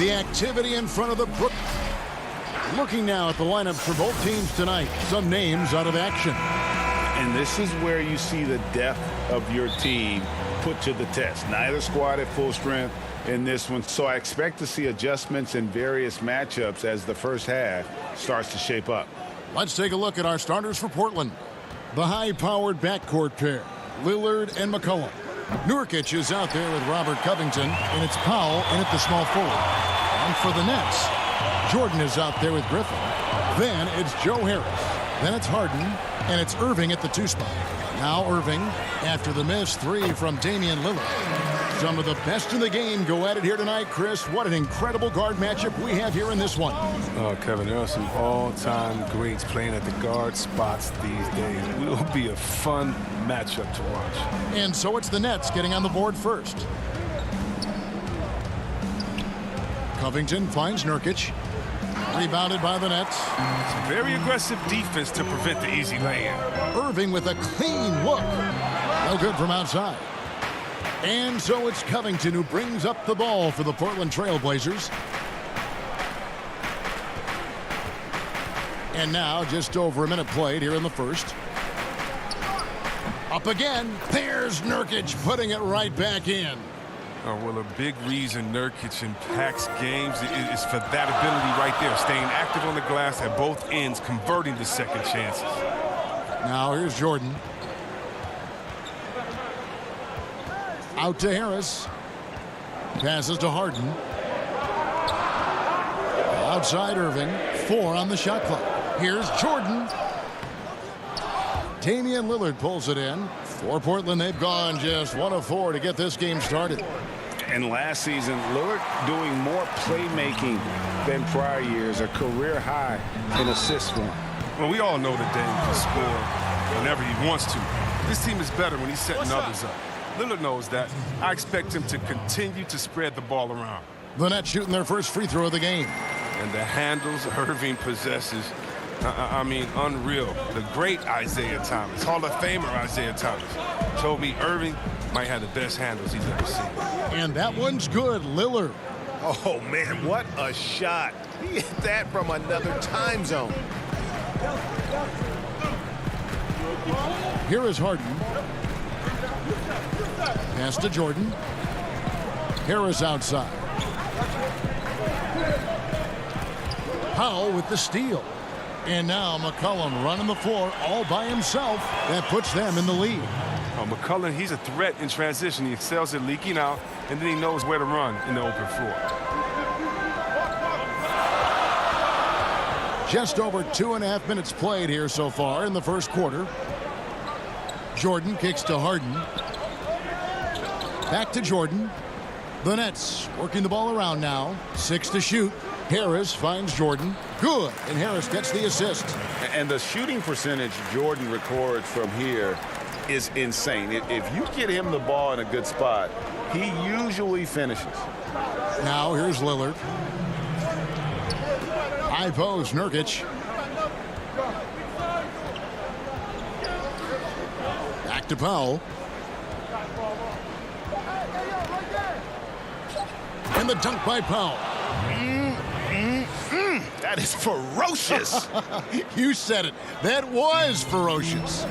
The activity in front of the Brook. Looking now at the lineup for both teams tonight. Some names out of action. And this is where you see the depth of your team put to the test. Neither squad at full strength in this one. So I expect to see adjustments in various matchups as the first half starts to shape up. Let's take a look at our starters for Portland. The high-powered backcourt pair, Lillard and McCollum. Nurkic is out there with Robert Covington, and it's Powell in at the small forward. And for the Nets, Jordan is out there with Griffin. Then it's Joe Harris. Then it's Harden, and it's Irving at the 2 spot. Now Irving, after the missed 3 from Damian Lillard. Some of the best in the game go at it here tonight, Chris. What an incredible guard matchup we have here in this one. Oh, Kevin, there are some all-time greats playing at the guard spots these days. It will be a fun matchup to watch. And so it's the Nets getting on the board first. Covington finds Nurkic. Rebounded by the Nets. It's very aggressive defense to prevent the easy lay-in. Irving with a clean look. No good from outside. And so it's Covington who brings up the ball for the Portland Trail Blazers. And now just over a minute played here in the first. Up again. There's Nurkic putting it right back in. Oh, well, a big reason Nurkic impacts games is for that ability right there, staying active on the glass at both ends, converting the second chances. Now here's Jordan. Out to Harris. Passes to Harden. Outside Irving. 4 on the shot clock. Here's Jordan. Damian Lillard pulls it in. For Portland, they've gone just 1 of 4 to get this game started. And last season, Lillard doing more playmaking than prior years, a career high in assists for him. Well, we all know that Dame can score whenever he wants to. This team is better when he's setting others up. Lillard knows that. I expect him to continue to spread the ball around. The Nets shooting their first free throw of the game. And the handles Irving possesses, I mean, unreal. The great Isaiah Thomas, Hall of Famer Isaiah Thomas, told me Irving might have the best handles he's ever seen. And that one's good, Lillard. Oh, man, what a shot. He hit that from another time zone. Here is Harden. Pass to Jordan. Harris outside. Powell with the steal. And now McCollum running the floor all by himself. That puts them in the lead. Oh, McCollum, he's a threat in transition. He excels at leaking out, and then he knows where to run in the open floor. Just over 2.5 minutes played here so far in the first quarter. Jordan kicks to Harden. Back to Jordan. The Nets working the ball around now. 6 to shoot. Harris finds Jordan. Good. And Harris gets the assist. And the shooting percentage Jordan records from here is insane. If you get him the ball in a good spot, he usually finishes. Now here's Lillard. High post, Nurkic. Back to Powell. And the dunk by Powell. That is ferocious. You said it. That was ferocious.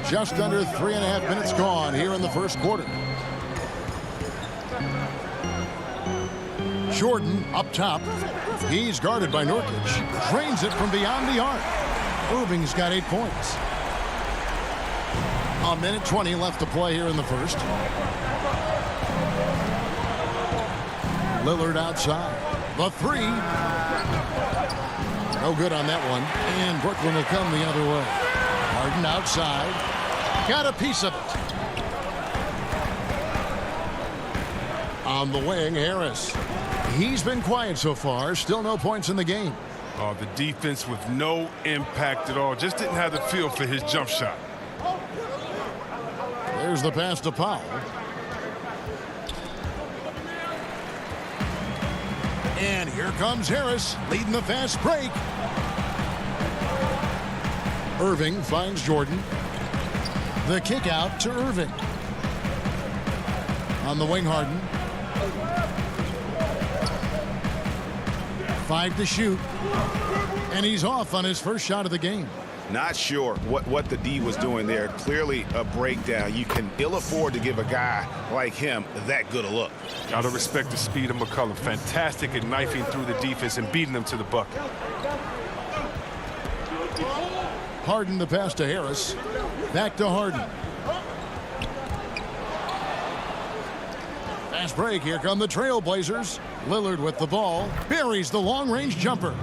Just under 3.5 minutes gone here in the first quarter. Jordan up top. He's guarded by Nurkic. Drains it from beyond the arc. Irving's got 8 points. A minute 20 left to play here in the first. Lillard outside. The 3. No good on that one. And Brooklyn will come the other way. Harden outside. Got a piece of it. On the wing, Harris. He's been quiet so far. Still no points in the game. Oh, the defense with no impact at all. Just didn't have the feel for his jump shot. There's the pass to Powell. And here comes Harris, leading the fast break. Irving finds Jordan. The kick out to Irving. On the wing, Harden. 5 to shoot. And he's off on his first shot of the game. Not sure what the D was doing there. Clearly a breakdown. You can ill afford to give a guy like him that good a look. Gotta respect the speed of McCollum. Fantastic at knifing through the defense and beating them to the bucket. Harden the pass to Harris. Back to Harden. Fast break. Here come the Trailblazers. Lillard with the ball. Buries the long-range jumper.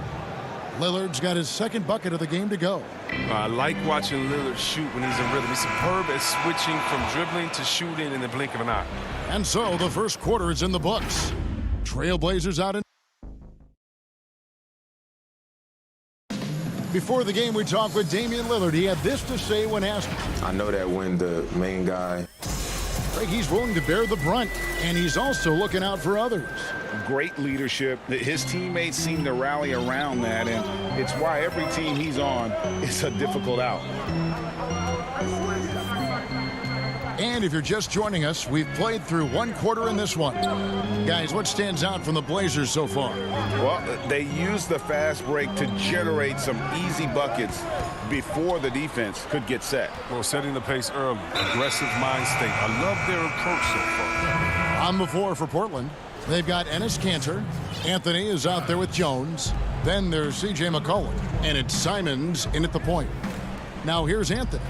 Lillard's got his second bucket of the game to go. I like watching Lillard shoot when he's in rhythm. He's superb at switching from dribbling to shooting in the blink of an eye. And so the first quarter is in the books. Trailblazers out in. Before the game, we talked with Damian Lillard. He had this to say when asked. I know that when the main guy. He's willing to bear the brunt, and he's also looking out for others. Great leadership. His teammates seem to rally around that, and it's why every team he's on is a difficult out. And if you're just joining us, we've played through one quarter in this one. Guys, what stands out from the Blazers so far? Well, they used the fast break to generate some easy buckets before the defense could get set. Well, setting the pace early, aggressive mind state. I love their approach so far. On the floor for Portland, they've got Enes Kanter. Anthony is out there with Jones. Then there's C.J. McCollum, and it's Simons in at the point. Now here's Anthony.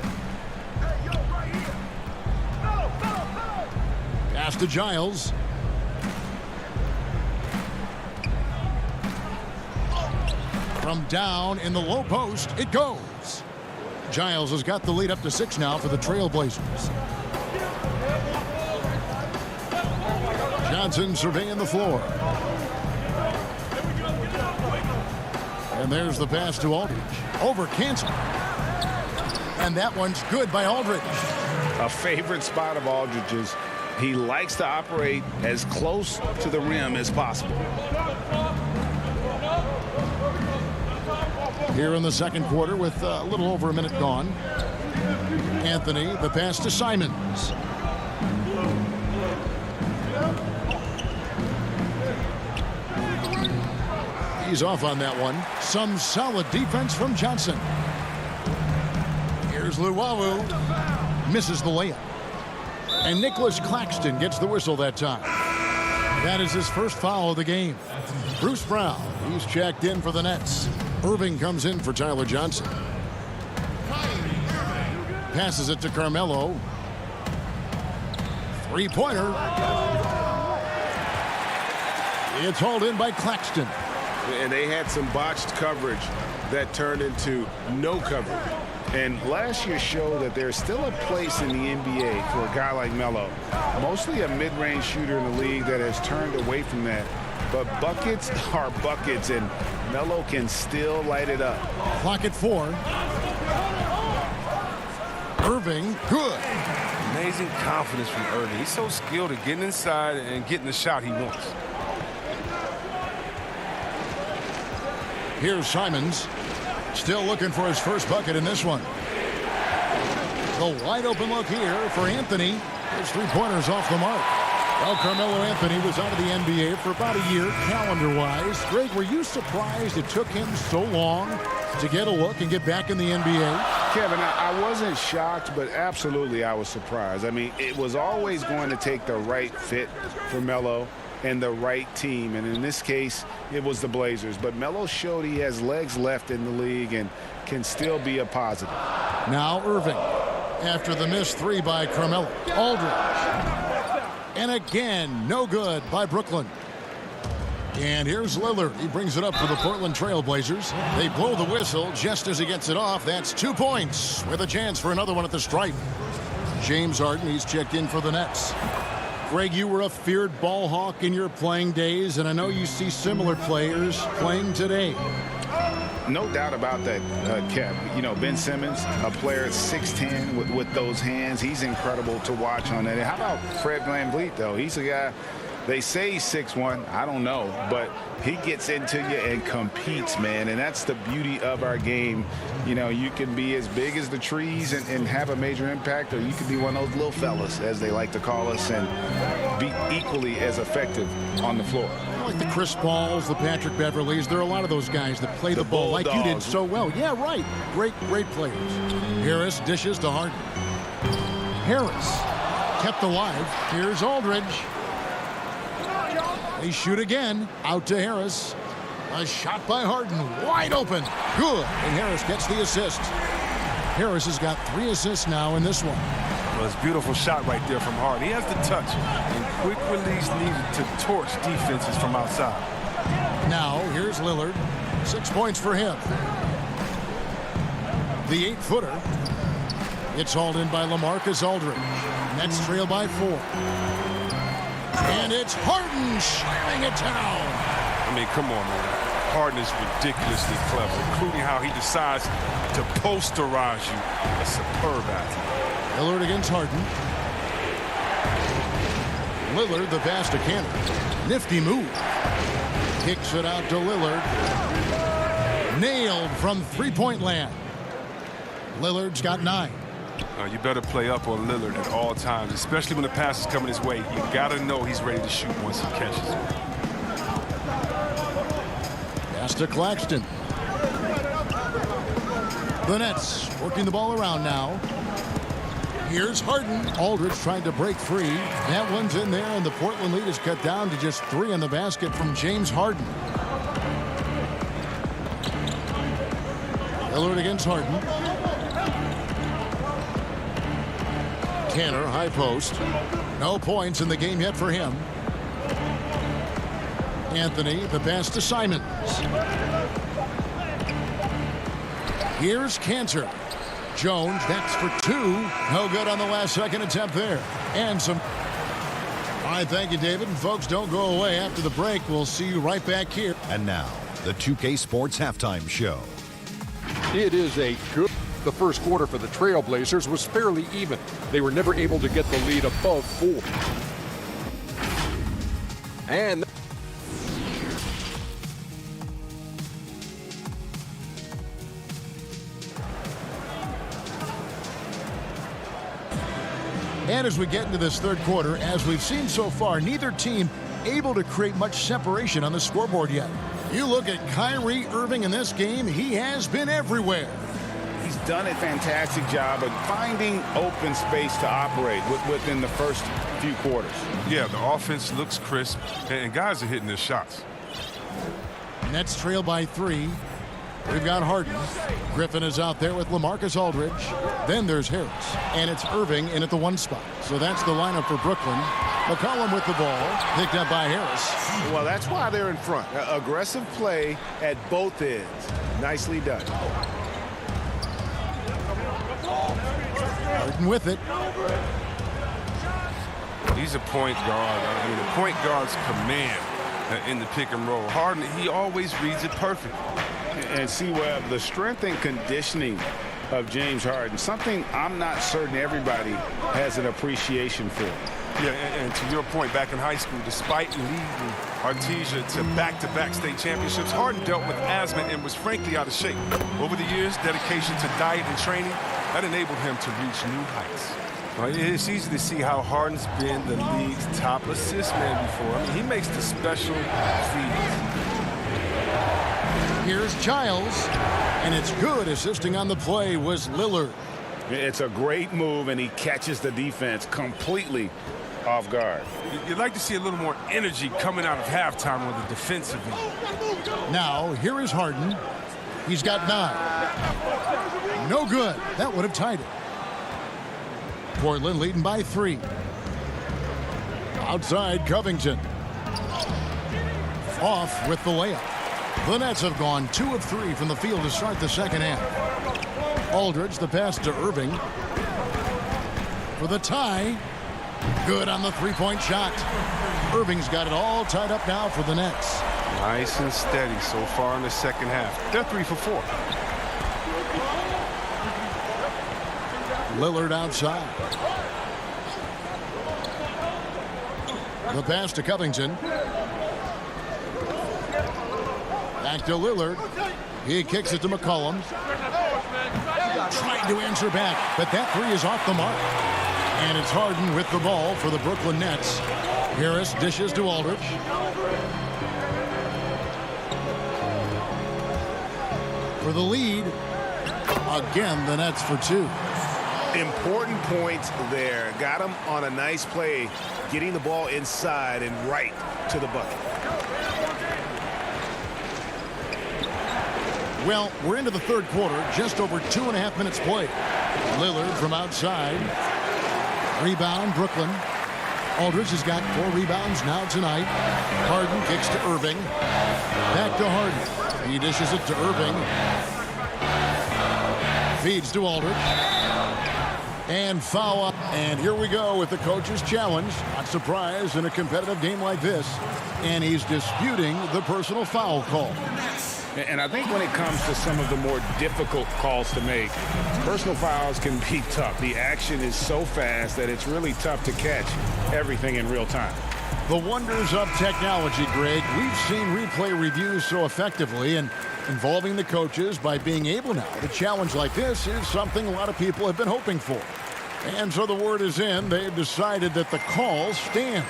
Pass to Giles. From down in the low post, it goes. Giles has got the lead up to 6 now for the Trailblazers. Johnson surveying the floor. And there's the pass to Aldridge. Over Kanter. And that one's good by Aldridge. A favorite spot of Aldridge's. He likes to operate as close to the rim as possible. Here in the second quarter with a little over a minute gone. Anthony, the pass to Simons. He's off on that one. Some solid defense from Johnson. Here's Luwawu. Misses the layup. And Nicholas Claxton gets the whistle that time. That is his first foul of the game. Bruce Brown, he's checked in for the Nets. Irving comes in for Tyler Johnson. Passes it to Carmelo. Three-pointer. It's hauled in by Claxton. And they had some botched coverage that turned into no coverage. And last year showed that there's still a place in the NBA for a guy like Melo. Mostly a mid-range shooter in the league that has turned away from that. But buckets are buckets, and Melo can still light it up. Clock at 4. Irving, good. Amazing confidence from Irving. He's so skilled at getting inside and getting the shot he wants. Here's Simons. Still looking for his first bucket in this one. The wide open look here for Anthony. His three-pointers off the mark. Well, Carmelo Anthony was out of the NBA for about a year, calendar-wise. Greg, were you surprised it took him so long to get a look and get back in the NBA? Kevin, I wasn't shocked, but absolutely I was surprised. I mean, it was always going to take the right fit for Melo and the right team, and in this case, it was the Blazers. But Melo showed he has legs left in the league and can still be a positive. Now Irving, after the missed three by Carmelo. Aldridge. And again, no good by Brooklyn. And here's Lillard. He brings it up for the Portland Trailblazers. They blow the whistle just as he gets it off. That's 2 points with a chance for another one at the stripe. James Harden, he's checked in for the Nets. Greg, you were a feared ball hawk in your playing days, and I know you see similar players playing today. No doubt about that, Kev. You know, Ben Simmons, a player at 6'10" with those hands. He's incredible to watch on that. And how about Fred VanVleet, though? He's a guy They say he's 6'1". I don't know, but he gets into you and competes, man. And that's the beauty of our game. You know, you can be as big as the trees and have a major impact, or you can be one of those little fellas, as they like to call us, and be equally as effective on the floor. Like the Chris Pauls, the Patrick Beverleys. There are a lot of those guys that play the ball like you did so well. Yeah, right. Great players. Harris dishes to Harden. Harris kept alive. Here's Aldridge. They shoot again. Out to Harris. A shot by Harden. Wide open. Good. And Harris gets the assist. Harris has got 3 assists now in this one. Well, it's a beautiful shot right there from Harden. He has the touch and quick release needed to torch defenses from outside. Now, here's Lillard. 6 points for him. The 8-footer. It's hauled in by LaMarcus Aldridge. Nets trail by 4. And it's Harden slamming it down. I mean, come on, man. Harden is ridiculously clever, including how he decides to posterize you. A superb athlete. Lillard against Harden. Lillard, the pass to Cannon. Nifty move. Kicks it out to Lillard. Nailed from three-point land. Lillard's got 9. You better play up on Lillard at all times, especially when the pass is coming his way. You got to know he's ready to shoot once he catches it. Pass to Claxton. The Nets working the ball around now. Here's Harden. Aldridge trying to break free. That one's in there, and the Portland lead is cut down to just 3 in the basket from James Harden. Lillard against Harden. Tanner, high post. No points in the game yet for him. Anthony, the pass to Simons. Here's Cantor. Jones, that's for 2. No good on the last second attempt there. And some. All right, thank you, David. And folks, don't go away after the break. We'll see you right back here. And now, the 2K Sports Halftime Show. It is a good. The first quarter for the Trailblazers was fairly even. They were never able to get the lead above 4. And as we get into this third quarter, as we've seen so far, neither team able to create much separation on the scoreboard yet. You look at Kyrie Irving in this game, he has been everywhere. He's done a fantastic job of finding open space to operate within the first few quarters. Yeah, the offense looks crisp, and guys are hitting their shots. Nets trail by 3. We've got Harden. Griffin is out there with LaMarcus Aldridge. Then there's Harris. And it's Irving in at the 1 spot. So that's the lineup for Brooklyn. McCollum with the ball. Picked up by Harris. Well, that's why they're in front. Aggressive play at both ends. Nicely done. Harden with it. He's a point guard. I mean, the point guard's command in the pick and roll. Harden, he always reads it perfectly. And see, Webb, the strength and conditioning of James Harden, something I'm not certain everybody has an appreciation for. Yeah, and to your point, back in high school, despite leading Artesia to back-to-back state championships, Harden dealt with asthma and was frankly out of shape. Over the years, dedication to diet and training, that enabled him to reach new heights. Well, it's easy to see how Harden's been the league's top assist man before. I mean, he makes the special feeds. Here's Giles, and it's good. Assisting on the play was Lillard. It's a great move, and he catches the defense completely off guard. You'd like to see a little more energy coming out of halftime on the defensive end. Now, here is Harden. He's got 9. No good. That would have tied it. Portland leading by 3. Outside, Covington. Off with the layup. The Nets have gone 2 of 3 from the field to start the second half. Aldridge, the pass to Irving. For the tie. Good on the three-point shot. Irving's got it all tied up now for the Nets. Nice and steady so far in the second half. They're 3 for 4. Lillard outside. The pass to Covington. Back to Lillard. He kicks it to McCollum. Trying to answer back, but that three is off the mark. And it's Harden with the ball for the Brooklyn Nets. Harris dishes to Aldridge. For the lead. Again, the Nets for two. Important points there. Got him on a nice play, getting the ball inside and right to the bucket. Well, we're into the third quarter, just over 2.5 minutes played. Lillard from outside. Rebound, Brooklyn. Aldridge has got 4 rebounds now tonight. Harden kicks to Irving. Back to Harden. He dishes it to Irving. Feeds to Aldridge. And foul up. And here we go with the coach's challenge. Not surprised in a competitive game like this. And he's disputing the personal foul call. And I think when it comes to some of the more difficult calls to make, personal fouls can be tough. The action is so fast that it's really tough to catch everything in real time. The wonders of technology, Greg. We've seen replay reviews so effectively, and involving the coaches by being able now to challenge like this is something a lot of people have been hoping for. And so the word is in. They've decided that the call stands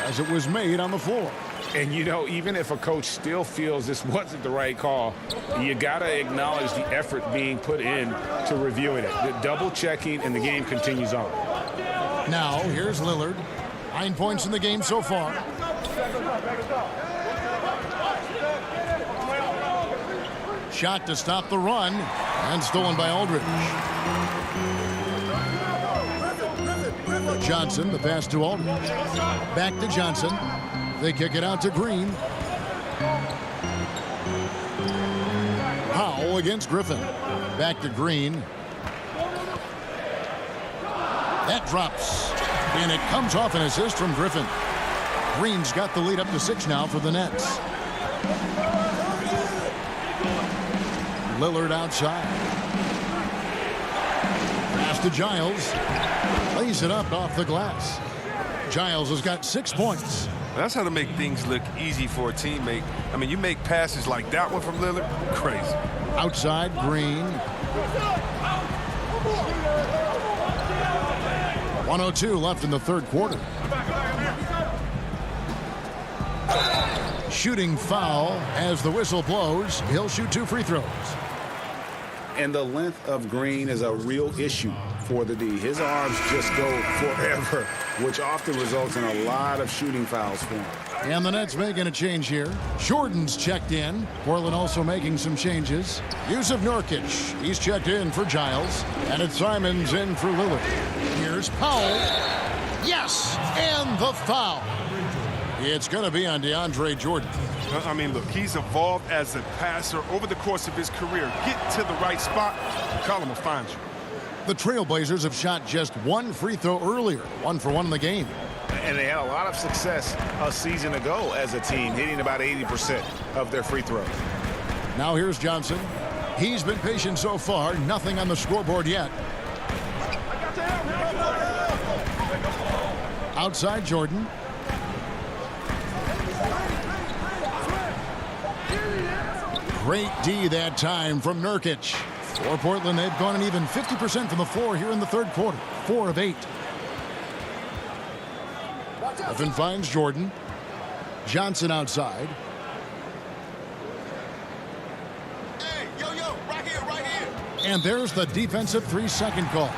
as it was made on the floor. And, you know, even if a coach still feels this wasn't the right call, you got to acknowledge the effort being put in to reviewing it. The double checking, and the game continues on. Now, here's Lillard. 9 points in the game so far. Shot to stop the run, and stolen by Aldridge. Johnson, the pass to Aldridge. Back to Johnson. They kick it out to Green. Powell against Griffin. Back to Green. That drops. And it comes off an assist from Griffin. Green's got the lead up to 6 now for the Nets. Lillard outside. Pass to Giles. Lays it up off the glass. Giles has got 6 points. That's how to make things look easy for a teammate. I mean, you make passes like that one from Lillard, crazy. Outside, Green. 1:02 left in the third quarter. Shooting foul as the whistle blows. He'll shoot 2 free throws. And the length of Green is a real issue for the D. His arms just go forever, which often results in a lot of shooting fouls for him. And the Nets making a change here. Jordan's checked in. Portland also making some changes. Yusuf Nurkic, he's checked in for Giles. And it's Simons in for Lillard. Here's Powell. Yes! And the foul. It's going to be on DeAndre Jordan. I mean, look, he's evolved as a passer over the course of his career. Get to the right spot, Colin will find you. The Trailblazers have shot just 1 free throw earlier, 1 for 1 in the game. And they had a lot of success a season ago as a team, hitting about 80% of their free throws. Now here's Johnson. He's been patient so far, nothing on the scoreboard yet. Outside Jordan. Great D that time from Nurkic. For Portland, they've gone an even 50% from the floor here in the third quarter. 4 of 8. Griffin finds Jordan. Johnson outside. Hey, yo, right here. And there's the defensive 3-second call.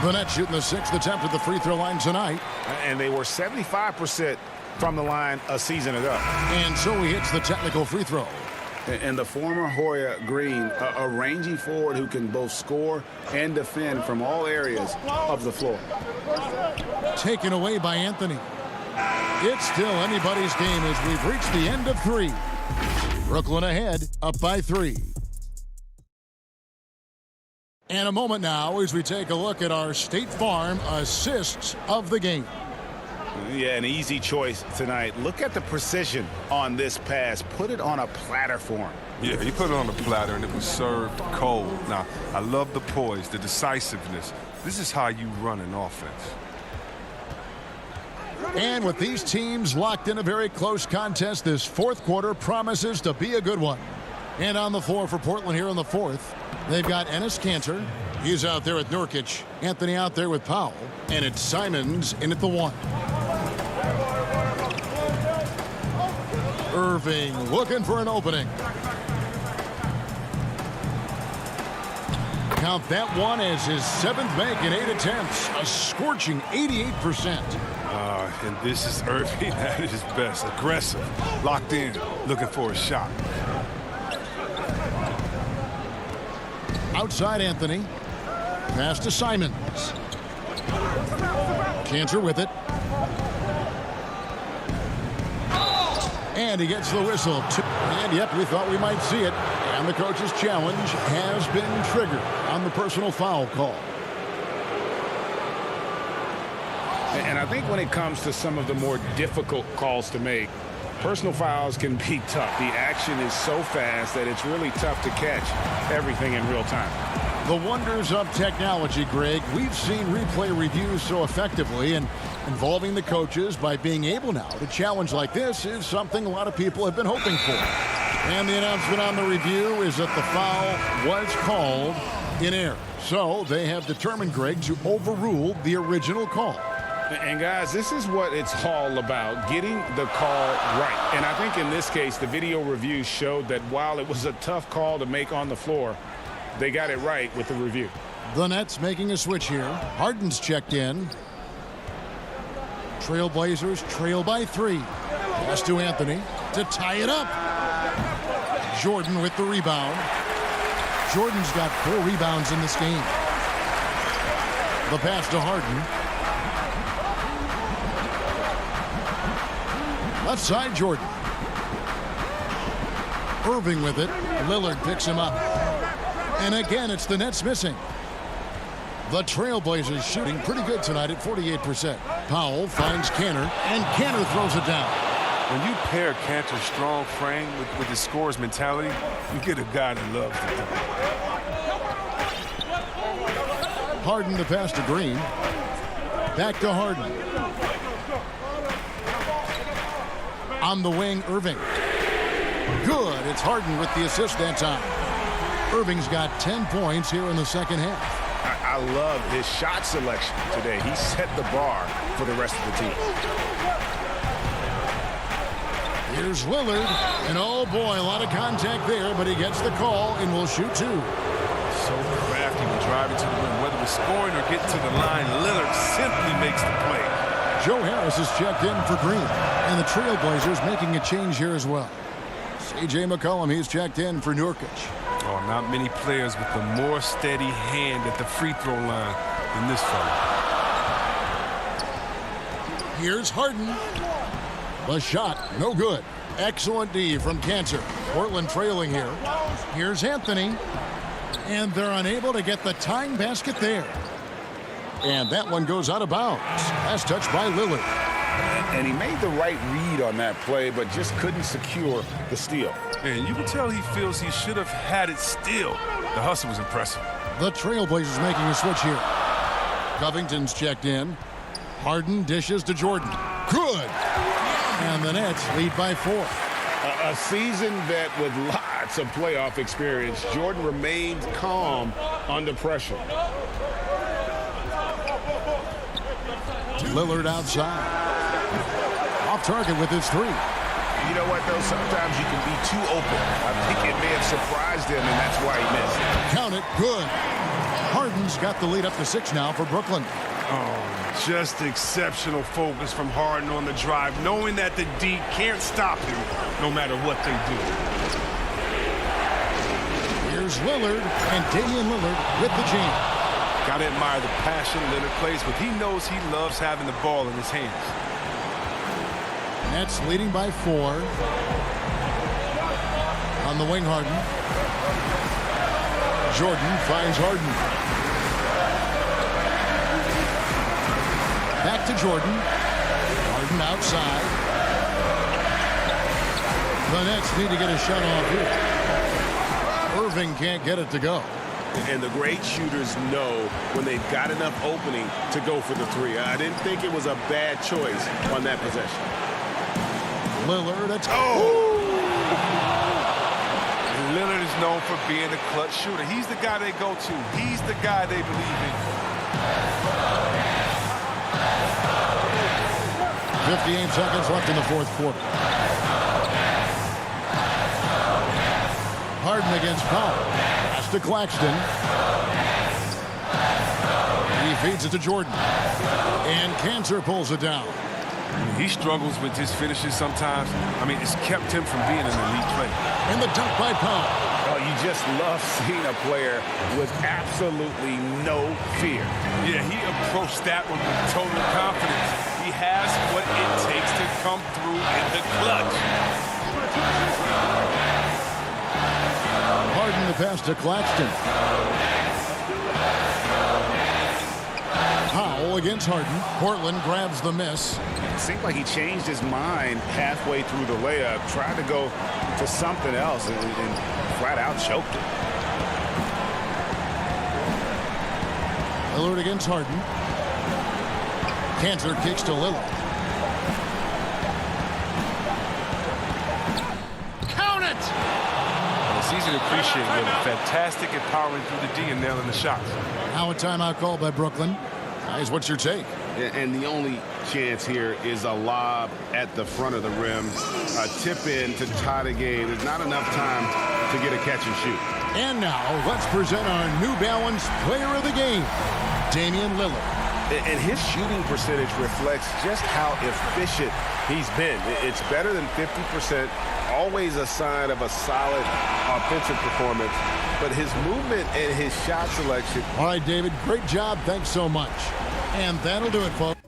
The Nets shooting the 6th attempt at the free throw line tonight. And they were 75% from the line a season ago. And so he hits the technical free throw. And the former Hoya Green, a rangy forward who can both score and defend from all areas of the floor. Taken away by Anthony. It's still anybody's game as we've reached the end of 3. Brooklyn ahead, up by 3. And a moment now as we take a look at our State Farm assists of the game. Yeah, an easy choice tonight. Look at the precision on this pass. Put it on a platter for him. Yeah, he put it on a platter and it was served cold. Now, I love the poise, the decisiveness. This is how you run an offense. And with these teams locked in a very close contest, this fourth quarter promises to be a good one. And on the floor for Portland here in the fourth, they've got Enes Kanter. He's out there with Nurkic. Anthony out there with Powell. And it's Simons in at the 1. Irving looking for an opening. Count that one as his 7th make in 8 attempts. A scorching 88%. And this is Irving at his best. Aggressive, locked in, looking for a shot. Outside Anthony. Pass to Simons. Kanter with it. And he gets the whistle. And yep, we thought we might see it. And the coach's challenge has been triggered on the personal foul call. And I think when it comes to some of the more difficult calls to make, personal fouls can be tough. The action is so fast that it's really tough to catch everything in real time. The wonders of technology, Greg. We've seen replay reviews so effectively, and involving the coaches by being able now to challenge like this is something a lot of people have been hoping for. And the announcement on the review is that the foul was called in error. So they have determined, Greg, to overrule the original call. And guys, this is what it's all about, getting the call right. And I think in this case, the video review showed that while it was a tough call to make on the floor, they got it right with the review. The Nets making a switch here. Harden's checked in. Trailblazers trail by 3. Pass to Anthony to tie it up. Jordan with the rebound. Jordan's got 4 rebounds in this game. The pass to Harden. Left side, Jordan. Irving with it. Lillard picks him up. And again, it's the Nets missing. The Trailblazers shooting pretty good tonight at 48%. Powell finds Kanter, and Kanter throws it down. When you pair Kanter's strong frame with his scorer's mentality, you get a guy that loves to dunk. Harden the pass to Green. Back to Harden. On the wing, Irving. Good. It's Harden with the assist that time. Irving's got 10 points here in the second half. I love his shot selection today. He set the bar for the rest of the team. Here's Lillard. And oh boy, a lot of contact there, but he gets the call and will shoot 2. So crafty when driving to the rim. Whether it's scoring or getting to the line, Lillard simply makes the play. Joe Harris is checked in for Green. And the Trailblazers making a change here as well. C.J. McCollum, he's checked in for Nurkic. Oh, not many players with a more steady hand at the free throw line than this fella. Here's Harden. The shot, no good. Excellent D from Kanter. Portland trailing here. Here's Anthony. And they're unable to get the tying basket there. And that one goes out of bounds. Last touch by Lillard. And he made the right read on that play, but just couldn't secure the steal. And you can tell he feels he should have had it still. The hustle was impressive. The Trailblazers making a switch here. Covington's checked in. Harden dishes to Jordan. Good. And the Nets lead by 4. A season that with lots of playoff experience, Jordan remained calm under pressure. Lillard outside. Off target with his 3. You know what, though? Sometimes you can be too open. I think it may have surprised him, and that's why he missed. Count it. Good. Harden's got the lead up to 6 now for Brooklyn. Oh, just exceptional focus from Harden on the drive, knowing that the D can't stop him no matter what they do. Here's Lillard, and Damian Lillard with the jam. Gotta admire the passion Lillard plays with. He knows he loves having the ball in his hands. Nets leading by 4. On the wing, Harden. Jordan finds Harden. Back to Jordan. Harden outside. The Nets need to get a shot off here. Irving can't get it to go. And the great shooters know when they've got enough opening to go for the three. I didn't think it was a bad choice on that possession. Lillard, Lillard is known for being a clutch shooter. He's the guy they go to. He's the guy they believe in. 58 seconds left in the fourth quarter. Harden against Powell. Pass to Claxton. He feeds it to Jordan. And Cancer pulls it down. He struggles with his finishes sometimes. I mean, it's kept him from being an elite player. And the dunk by Powell. Oh, you just love seeing a player with absolutely no fear. Yeah, he approached that one with total confidence. He has what it takes to come through in the clutch. Harden the pass to Claxton. Powell against Harden. Portland grabs the miss. It seemed like he changed his mind halfway through the layup, tried to go to something else, and flat out choked it. Lillard against Harden. Cantor kicks to Lillard. Count it! It's easy to appreciate Lillard. Fantastic at powering through the D and nailing the shots. Now a timeout called by Brooklyn. Guys, what's your take? And the only chance here is a lob at the front of the rim. A tip in to tie the game. There's not enough time to get a catch and shoot. And now let's present our New Balance Player of the Game, Damian Lillard. And his shooting percentage reflects just how efficient he's been. It's better than 50%, always a sign of a solid offensive performance. But his movement and his shot selection. All right, David, great job. Thanks so much. And that'll do it, folks.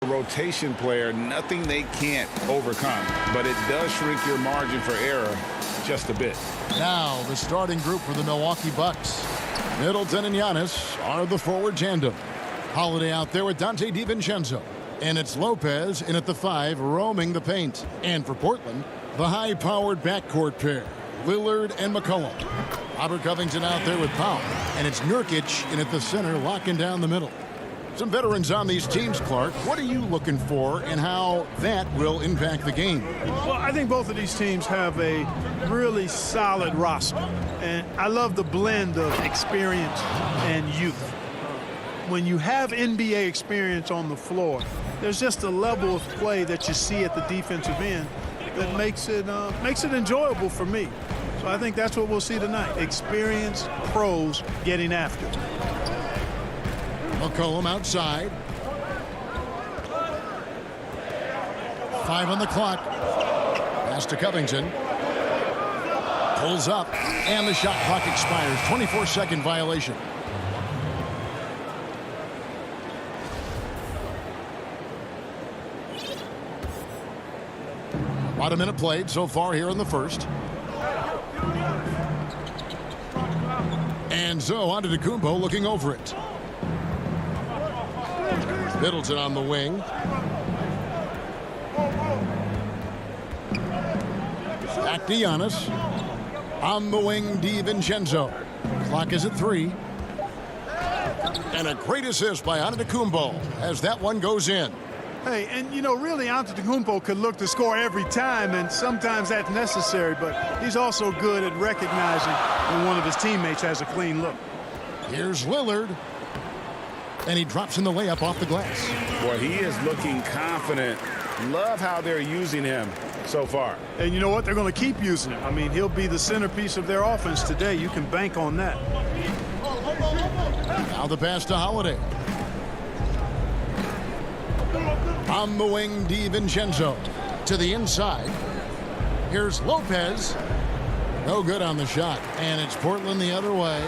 Rotation player, nothing they can't overcome, but it does shrink your margin for error just a bit. Now the starting group for the Milwaukee Bucks. Middleton and Giannis are the forward tandem. Holiday out there with Dante DiVincenzo. And it's Lopez in at the 5 roaming the paint. And for Portland, the high-powered backcourt pair, Lillard and McCollum. Robert Covington out there with Powell. And it's Nurkic in at the center locking down the middle. Some veterans on these teams, Clark. What are you looking for and how that will impact the game? Well, I think both of these teams have a really solid roster. And I love the blend of experience and youth. When you have NBA experience on the floor, there's just a level of play that you see at the defensive end that makes it enjoyable for me. So I think that's what we'll see tonight. Experienced pros getting after it. McCollum outside. 5 on the clock. Pass to Covington. Pulls up, and the shot clock expires. 24-second violation. About a minute played so far here in the first. And so on to Antetokounmpo looking over it. Middleton on the wing. Back to Giannis. On the wing, DiVincenzo. Clock is at 3. And a great assist by Antetokounmpo as that one goes in. Hey, and you know, really, Antetokounmpo could look to score every time, and sometimes that's necessary, but he's also good at recognizing when one of his teammates has a clean look. Here's Lillard. And he drops in the layup off the glass. Boy, he is looking confident. Love how they're using him so far. And you know what? They're going to keep using him. I mean, he'll be the centerpiece of their offense today. You can bank on that. Now the pass to Holiday. On the wing, DiVincenzo. To the inside. Here's Lopez. No good on the shot. And it's Portland the other way.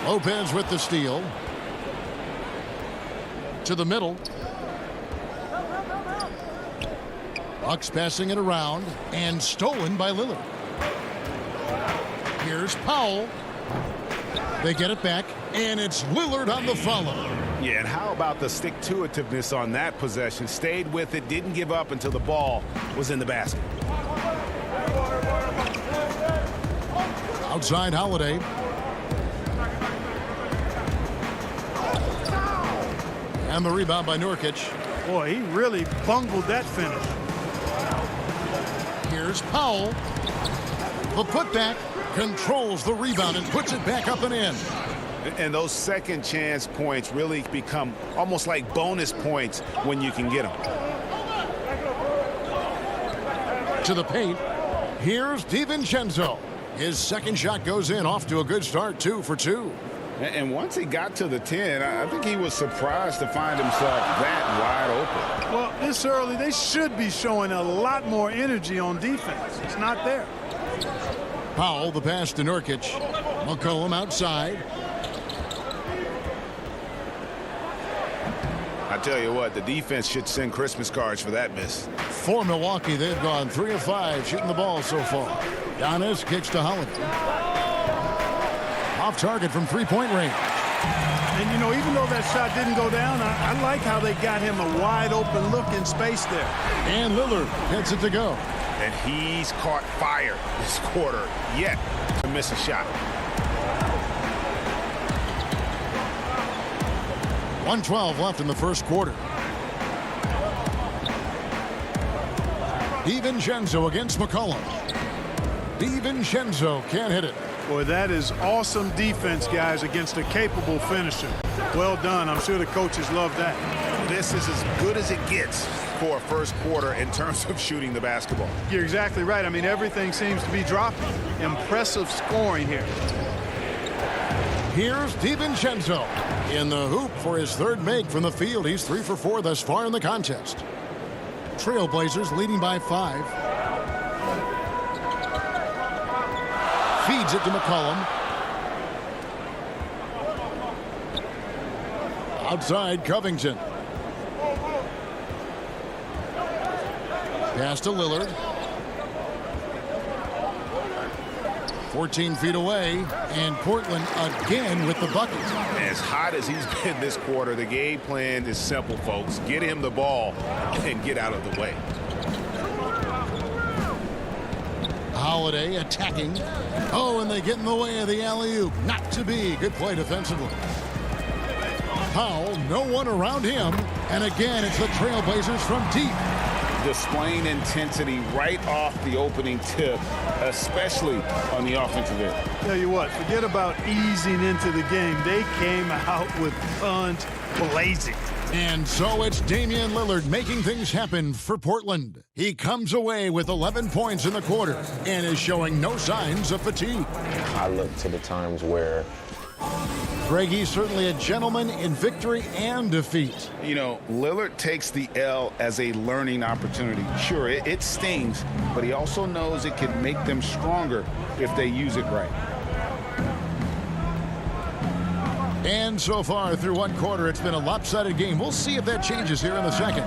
Lopez with the steal. To the middle. Bucks passing it around. And stolen by Lillard. Here's Powell. They get it back. And it's Lillard on the follow. Yeah, and how about the stick-to-itiveness on that possession? Stayed with it, didn't give up until the ball was in the basket. Outside Holiday. And the rebound by Nurkic. Boy, he really bungled that finish. Here's Powell. The putback controls the rebound and puts it back up and in. And those second chance points really become almost like bonus points when you can get them. To the paint. Here's DiVincenzo. His second shot goes in, off to a good start, 2 for 2. And once he got to the 10, I think he was surprised to find himself that wide open. Well, this early, they should be showing a lot more energy on defense. It's not there. Powell, the pass to Nurkic. McCollum outside. I tell you what, the defense should send Christmas cards for that miss. For Milwaukee, they've gone 3 of 5 shooting the ball so far. Giannis kicks to Holiday. Off target from three-point range. And, you know, even though that shot didn't go down, I like how they got him a wide-open look in space there. And Lillard gets it to go. And he's caught fire this quarter, yet to miss a shot. 1:12 left in the first quarter. DiVincenzo against McCollum. DiVincenzo can't hit it. Boy, that is awesome defense, guys, against a capable finisher. Well done. I'm sure the coaches love that. This is as good as it gets for a first quarter in terms of shooting the basketball. You're exactly right. I mean, everything seems to be dropping. Impressive scoring here. Here's DiVincenzo in the hoop for his third make from the field. He's 3 for 4 thus far in the contest. Trailblazers leading by 5. Feeds it to McCollum. Outside Covington. Pass to Lillard. 14 feet away, and Portland again with the bucket. As hot as he's been this quarter, the game plan is simple, folks. Get him the ball and get out of the way. Holiday attacking. Oh, and they get in the way of the alley-oop. Not to be. Good play defensively. Powell, no one around him. And again, it's the Trailblazers from deep. Displaying intensity right off the opening tip, especially on the offensive end. Tell you what, forget about easing into the game. They came out with guns blazing. And so it's Damian Lillard making things happen for Portland. He comes away with 11 points in the quarter and is showing no signs of fatigue. I look to the times where Greg, he's certainly a gentleman in victory and defeat. You know, Lillard takes the L as a learning opportunity. Sure, it stings, but he also knows it can make them stronger if they use it right. And so far through one quarter, it's been a lopsided game. We'll see if that changes here in the second.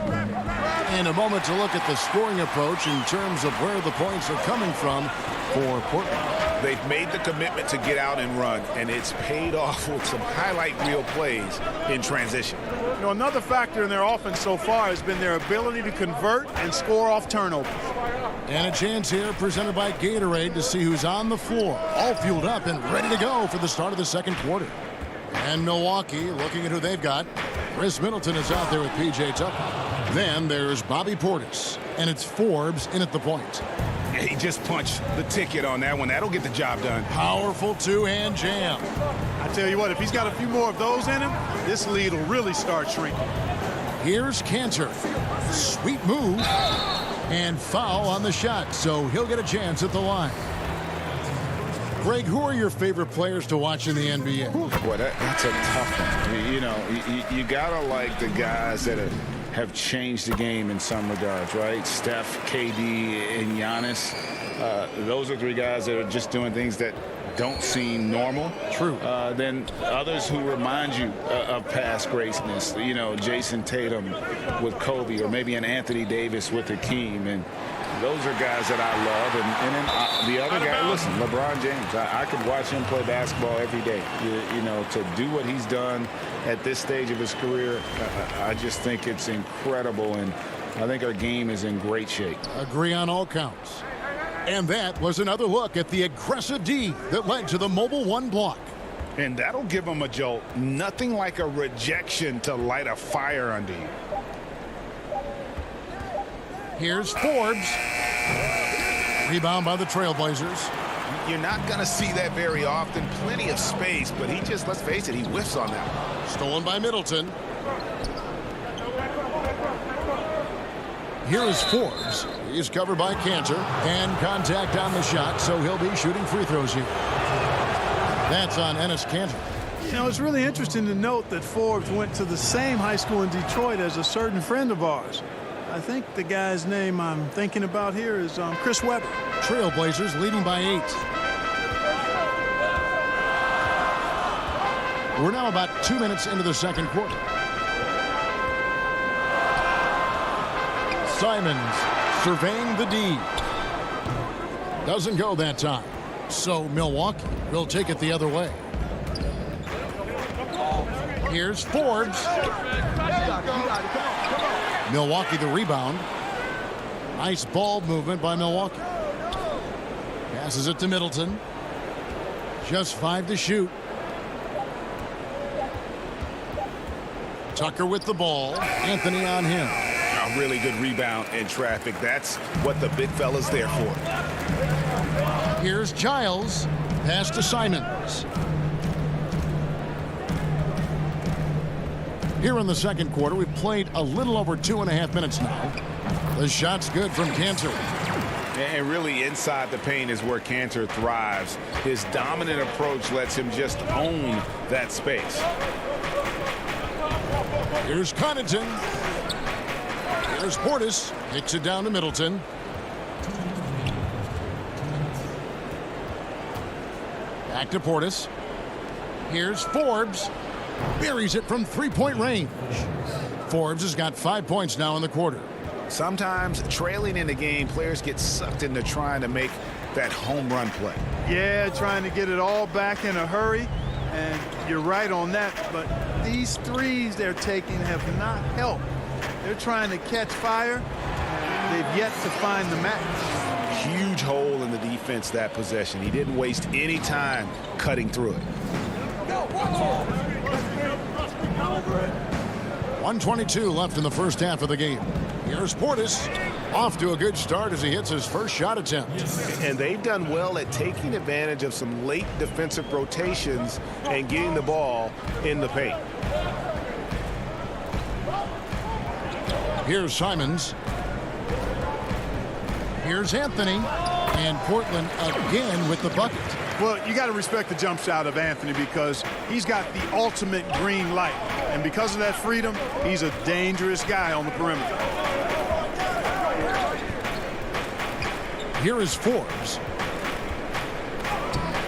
In a moment to look at the scoring approach in terms of where the points are coming from for Portland. They've made the commitment to get out and run, and it's paid off with some highlight reel plays in transition. You know, another factor in their offense so far has been their ability to convert and score off turnovers. And a chance here presented by Gatorade to see who's on the floor, all fueled up and ready to go for the start of the second quarter. And Milwaukee looking at who they've got. Chris Middleton is out there with P.J. Tucker. Then there's Bobby Portis, and it's Forbes in at the point. He just punched the ticket on that one. That'll get the job done. Powerful two-hand jam. I tell you what, if he's got a few more of those in him, this lead will really start shrinking. Here's Cantor. Sweet move. And foul on the shot, so he'll get a chance at the line. Greg, who are your favorite players to watch in the NBA? Boy, that's a tough one. You know, you got to like the guys that are have changed the game in some regards, right? Steph, KD, and Giannis. Those are three guys that are just doing things that don't seem normal. True. Then others who remind you of past greatness. You know, Jason Tatum with Kobe, or maybe an Anthony Davis with Hakeem. And those are guys that I love. And then the other guy, listen, LeBron James. I could watch him play basketball every day. You know, to do what he's done at this stage of his career, I just think it's incredible. And I think our game is in great shape. Agree on all counts. And that was another look at the aggressive D that led to the Mobile One block. And that'll give them a jolt. Nothing like a rejection to light a fire under you. Here's Forbes. Rebound by the Trailblazers. You're not going to see that very often. Plenty of space, but he just, let's face it, he whiffs on that one. Stolen by Middleton. Here is Forbes. He's covered by Cantor, and contact on the shot, so he'll be shooting free throws here. That's on Enes Kanter. You know, it's really interesting to note that Forbes went to the same high school in Detroit as a certain friend of ours. I think the guy's name I'm thinking about here is Chris Webber. Trailblazers leading by 8. We're now about 2 minutes into the second quarter. Simons surveying the D. Doesn't go that time. So Milwaukee will take it the other way. Here's Forbes. Milwaukee the rebound. Nice ball movement by Milwaukee. Passes it to Middleton. Just 5 to shoot. Tucker with the ball. Anthony on him. A really good rebound in traffic. That's what the big fella's there for. Here's Giles. Pass to Simons. Here in the second quarter, we've played a little over 2.5 minutes now. The shot's good from Cantor. And really inside the paint is where Cantor thrives. His dominant approach lets him just own that space. Here's Connaughton. Here's Portis. Kicks it down to Middleton. Back to Portis. Here's Forbes. Buries it from three-point range. Forbes has got 5 points now in the quarter. Sometimes trailing in the game, players get sucked into trying to make that home run play. Yeah, trying to get it all back in a hurry. And you're right on that. But these threes they're taking have not helped. They're trying to catch fire. They've yet to find the match. Huge hole in the defense that possession. He didn't waste any time cutting through it. 1:22 left in the first half of the game. Here's Portis. Off to a good start as he hits his first shot attempt. And they've done well at taking advantage of some late defensive rotations and getting the ball in the paint. Here's Simons. Here's Anthony. And Portland again with the bucket. Well, you got to respect the jump shot of Anthony because he's got the ultimate green light. And because of that freedom, he's a dangerous guy on the perimeter. Here is Forbes.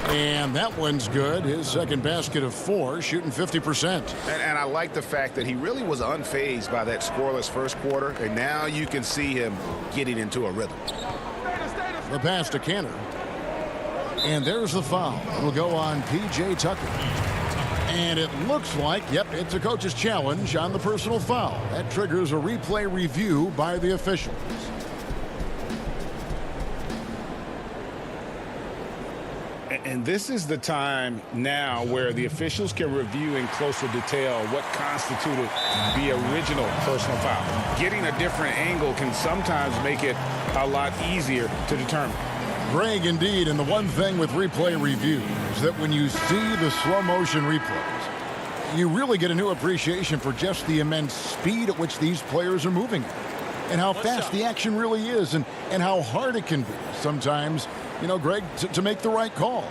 And that one's good. His second basket of 4, shooting 50%. And I like the fact that he really was unfazed by that scoreless first quarter. And now you can see him getting into a rhythm. The pass to Cantor. And there's the foul. It'll go on P.J. Tucker. And it looks like, yep, it's a coach's challenge on the personal foul. That triggers a replay review by the officials. And this is the time now where the officials can review in closer detail what constituted the original personal foul. Getting a different angle can sometimes make it a lot easier to determine. Greg, indeed, and the one thing with replay review is that when you see the slow motion replays, you really get a new appreciation for just the immense speed at which these players are moving and how fast the action really is and how hard it can be sometimes, you know, Greg, to make the right call.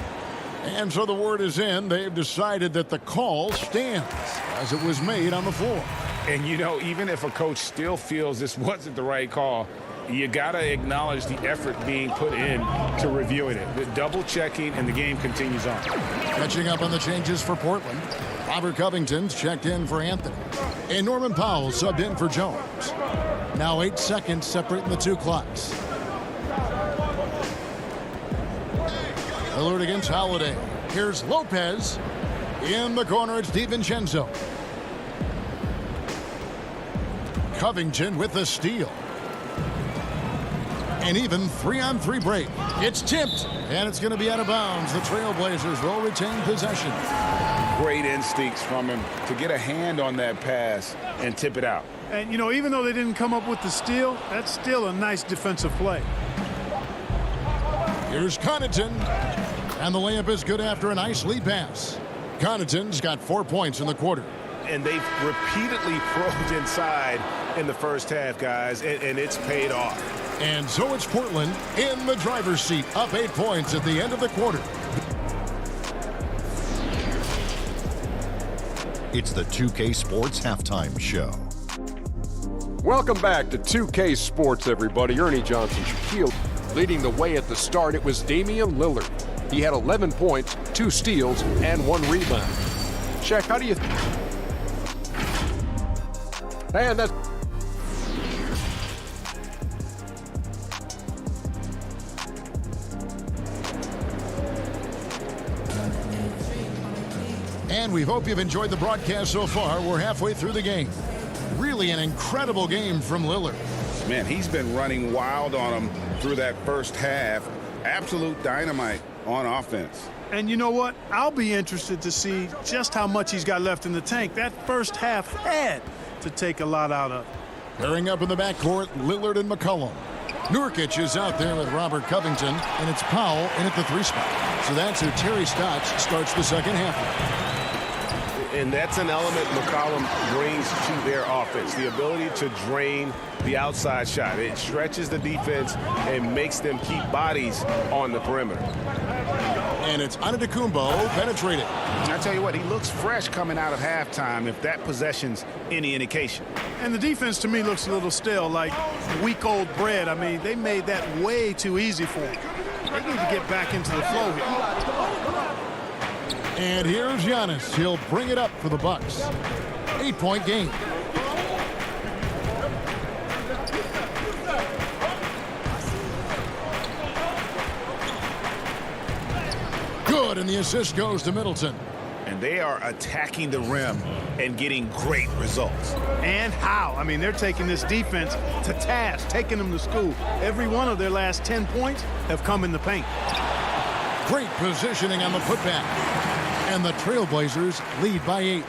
And so the word is in. They've decided that the call stands as it was made on the floor. And, you know, even if a coach still feels this wasn't the right call, you got to acknowledge the effort being put in to reviewing it. The double checking, and the game continues on. Catching up on the changes for Portland. Robert Covington's checked in for Anthony. And Norman Powell subbed in for Jones. Now 8 seconds separating the two clocks. Lillard against Holiday. Here's Lopez. In the corner, it's DiVincenzo. Covington with the steal. An even 3-on-3 break. It's tipped, and it's going to be out of bounds. The Trailblazers will retain possession. Great instincts from him to get a hand on that pass and tip it out. And, you know, even though they didn't come up with the steal, that's still a nice defensive play. Here's Connaughton, and the layup is good after a nice lead pass. Connaughton's got 4 points in the quarter. And they've repeatedly probed inside in the first half, guys, and it's paid off. And so it's Portland in the driver's seat, up 8 points at the end of the quarter. It's the 2K Sports Halftime Show. Welcome back to 2K Sports, everybody. Ernie Johnson, Shaquille leading the way at the start. It was Damian Lillard. He had 11 points, 2 steals, and 1 rebound. Shaq, how do you... And that's... And we hope you've enjoyed the broadcast so far. We're halfway through the game. Really an incredible game from Lillard. Man, he's been running wild on him through that first half. Absolute dynamite on offense. And you know what? I'll be interested to see just how much he's got left in the tank. That first half had to take a lot out of. Pairing up in the backcourt, Lillard and McCollum. Nurkic is out there with Robert Covington, and it's Powell in at the 3 spot. So that's who Terry Stotts starts the second half. And that's an element McCollum brings to their offense, the ability to drain the outside shot. It stretches the defense and makes them keep bodies on the perimeter. And it's Antetokounmpo penetrated. I tell you what, he looks fresh coming out of halftime if that possession's any indication. And the defense to me looks a little stale, like week-old bread. I mean, they made that way too easy for him. They need to get back into the flow here. And here's Giannis. He'll bring it up for the Bucks. 8-point game. Good, and the assist goes to Middleton. And they are attacking the rim and getting great results. And how? I mean, they're taking this defense to task, taking them to school. Every one of their last 10 points have come in the paint. Great positioning on the putback. And the Trailblazers lead by 8.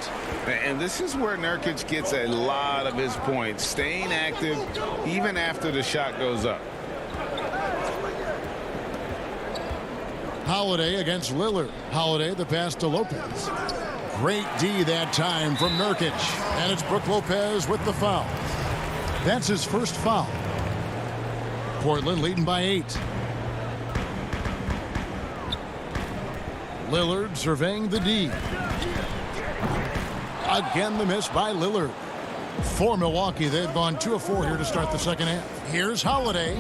And this is where Nurkic gets a lot of his points, staying active even after the shot goes up. Holiday against Lillard. Holiday the pass to Lopez. Great D that time from Nurkic. And it's Brook Lopez with the foul. That's his first foul. Portland leading by 8. Lillard surveying the D. Again the miss by Lillard. For Milwaukee, they've gone 2 of 4 here to start the second half. Here's Holiday.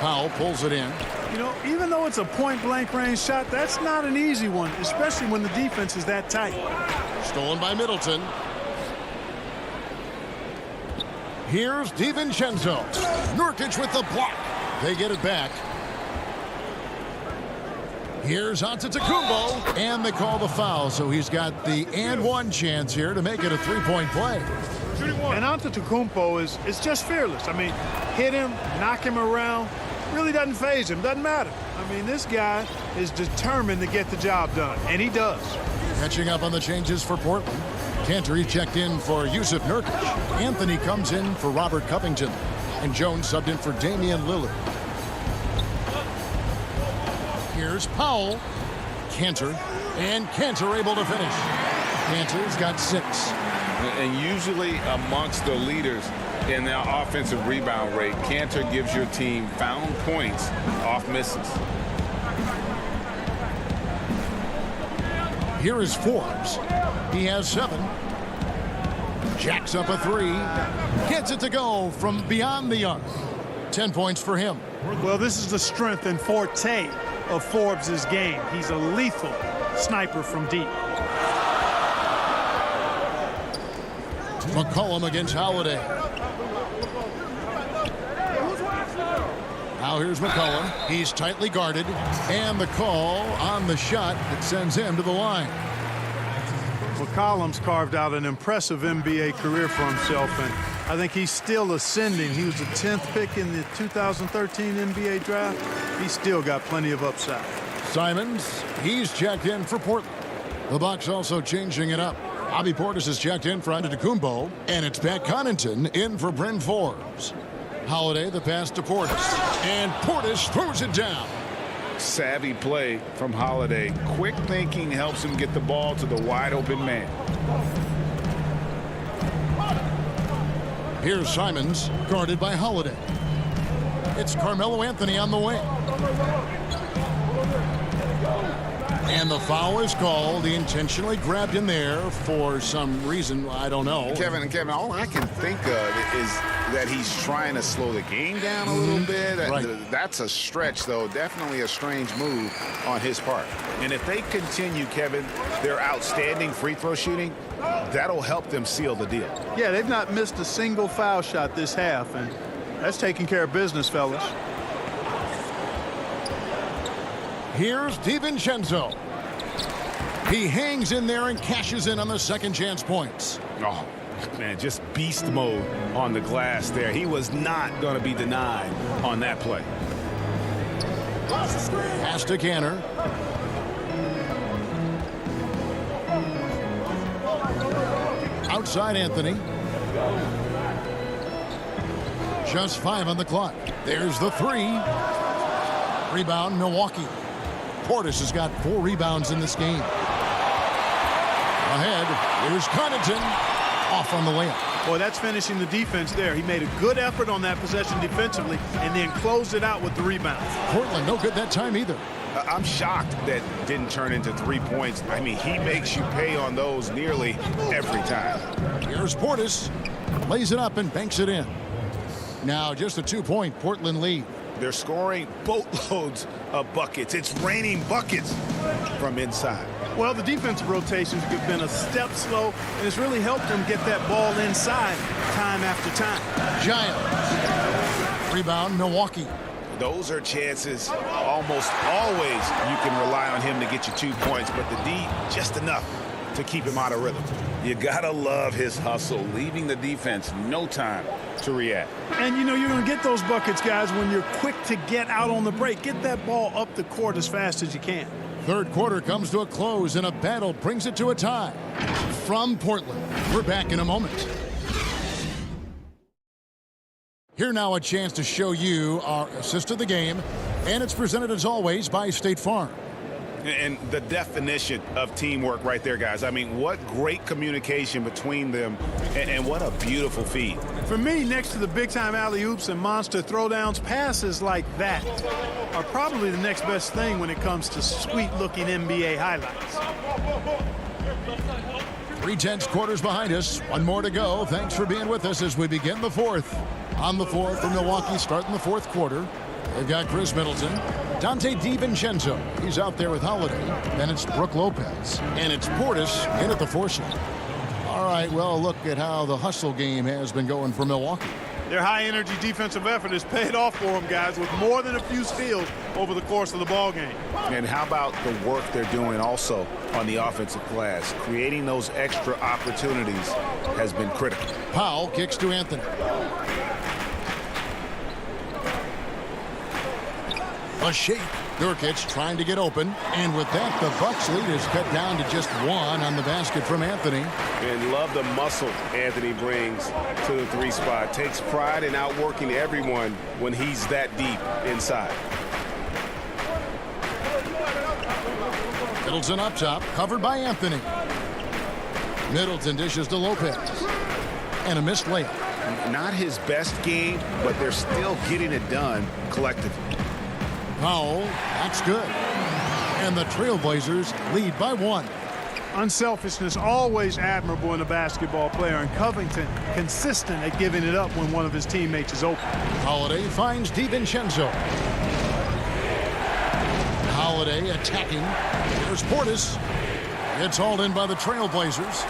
Powell pulls it in. You know, even though it's a point-blank range shot, that's not an easy one, especially when the defense is that tight. Stolen by Middleton. Here's DiVincenzo. Nurkic with the block. They get it back. Here's Antetokounmpo, and they call the foul, so he's got the and one chance here to make it a 3-point play. And Antetokounmpo is just fearless. I mean, hit him, knock him around, really doesn't faze him, doesn't matter. I mean, this guy is determined to get the job done, and he does. Catching up on the changes for Portland. Cantor checked in for Yusuf Nurkic. Anthony comes in for Robert Covington, and Jones subbed in for Damian Lillard. Here's Powell. Cantor. And Cantor able to finish. Cantor's got 6. And usually amongst the leaders in their offensive rebound rate, Cantor gives your team found points off misses. Here is Forbes. He has 7. Jacks up a three. Gets it to go from beyond the arc. 10 points for him. Well, this is the strength and forte of Forbes' game. He's a lethal sniper from deep. McCollum against Holiday. Now here's McCollum. He's tightly guarded. And the call on the shot that sends him to the line. McCollum's carved out an impressive NBA career for himself, and I think he's still ascending. He was the 10th pick in the 2013 NBA draft. He's still got plenty of upside. Simons, he's checked in for Portland. The Bucks also changing it up. Bobby Portis is checked in for Antetokounmpo, and it's Pat Connaughton in for Bryn Forbes. Holiday, the pass to Portis, and Portis throws it down. Savvy play from Holiday. Quick thinking helps him get the ball to the wide open man. Here's Simons, guarded by Holiday. It's Carmelo Anthony on the wing. And the foul is called. He intentionally grabbed in there for some reason. I don't know. Kevin, all I can think of is that he's trying to slow the game down a little bit. Right. That's a stretch, though. Definitely a strange move on his part. And if they continue, Kevin, their outstanding free throw shooting, that'll help them seal the deal. Yeah, they've not missed a single foul shot this half, and that's taking care of business, fellas. Here's DiVincenzo. He hangs in there and cashes in on the second chance points. Oh, man, just beast mode on the glass there. He was not going to be denied on that play. Pass to Canner. Outside Anthony. Just 5 on the clock. There's the 3. Rebound, Milwaukee. Portis has got 4 rebounds in this game. Ahead, here's Connaughton. Off on the layup. Boy, that's finishing the defense there. He made a good effort on that possession defensively and then closed it out with the rebound. Portland, no good that time either. I'm shocked that didn't turn into 3 points. I mean, he makes you pay on those nearly every time. Here's Portis. Lays it up and banks it in. Now just a 2-point Portland lead. They're scoring boatloads of buckets. It's raining buckets from inside. Well, the defensive rotations have been a step slow, and it's really helped them get that ball inside time after time. Giants. Rebound, Milwaukee. Those are chances. Almost always you can rely on him to get you 2 points, but the D, just enough to keep him out of rhythm. You gotta love his hustle, leaving the defense no time to react. And you know you're going to get those buckets, guys, when you're quick to get out on the break. Get that ball up the court as fast as you can. Third quarter comes to a close, and a battle brings it to a tie. From Portland, we're back in a moment. Here now a chance to show you our assist of the game, and it's presented as always by State Farm. And the definition of teamwork right there, guys. I mean, what great communication between them, and what a beautiful feed. For me, next to the big-time alley-oops and monster throwdowns, passes like that are probably the next best thing when it comes to sweet-looking NBA highlights. 3/10 quarters behind us. One more to go. Thanks for being with us as we begin the fourth. On the floor for Milwaukee starting the fourth quarter. They've got Chris Middleton. Dante DiVincenzo, he's out there with Holiday. Then it's Brook Lopez. And it's Portis in at the 4 slot. All right, well, look at how the hustle game has been going for Milwaukee. Their high-energy defensive effort has paid off for them, guys, with more than a few steals over the course of the ball game. And how about the work they're doing also on the offensive glass? Creating those extra opportunities has been critical. Powell kicks to Anthony. A shake. Nurkic trying to get open. And with that, the Bucks lead is cut down to just 1 on the basket from Anthony. And love the muscle Anthony brings to the 3 spot. Takes pride in outworking everyone when he's that deep inside. Middleton up top, covered by Anthony. Middleton dishes to Lopez. And a missed layup. Not his best game, but they're still getting it done collectively. Powell, that's good. And the Trailblazers lead by 1. Unselfishness, always admirable in a basketball player, and Covington consistent at giving it up when one of his teammates is open. Holiday finds DiVincenzo. Holiday attacking. Here's Portis. It's hauled in by the Trailblazers.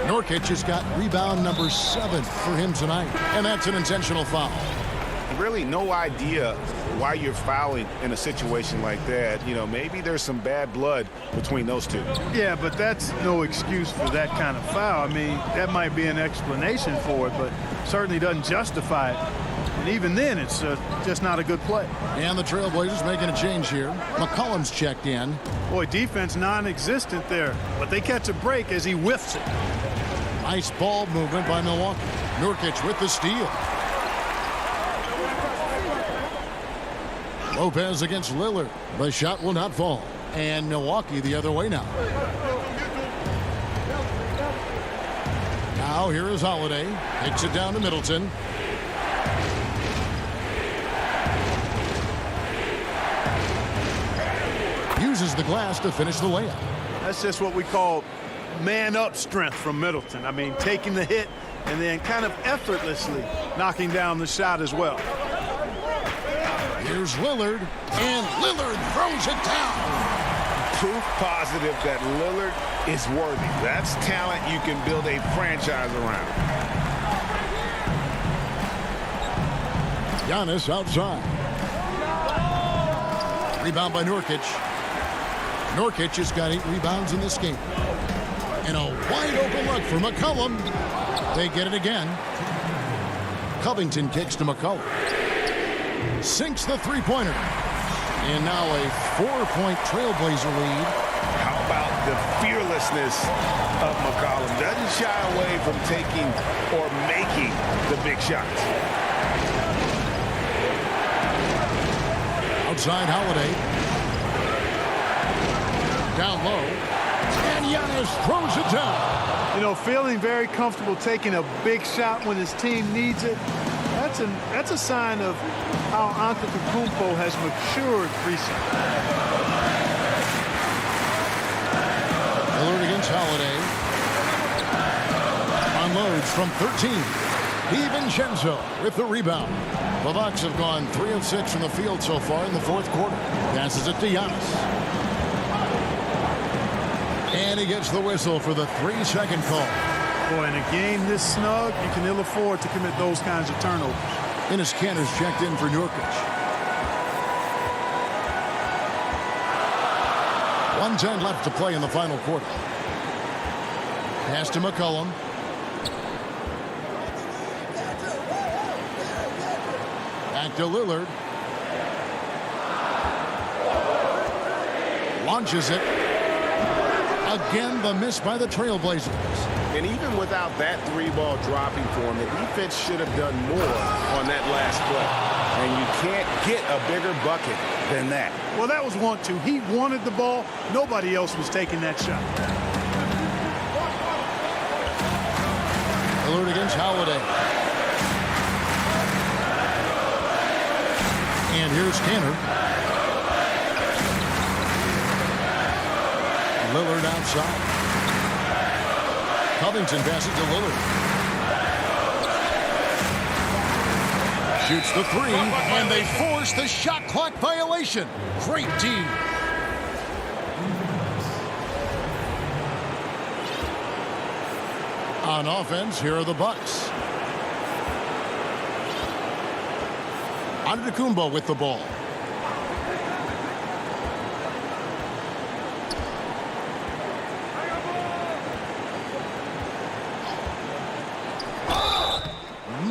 Nurkic has got rebound number 7 for him tonight, and that's an intentional foul. Really no idea why you're fouling in a situation like that. You know, maybe there's some bad blood between those two. Yeah, but that's no excuse for that kind of foul. I mean, that might be an explanation for it, but certainly doesn't justify it. And even then, it's just not a good play. And the Trailblazers making a change here. McCollum's checked in. Boy, defense non-existent there, but they catch a break as he whiffs it. Nice ball movement by Milwaukee. Nurkic with the steal. Lopez against Lillard. The shot will not fall. And Milwaukee the other way now. Now here is Holiday. Takes it down to Middleton. Uses the glass to finish the layup. That's just what we call man-up strength from Middleton. I mean, taking the hit and then kind of effortlessly knocking down the shot as well. Here's Lillard, and Lillard throws it down. Proof positive that Lillard is worthy. That's talent you can build a franchise around. Giannis outside. Rebound by Nurkic. Nurkic has got 8 rebounds in this game. And a wide open look for McCollum. They get it again. Covington kicks to McCollum. Sinks the three-pointer. And now a 4-point Trailblazer lead. How about the fearlessness of McCollum? Doesn't shy away from taking or making the big shots. Outside Holiday. Down low. And Giannis throws it down. You know, feeling very comfortable taking a big shot when his team needs it. That's a sign of how Antetokounmpo has matured recently. Lillard against Holiday. Unloads from 13. DiVincenzo with the rebound. The Bucks have gone 3 of 6 from the field so far in the fourth quarter. Passes it to Giannis. And he gets the whistle for the 3-second call. Boy, in a game this snug, you can ill afford to commit those kinds of turnovers. Enes Kanter's checked in for Nurkic. 1:10 left to play in the final quarter. Pass to McCollum. Back to Lillard. Launches it. Again, the miss by the Trailblazers. And even without that 3-ball dropping for him, the defense should have done more on that last play. And you can't get a bigger bucket than that. Well, that was 1-2. He wanted the ball. Nobody else was taking that shot. Lillard against Holiday. And here's Kanter. Lillard outside. Covington passes to Lillard. Shoots the 3, and they force the shot clock violation. Great D. On offense, here are the Bucks. Antetokounmpo with the ball.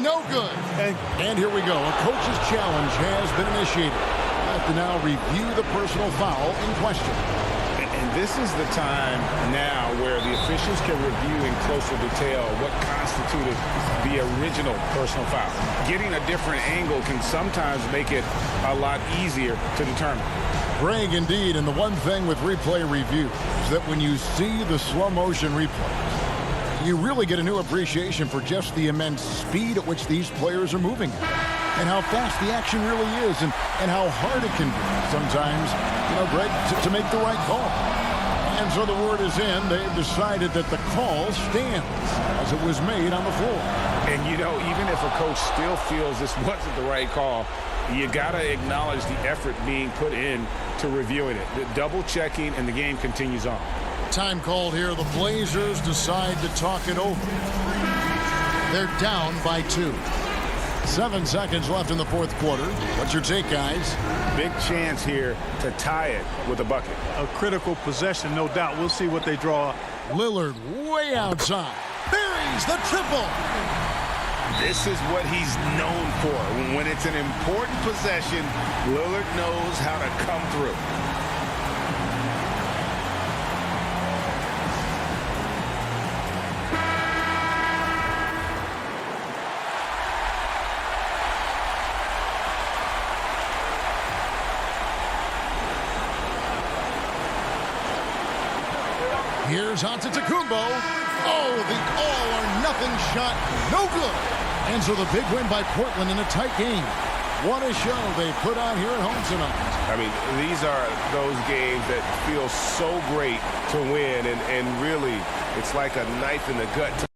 No good. And here we go. A coach's challenge has been initiated. I have to now review the personal foul in question. And this is the time now where the officials can review in closer detail what constituted the original personal foul. Getting a different angle can sometimes make it a lot easier to determine. Greg, indeed, and the one thing with replay review is that when you see the slow motion replay, you really get a new appreciation for just the immense speed at which these players are moving and how fast the action really is and how hard it can be sometimes, you know, Greg, to make the right call. And so the word is in. They've decided that the call stands as it was made on the floor. And, you know, even if a coach still feels this wasn't the right call, you got to acknowledge the effort being put in to reviewing it. The double checking, and the game continues on. Time called here. The Blazers decide to talk it over. They're down by 2. 7 seconds left in the fourth quarter. What's your take, guys? Big chance here to tie it with a bucket. A critical possession, no doubt. We'll see what they draw. Lillard way outside. Buries the triple. This is what he's known for. When it's an important possession, Lillard knows how to come through. Here's Antetokounmpo. Oh, the all-or-nothing shot. No good. And so the big win by Portland in a tight game. What a show they put on here at home tonight. I mean, these are those games that feel so great to win, and really, it's like a knife in the gut.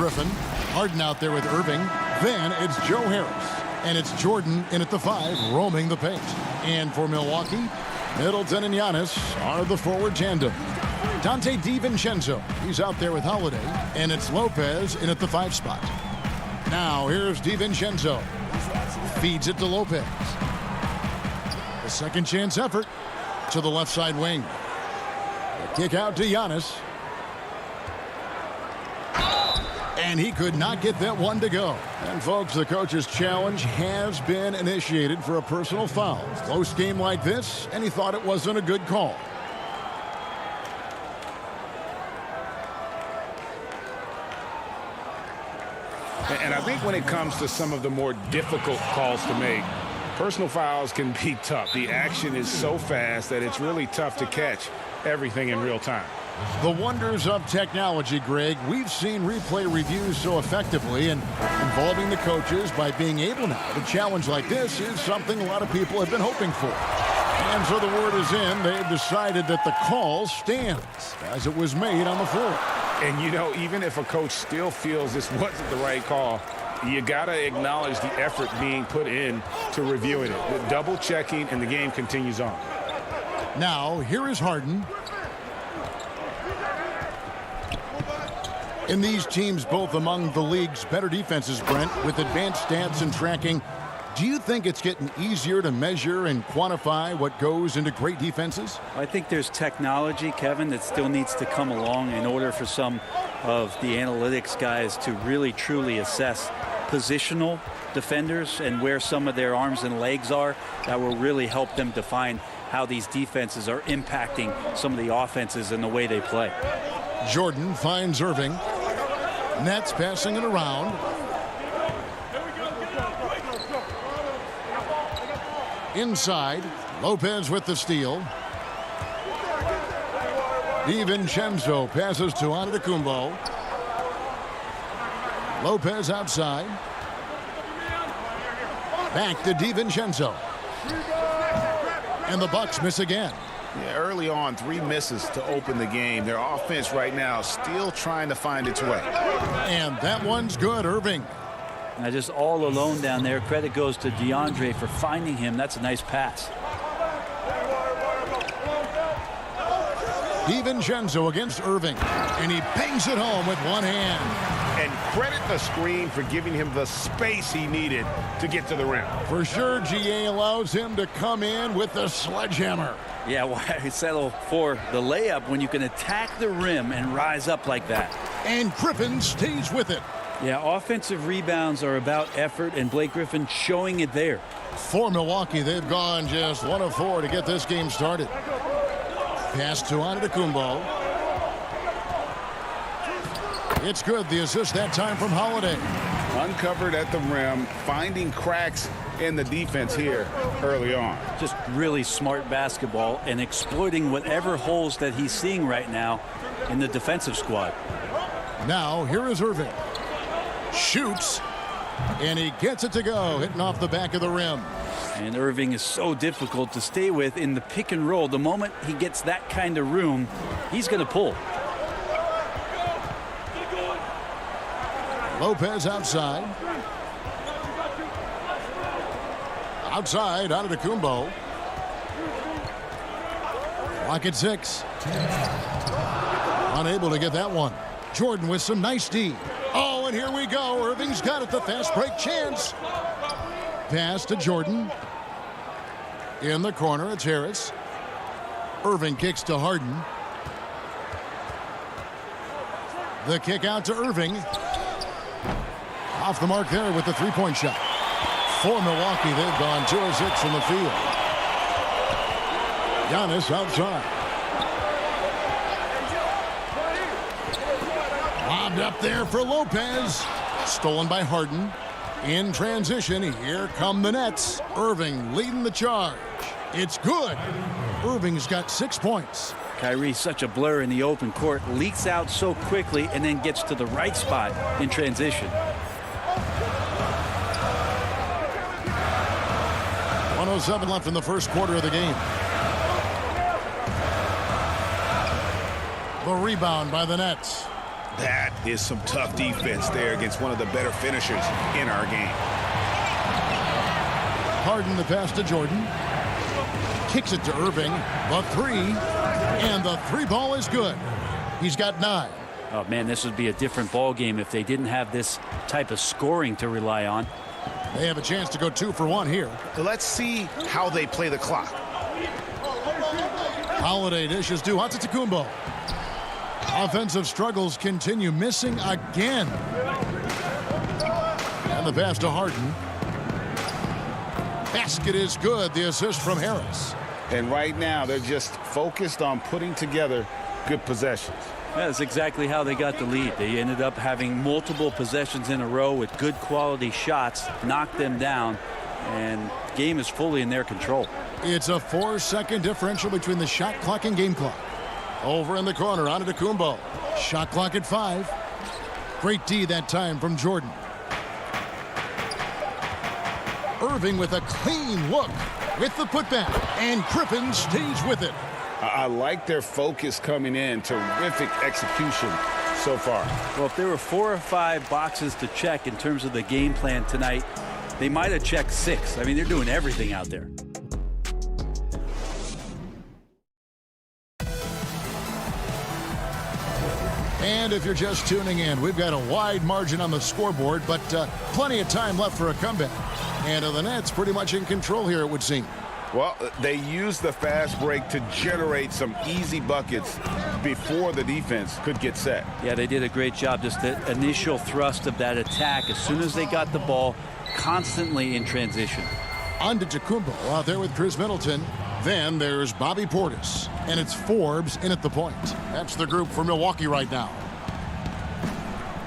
Griffin. Harden out there with Irving. Then it's Joe Harris. And it's Jordan in at the 5, roaming the paint. And for Milwaukee, Middleton and Giannis are the forward tandem. Dante DiVincenzo, he's out there with Holiday. And it's Lopez in at the 5 spot. Now here's DiVincenzo. Feeds it to Lopez. A second chance effort to the left side wing. A kick out to Giannis. And he could not get that one to go. And folks, the coach's challenge has been initiated for a personal foul. Close game like this, and he thought it wasn't a good call. And I think when it comes to some of the more difficult calls to make, personal fouls can be tough. The action is so fast that it's really tough to catch everything in real time. The wonders of technology, Greg. We've seen replay reviews so effectively, and involving the coaches by being able now to challenge like this is something a lot of people have been hoping for. And so the word is in. They've decided that the call stands as it was made on the floor. And, you know, even if a coach still feels this wasn't the right call, you got to acknowledge the effort being put in to reviewing it. The double checking, and the game continues on. Now, here is Harden. In these teams, both among the league's better defenses, Brent, with advanced stats and tracking, do you think it's getting easier to measure and quantify what goes into great defenses? I think there's technology, Kevin, that still needs to come along in order for some of the analytics guys to really truly assess positional defenders and where some of their arms and legs are. That will really help them define how these defenses are impacting some of the offenses and the way they play. Jordan finds Irving. Nets passing it around. Inside, Lopez with the steal. DiVincenzo passes to Antetokounmpo. Lopez outside. Back to DiVincenzo. And the Bucks miss again. Yeah, early on, 3 misses to open the game. Their offense right now still trying to find its way. And that one's good, Irving. Now just all alone down there. Credit goes to DeAndre for finding him. That's a nice pass. DiVincenzo against Irving. And he bangs it home with one hand. And credit the screen for giving him the space he needed to get to the rim. For sure, GA allows him to come in with the sledgehammer. Yeah, why settle for the layup when you can attack the rim and rise up like that? And Griffin stays with it. Yeah, offensive rebounds are about effort, and Blake Griffin showing it there. For Milwaukee, they've gone just 1 of 4 to get this game started. Pass to Antetokounmpo. It's good. The assist that time from Holiday. Uncovered at the rim, finding cracks in the defense here early on. Just really smart basketball and exploiting whatever holes that he's seeing right now in the defensive squad. Now, here is Irving. Shoots, and he gets it to go, hitting off the back of the rim. And Irving is so difficult to stay with in the pick and roll. The moment he gets that kind of room, he's going to pull. Lopez outside. Outside, Antetokounmpo. Clock at 6. Unable to get that one. Jordan with some nice D. Oh, and here we go. Irving's got it, the fast break chance. Pass to Jordan. In the corner, it's Harris. Irving kicks to Harden. The kick out to Irving. Off the mark there with the three-point shot. For Milwaukee, they've gone 2 of 6 from the field. Giannis outside. Lobbed up there for Lopez. Stolen by Harden. In transition, here come the Nets. Irving leading the charge. It's good. Irving's got 6 points. Kyrie's such a blur in the open court, leaks out so quickly and then gets to the right spot in transition. 1:07 left in the first quarter of the game. The rebound by the Nets. That is some tough defense there against one of the better finishers in our game. Harden the pass to Jordan. Kicks it to Irving. The three. And the three ball is good. He's got 9. Oh, man, this would be a different ball game if they didn't have this type of scoring to rely on. They have a chance to go 2 for 1 here. Let's see how they play the clock. Holiday dishes to Antetokounmpo. Offensive struggles continue, missing again. And the pass to Harden. Basket is good. The assist from Harris. And right now, they're just focused on putting together good possessions. That's exactly how they got the lead. They ended up having multiple possessions in a row with good quality shots, knocked them down, and the game is fully in their control. It's a 4-second differential between the shot clock and game clock. Over in the corner, Antetokounmpo. Shot clock at 5. Great D that time from Jordan. Irving with a clean look with the putback, and Griffin stays with it. I like their focus coming in. Terrific execution so far. Well, if there were 4 or 5 boxes to check in terms of the game plan tonight, they might have checked 6. I mean, they're doing everything out there. And if you're just tuning in, we've got a wide margin on the scoreboard, but plenty of time left for a comeback. And the Nets pretty much in control here, it would seem. Well, they used the fast break to generate some easy buckets before the defense could get set. Yeah, they did a great job. Just the initial thrust of that attack, as soon as they got the ball, constantly in transition. Antetokounmpo out there with Chris Middleton. Then there's Bobby Portis, and it's Forbes in at the point. That's the group for Milwaukee right now.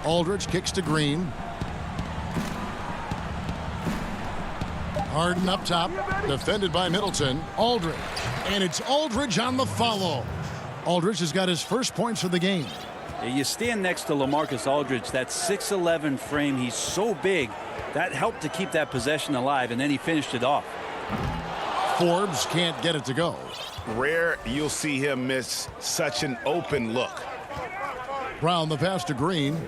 Aldridge kicks to Green. Harden up top, defended by Middleton. Aldridge, and it's Aldridge on the follow. Aldridge has got his first points of the game. You stand next to LaMarcus Aldridge, that 6'11" frame, he's so big, that helped to keep that possession alive, and then he finished it off. Forbes can't get it to go. Rare you'll see him miss such an open look. Brown the pass to Green.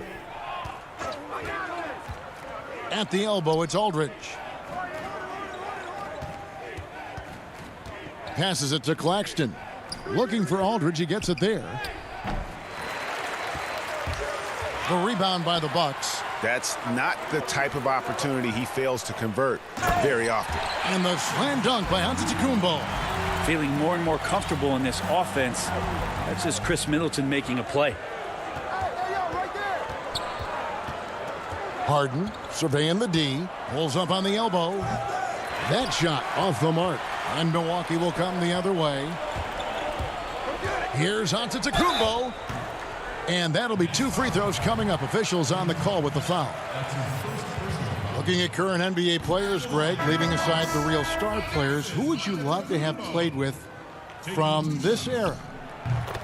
At the elbow, it's Aldridge. Passes it to Claxton. Looking for Aldridge, he gets it there. The rebound by the Bucks. That's not the type of opportunity he fails to convert very often. And the slam dunk by Antetokounmpo. Feeling more and more comfortable in this offense. That's just Chris Middleton making a play. Harden surveying the D. Pulls up on the elbow. That shot off the mark. And Milwaukee will come the other way. Here's Antetokounmpo. And that'll be 2 free throws coming up. Officials on the call with the foul. Looking at current NBA players, Greg, leaving aside the real star players, who would you love to have played with from this era?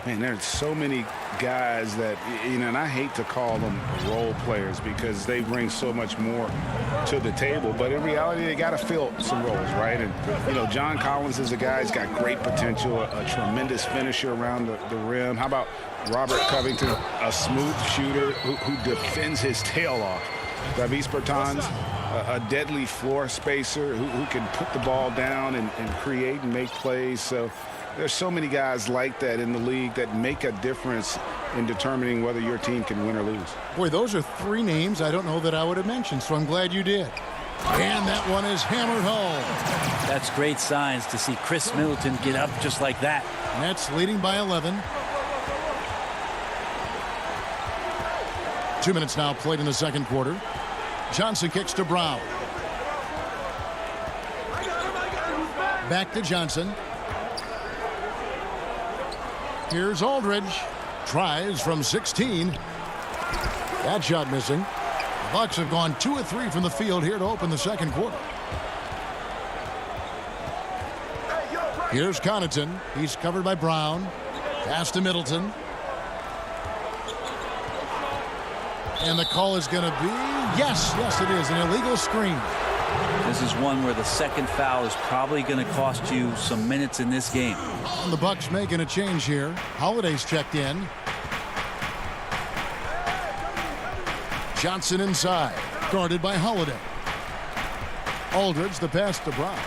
Man, there's so many guys that, you know, and I hate to call them role players because they bring so much more to the table. But in reality, they got to fill some roles, right? And, you know, John Collins is a guy who's got great potential, a tremendous finisher around the rim. How about Robert Covington, a smooth shooter who defends his tail off? Davis Bertans, a deadly floor spacer who can put the ball down and create and make plays. So there's so many guys like that in the league that make a difference in determining whether your team can win or lose. Boy, those are 3 names I don't know that I would have mentioned, so I'm glad you did. And that one is hammered home. That's great signs to see Chris Middleton get up just like that. Nets leading by 11. 2 minutes now played in the second quarter. Johnson kicks to Brown. Back to Johnson. Here's Aldridge. Tries from 16. That shot missing. The Bucks have gone 2 of 3 from the field here to open the second quarter. Here's Connaughton. He's covered by Brown. Pass to Middleton. And the call is going to be, yes, it is, an illegal screen. This is one where the second foul is probably going to cost you some minutes in this game. And the Bucks making a change here. Holiday's checked in. Johnson inside, guarded by Holiday. Aldridge, the pass to Brown.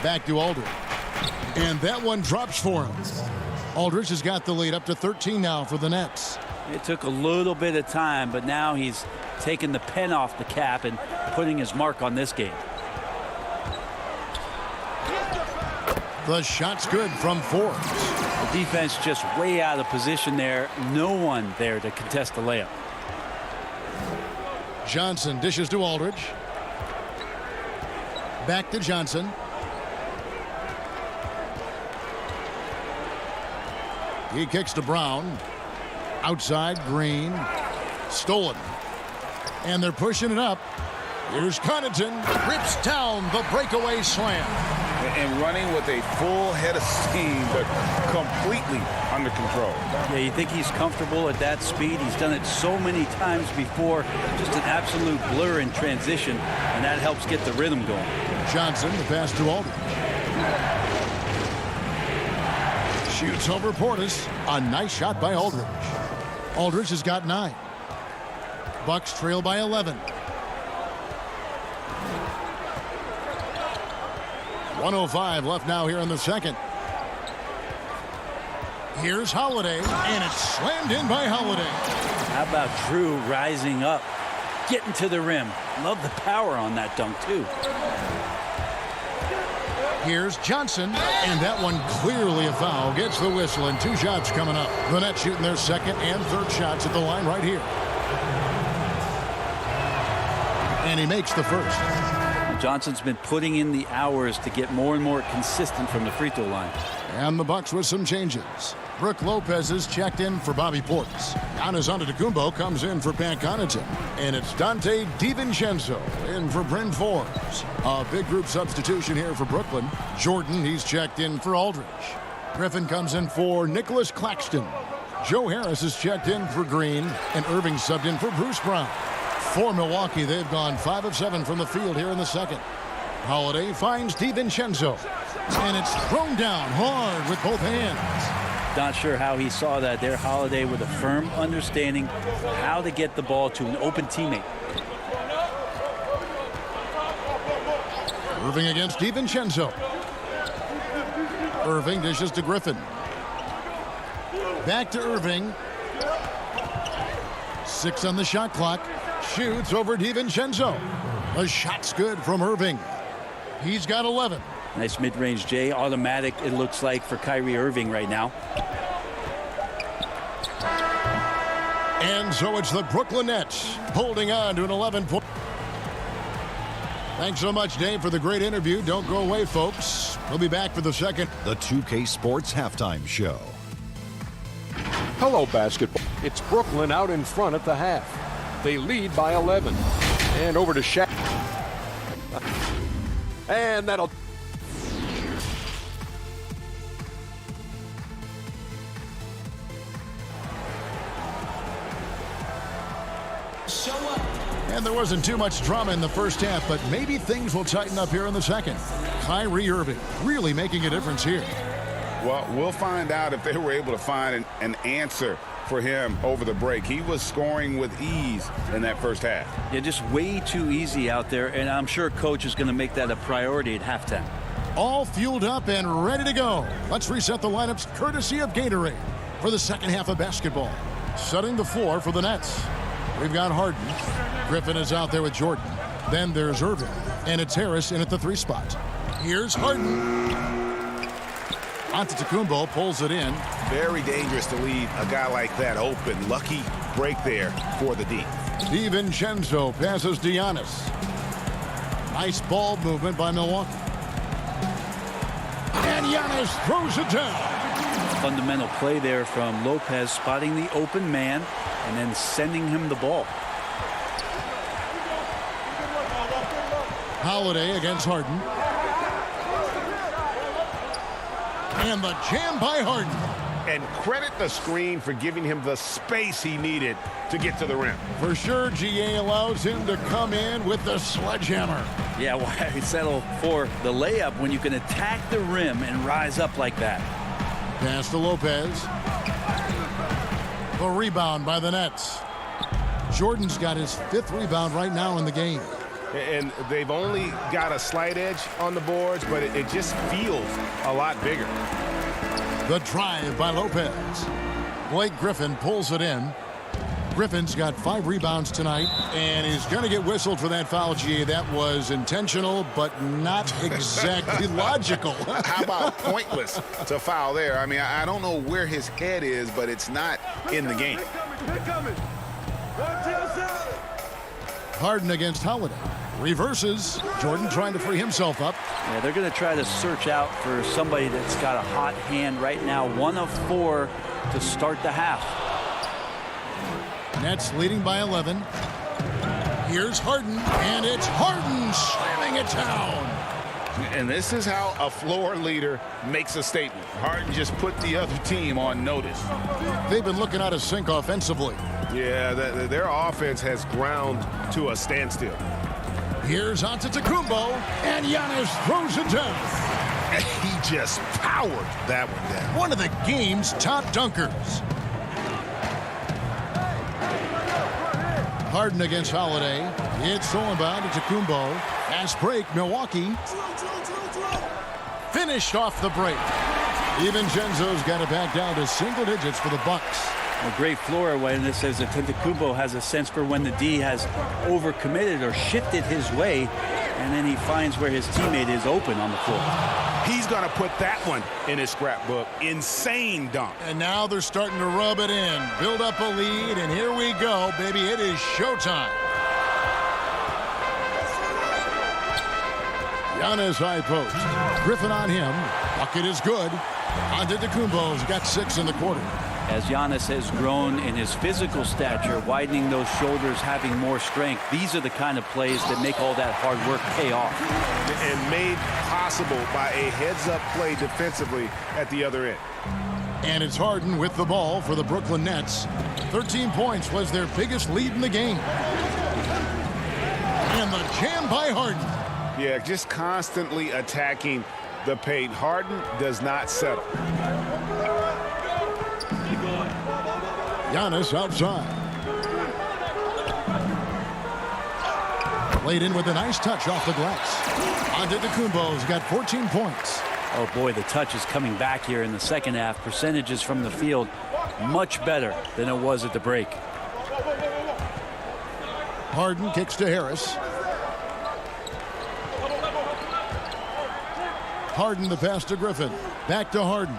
Back to Aldridge. And that one drops for him. Aldridge has got the lead up to 13 now for the Nets. It took a little bit of time, but now he's taking the pen off the cap and putting his mark on this game. The shot's good from Forbes. The defense just way out of position there. No one there to contest the layup. Johnson dishes to Aldridge. Back to Johnson. He kicks to Brown. Outside, Green. Stolen. And they're pushing it up. Here's Connaughton. Rips down the breakaway slam. And running with a full head of steam, but completely under control. Yeah, you think he's comfortable at that speed? He's done it so many times before. Just an absolute blur in transition, and that helps get the rhythm going. Johnson, the pass to Aldridge. Shoots over Portis. A nice shot by Aldridge. Aldridge has got 9. Bucks trail by 11. 1:05 left now here in the second. Here's Holiday, and it's slammed in by Holiday. How about Drew rising up, getting to the rim? Love the power on that dunk, too. Here's Johnson, and that one clearly a foul. Gets the whistle, and 2 shots coming up. The Nets shooting their second and third shots at the line right here. And he makes the first. Johnson's been putting in the hours to get more and more consistent from the free throw line. And the Bucks with some changes. Brook Lopez is checked in for Bobby Portis. Giannis Antetokounmpo comes in for Pat Connaughton. And it's Dante DiVincenzo in for Bryn Forbes. A big group substitution here for Brooklyn. Jordan, he's checked in for Aldridge. Griffin comes in for Nicholas Claxton. Joe Harris is checked in for Green. And Irving subbed in for Bruce Brown. For Milwaukee, they've gone 5 of 7 from the field here in the second. Holiday finds DiVincenzo. And it's thrown down hard with both hands. Not sure how he saw that there. Holiday with a firm understanding how to get the ball to an open teammate. Irving against DiVincenzo. Irving dishes to Griffin. Back to Irving. 6 on the shot clock. Shoots over DiVincenzo. The shot's good from Irving. He's got 11. Nice mid-range J. Automatic, it looks like, for Kyrie Irving right now. And so it's the Brooklyn Nets holding on to an 11-point. Thanks so much, Dave, for the great interview. Don't go away, folks. We'll be back for the second. The 2K Sports Halftime Show. Hello, basketball. It's Brooklyn out in front at the half. They lead by 11. And over to Shaq. And that'll... And there wasn't too much drama in the first half, but maybe things will tighten up here in the second. Kyrie Irving really making a difference here. Well, we'll find out if they were able to find an answer for him over the break. He was scoring with ease in that first half. Yeah, just way too easy out there, and I'm sure coach is going to make that a priority at halftime. All fueled up and ready to go. Let's reset the lineups courtesy of Gatorade for the second half of basketball. Setting the floor for the Nets. We've got Harden. Griffin is out there with Jordan. Then there's Irving. And it's Harris in at the 3 spot. Here's Harden. Antetokounmpo pulls it in. Very dangerous to leave a guy like that open. Lucky break there for the D. DiVincenzo passes Giannis. Nice ball movement by Milwaukee. And Giannis throws it down. Fundamental play there from Lopez, spotting the open man and then sending him the ball. Holiday against Harden. And the jam by Harden. And credit the screen for giving him the space he needed to get to the rim. For sure, GA allows him to come in with the sledgehammer. Yeah, why settle for the layup when you can attack the rim and rise up like that? Pass to Lopez. The rebound by the Nets. Jordan's got his 5th rebound right now in the game. And they've only got a slight edge on the boards, but it just feels a lot bigger. The drive by Lopez. Blake Griffin pulls it in. Griffin's got 5 rebounds tonight, and he's going to get whistled for that foul, GA. That was intentional, but not exactly logical. How about pointless to foul there? I mean, I don't know where his head is, but it's not in the game. Harden against Holiday. Reverses. Jordan trying to free himself up. Yeah, they're going to try to search out for somebody that's got a hot hand right now. 1 of 4 to start the half. Nets leading by 11. Here's Harden, and it's Harden slamming it down. And this is how a floor leader makes a statement. Harden just put the other team on notice. They've been looking out of sync offensively. Yeah, their offense has ground to a standstill. Here's Antetokounmpo, and Giannis throws it down. He just powered that one down. One of the game's top dunkers. Harden against Holiday. It's stolen by Antetokounmpo. Fast break, Milwaukee. Finished off the break. DiVincenzo's got it back down to single digits for the Bucks. A great floor awareness as Antetokounmpo has a sense for when the D has overcommitted or shifted his way, and then he finds where his teammate is open on the floor. He's going to put that one in his scrapbook. Insane dunk. And now they're starting to rub it in. Build up a lead, and here we go, baby. It is showtime. Giannis high post. Griffin on him. Bucket is good. Antetokounmpo's got 6 in the quarter. As Giannis has grown in his physical stature, widening those shoulders, having more strength, these are the kind of plays that make all that hard work pay off. And made possible by a heads-up play defensively at the other end. And it's Harden with the ball for the Brooklyn Nets. 13 points was their biggest lead in the game. And the jam by Harden. Yeah, just constantly attacking the paint. Harden does not settle. Giannis outside. Laid in with a nice touch off the glass. Antetokounmpo's got 14 points. Oh boy, the touch is coming back here in the second half. Percentages from the field much better than it was at the break. Harden kicks to Harris. Harden the pass to Griffin. Back to Harden.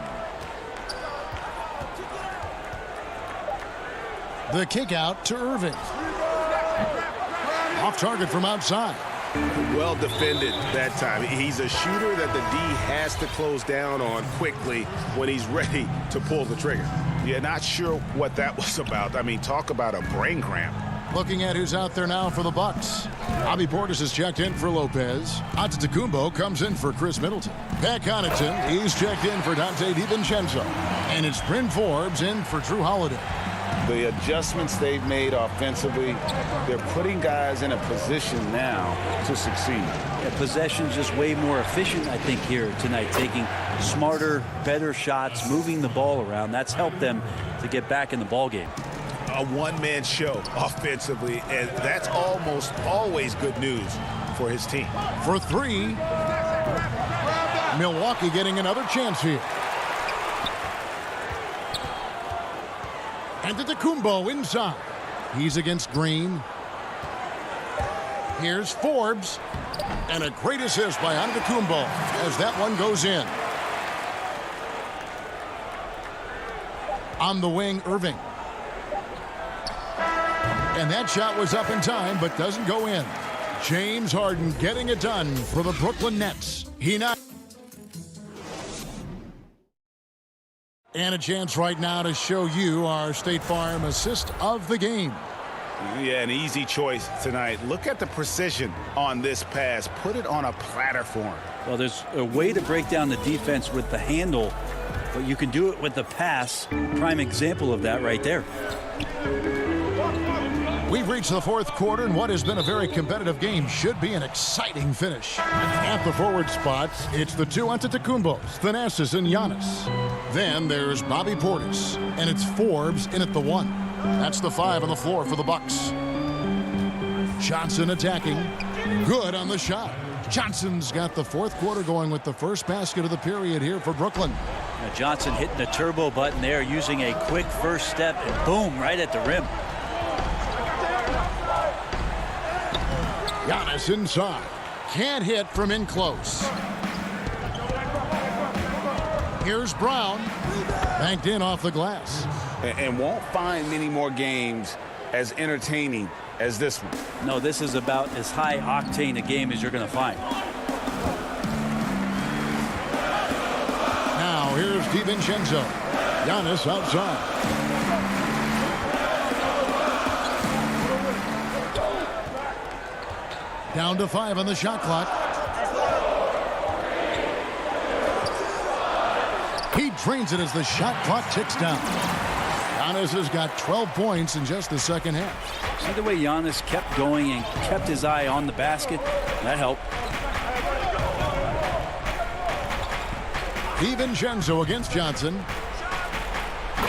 The kick out to Irving. Off target from outside. Well defended that time. He's a shooter that the D has to close down on quickly when he's ready to pull the trigger. Yeah, not sure what that was about. I mean, talk about a brain cramp. Looking at who's out there now for the Bucks. Bobby Portis has checked in for Lopez. Antetokounmpo comes in for Chris Middleton. Pat Connaughton, he's checked in for Dante DiVincenzo. And it's Bryn Forbes in for Drew Holiday. The adjustments they've made offensively, they're putting guys in a position now to succeed. Yeah, possession's just way more efficient, I think, here tonight. Taking smarter, better shots, moving the ball around. That's helped them to get back in the ball game. A one-man show offensively, and that's almost always good news for his team. For 3, Milwaukee getting another chance here. Antetokounmpo inside. He's against Green. Here's Forbes. And a great assist by Antetokounmpo as that one goes in. On the wing, Irving. And that shot was up in time, but doesn't go in. James Harden getting it done for the Brooklyn Nets. And a chance right now to show you our State Farm assist of the game. Yeah, an easy choice tonight. Look at the precision on this pass. Put it on a platter form. Well, there's a way to break down the defense with the handle, but you can do it with the pass. Prime example of that right there. We've reached the fourth quarter, and what has been a very competitive game should be an exciting finish. At the forward spots, it's the two Antetokounmpos, Thanasis and Giannis. Then there's Bobby Portis, and it's Forbes in at the 1. That's the 5 on the floor for the Bucks. Johnson attacking. Good on the shot. Johnson's got the fourth quarter going with the first basket of the period here for Brooklyn. Now Johnson hitting the turbo button there, using a quick first step, and boom, right at the rim. Giannis inside. Can't hit from in close. Here's Brown. Banked in off the glass. And won't find many more games as entertaining as this one. No, this is about as high octane a game as you're going to find. Now here's DiVincenzo. Giannis outside. Down to 5 on the shot clock. He drains it as the shot clock ticks down. Giannis has got 12 points in just the second half. See the way Giannis kept going and kept his eye on the basket? That helped. DiVincenzo against Johnson.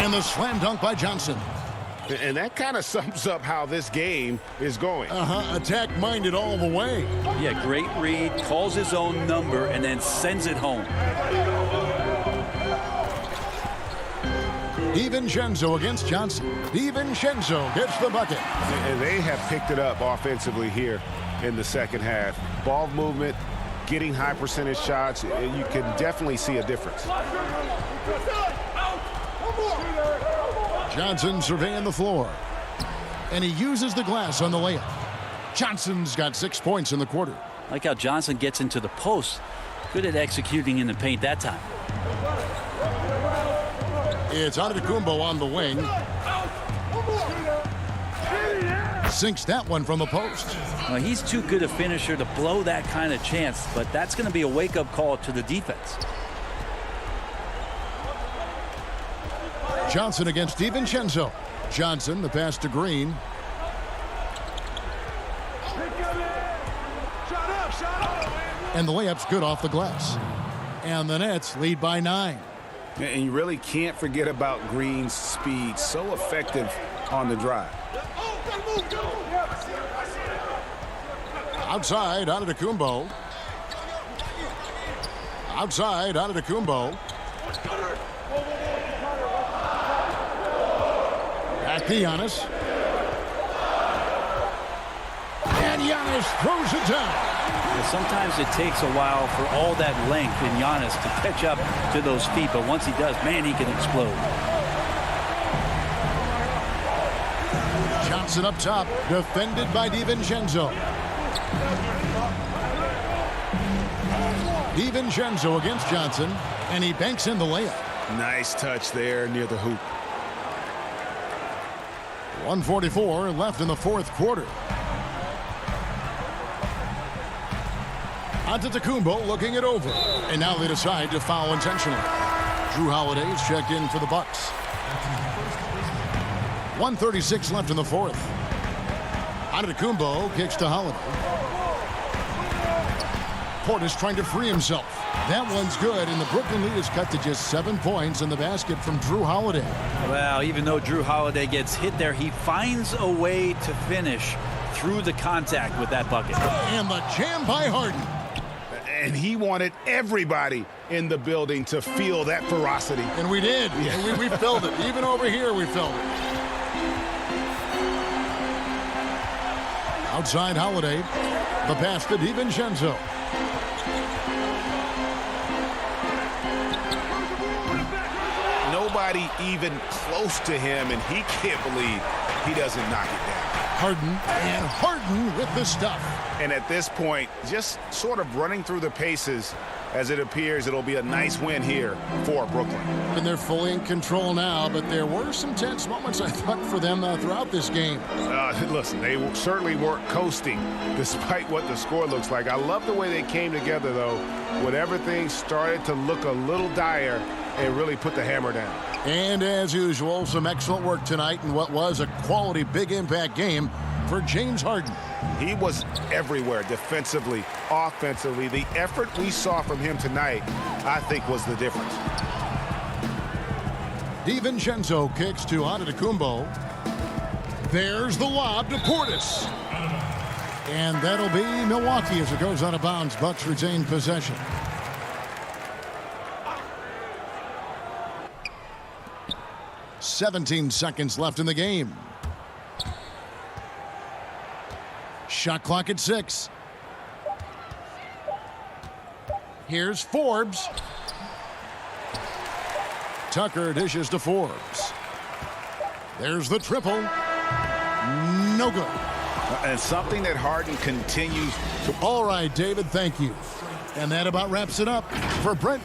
And the slam dunk by Johnson. And that kind of sums up how this game is going. Attack-minded all the way. Yeah, great read, calls his own number, and then sends it home. DiVincenzo against Johnson. DiVincenzo gets the bucket. And they have picked it up offensively here in the second half. Ball movement, getting high percentage shots. You can definitely see a difference. Johnson surveying the floor. And he uses the glass on the layup. Johnson's got 6 points in the quarter. Like how Johnson gets into the post. Good at executing in the paint that time. It's Antetokounmpo on the wing. Sinks that one from the post. Well, he's too good a finisher to blow that kind of chance, but that's going to be a wake-up call to the defense. Johnson against DiVincenzo. Johnson, the pass to Green. And the layup's good off the glass. And the Nets lead by 9. And you really can't forget about Green's speed. So effective on the drive. Outside, Antetokounmpo. Outside, Antetokounmpo. Back to Giannis. And Giannis throws it down. Well, sometimes it takes a while for all that length in Giannis to catch up to those feet, but once he does, man, he can explode. Johnson up top, defended by DiVincenzo. DiVincenzo against Johnson, and he banks in the layup. Nice touch there near the hoop. 1:44 left in the fourth quarter. Antetokounmpo looking it over, and now they decide to foul intentionally. Drew Holiday is checked in for the Bucks. 1:36 left in the fourth. Antetokounmpo kicks to Holiday. Portis trying to free himself. That one's good, and the Brooklyn lead is cut to just 7 points in the basket from Drew Holiday. Well, even though Drew Holiday gets hit there, he finds a way to finish through the contact with that bucket. And the jam by Harden. And he wanted everybody in the building to feel that ferocity. And we did. Yeah. We felt it. Even over here, we felt it. Outside Holiday. The pass to DiVincenzo. Nobody even close to him, and he can't believe he doesn't knock it down. Harden, and Harden with the stuff. And at this point, just sort of running through the paces, as it appears it'll be a nice win here for Brooklyn. And they're fully in control now, but there were some tense moments, I thought, for them throughout this game. Listen, they certainly weren't coasting despite what the score looks like. I love the way they came together, though, when everything started to look a little dire and really put the hammer down. And as usual, some excellent work tonight in what was a quality big impact game for James Harden. He was everywhere defensively, offensively. The effort we saw from him tonight, I think, was the difference. DiVincenzo kicks to Antetokounmpo. There's the lob to Portis. And that'll be Milwaukee as it goes out of bounds. Bucks retain possession. "17 seconds left in the game. Shot clock at 6. Here's Forbes. Tucker dishes to Forbes. There's the triple. No good. And something that Harden continues to... All right, David, thank you. And that about wraps it up for Brent.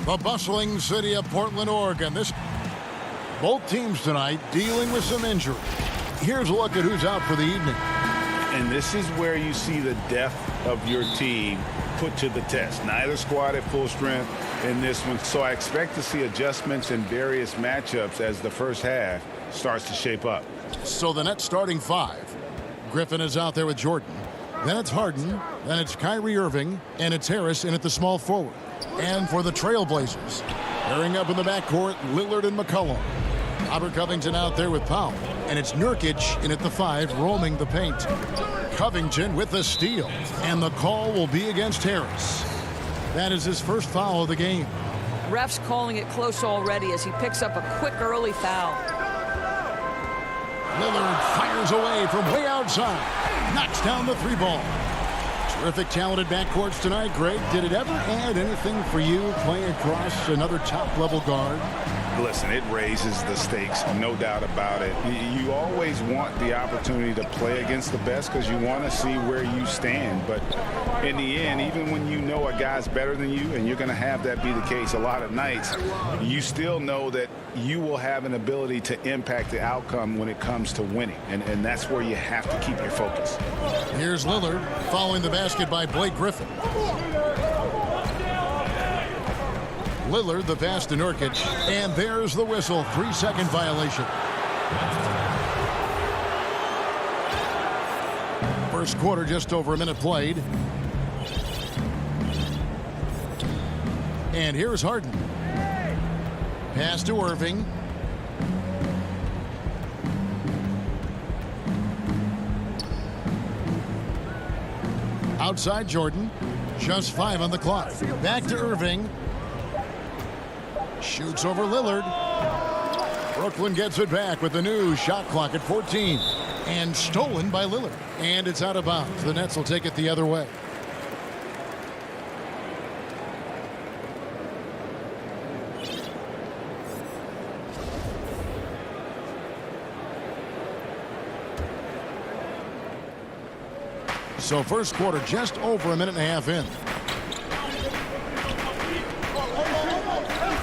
The bustling city of Portland, Oregon. Both teams tonight dealing with some injury. Here's a look at who's out for the evening. And this is where you see the depth of your team put to the test. Neither squad at full strength in this one. So I expect to see adjustments in various matchups as the first half starts to shape up. So the net starting five. Griffin is out there with Jordan. Then it's Harden. Then it's Kyrie Irving. And it's Harris in at the small forward. And for the Trailblazers, pairing up in the backcourt, Lillard and McCollum. Robert Covington out there with Powell. And it's Nurkic in at the 5, roaming the paint. Covington with the steal. And the call will be against Harris. That is his first foul of the game. Refs calling it close already as he picks up a quick early foul. Lillard fires away from way outside. Knocks down the 3-ball. Terrific talented backcourts tonight, Greg. Did it ever add anything for you playing across another top-level guard? Listen, it raises the stakes, no doubt about it. You always want the opportunity to play against the best because you want to see where you stand. But in the end, even when you know a guy's better than you, and you're going to have that be the case a lot of nights, you still know that you will have an ability to impact the outcome when it comes to winning. And that's where you have to keep your focus. Here's Lillard following the basket by Blake Griffin. Lillard the pass to Nurkic, and there's the whistle. 3-second violation. First quarter, just over a minute played. And here's Harden. Pass to Irving. Outside Jordan. Just 5 on the clock. Back to Irving. Shoots over Lillard. Brooklyn gets it back with the new shot clock at 14. And stolen by Lillard. And it's out of bounds. The Nets will take it the other way. So first quarter just over a minute and a half in.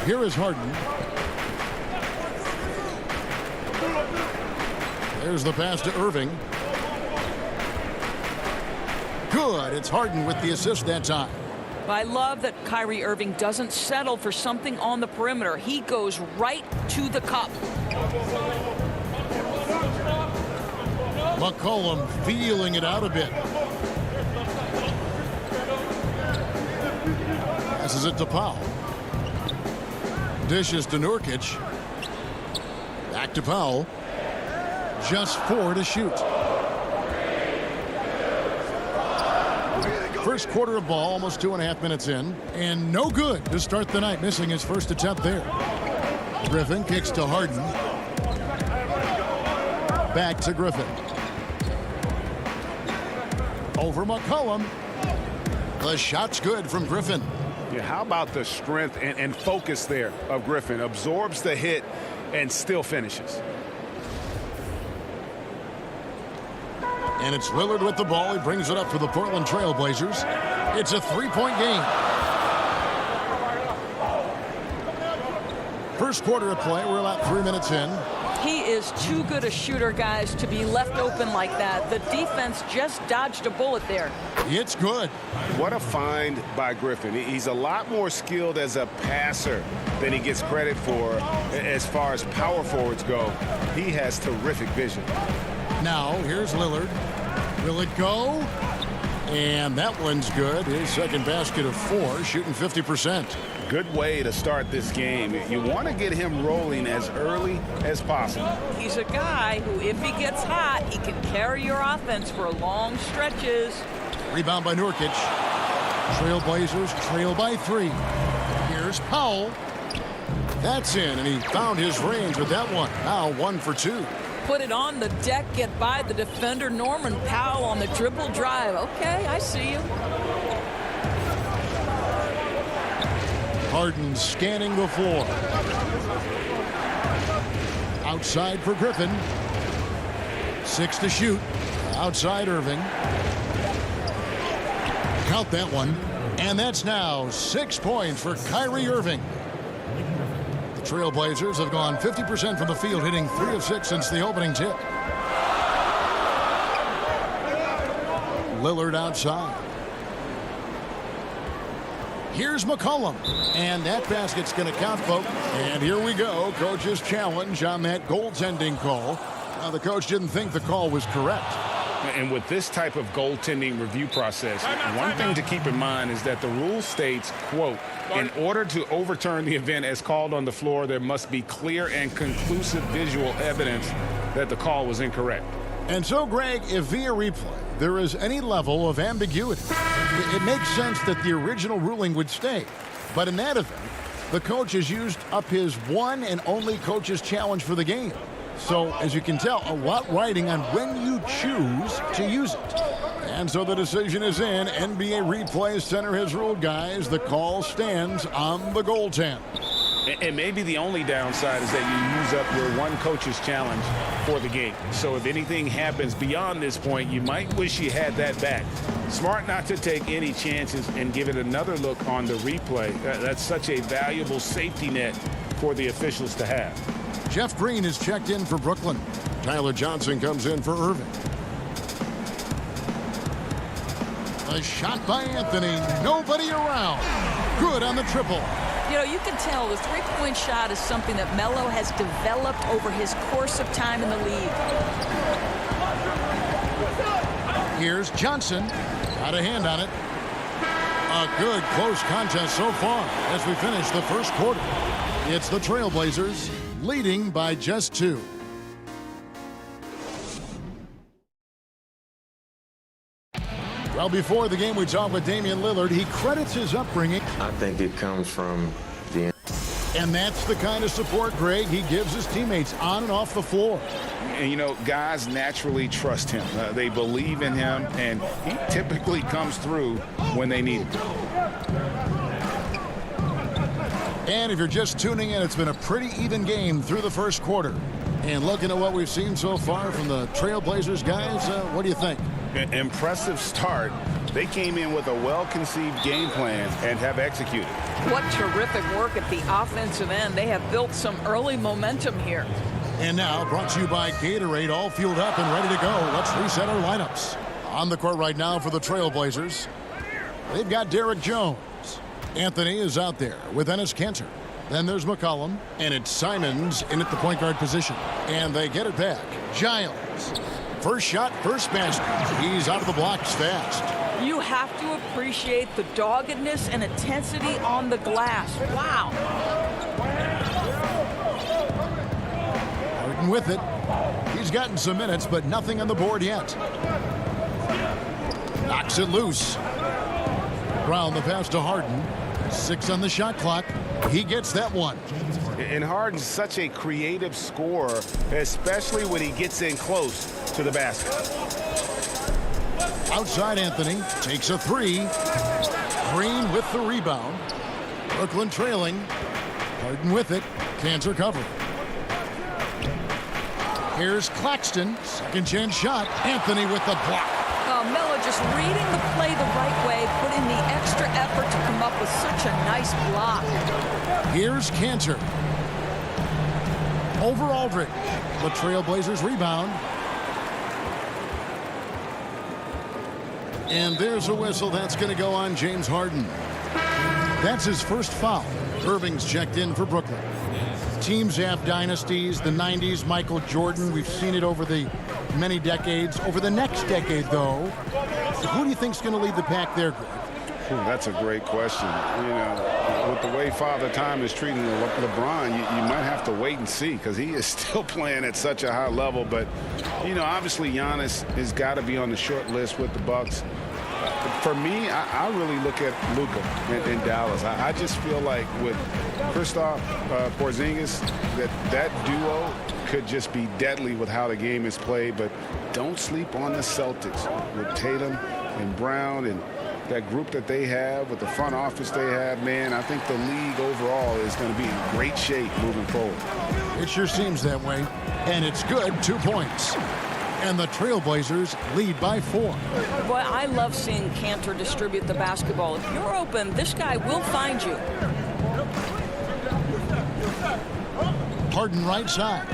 Here is Harden. There's the pass to Irving. Good. It's Harden with the assist that time. I love that Kyrie Irving doesn't settle for something on the perimeter. He goes right to the cup. McCollum feeling it out a bit. Passes it to Powell. Dishes to Nurkic. Back to Powell. Just 4 to shoot. First quarter of ball, almost 2.5 minutes in. And no good to start the night, missing his first attempt there. Griffin kicks to Harden. Back to Griffin. Over McCollum. The shot's good from Griffin. Yeah, how about the strength and focus there of Griffin? Absorbs the hit and still finishes. And it's Lillard with the ball. He brings it up for the Portland Trailblazers. It's a 3-point game. First quarter of play. We're about 3 minutes in. He is too good a shooter, guys, to be left open like that. The defense just dodged a bullet there. It's good. What a find by Griffin. He's a lot more skilled as a passer than he gets credit for as far as power forwards go. He has terrific vision. Now, here's Lillard. Will it go? And that one's good. His second basket of 4, shooting 50%. Good way to start this game. You want to get him rolling as early as possible. He's a guy who, if he gets hot, he can carry your offense for long stretches. Rebound by Nurkic. Trailblazers trail by 3. Here's Powell. That's in, and he found his range with that one. Now 1 for 2. Put it on the deck, get by the defender. Norman Powell on the dribble drive. Okay, I see you. Harden scanning the floor. Outside for Griffin. 6 to shoot. Outside Irving. Count that one. And that's now 6 points for Kyrie Irving. The Trailblazers have gone 50% from the field, hitting 3 of 6 since the opening tip. Lillard outside. Here's McCollum. And that basket's going to count, folks. And here we go. Coach's challenge on that goaltending call. Now, the coach didn't think the call was correct. And with this type of goaltending review process, one thing to keep in mind is that the rule states, quote, in order to overturn the event as called on the floor, there must be clear and conclusive visual evidence that the call was incorrect. And so, Greg, if via replay there is any level of ambiguity, it makes sense that the original ruling would stay. But in that event, the coach has used up his one and only coach's challenge for the game. So, as you can tell, a lot riding on when you choose to use it. And so the decision is in. NBA Replay Center has ruled, guys. The call stands on the goaltend. And maybe the only downside is that you use up your one coach's challenge for the game. So if anything happens beyond this point, you might wish you had that back. Smart not to take any chances and give it another look on the replay. That's such a valuable safety net for the officials to have. Jeff Green is checked in for Brooklyn. Tyler Johnson comes in for Irving. A shot by Anthony. Nobody around. Good on the triple. You know, you can tell the three-point shot is something that Melo has developed over his course of time in the league. Here's Johnson. Got a hand on it. A good close contest so far as we finish the first quarter. It's the Trailblazers leading by just 2. Well, before the game, we talked with Damian Lillard. He credits his upbringing. I think it comes from the... And that's the kind of support, Greg, he gives his teammates on and off the floor. And, you know, guys naturally trust him. They believe in him, and he typically comes through when they need him. And if you're just tuning in, it's been a pretty even game through the first quarter. And looking at what we've seen so far from the Trailblazers, guys, what do you think? Impressive start. They came in with a well-conceived game plan and have executed. What terrific work at the offensive end. They have built some early momentum here. And now, brought to you by Gatorade, all fueled up and ready to go. Let's reset our lineups. On the court right now for the Trailblazers, they've got Derek Jones. Anthony is out there with Enes Kanter. Then there's McCollum, and it's Simons in at the point guard position. And they get it back. Giles. First shot, first basket. He's out of the blocks fast. You have to appreciate the doggedness and intensity on the glass. Wow. Harden with it. He's gotten some minutes, but nothing on the board yet. Knocks it loose. Brown the pass to Harden. 6 on the shot clock. He gets that one. And Harden's such a creative scorer, especially when he gets in close to the basket. Outside Anthony takes a 3. Green with the rebound. Brooklyn trailing. Harden with it. Kanter cover. Here's Claxton. Second chance shot. Anthony with the block. Melo just reading the play the right way, put in the extra effort to come up with such a nice block. Here's Kanter. Over Aldridge. The Trailblazers rebound. And there's a whistle. That's going to go on James Harden. That's his first foul. Irving's checked in for Brooklyn. Teams have dynasties. The 90s, Michael Jordan. We've seen it over the many decades. Over the next decade, though, who do you think's going to lead the pack there, Greg? That's a great question. You know, with the way Father Time is treating LeBron, you might have to wait and see because he is still playing at such a high level. But, you know, obviously Giannis has got to be on the short list with the Bucks. For me, I really look at Luka in Dallas. I just feel like with Kristaps Porzingis, that duo could just be deadly with how the game is played. But don't sleep on the Celtics with Tatum and Brown and that group that they have with the front office they have. Man, I think the league overall is going to be in great shape moving forward. It sure seems that way. And it's good. 2 points. And the Trailblazers lead by 4. Boy, I love seeing Cantor distribute the basketball. If you're open, this guy will find you. Harden right side.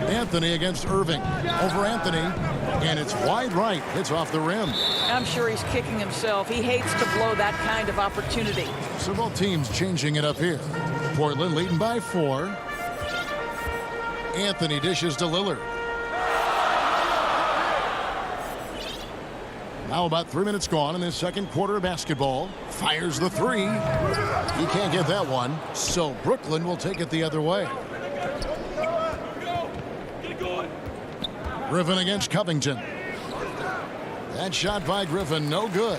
Anthony against Irving. Over Anthony. And it's wide right. Hits off the rim. I'm sure he's kicking himself. He hates to blow that kind of opportunity. So both teams changing it up here. Portland leading by 4. Anthony dishes to Lillard. Now about 3 minutes gone in this second quarter of basketball. Fires the 3. He can't get that one. So Brooklyn will take it the other way. Griffin against Covington. That shot by Griffin, no good.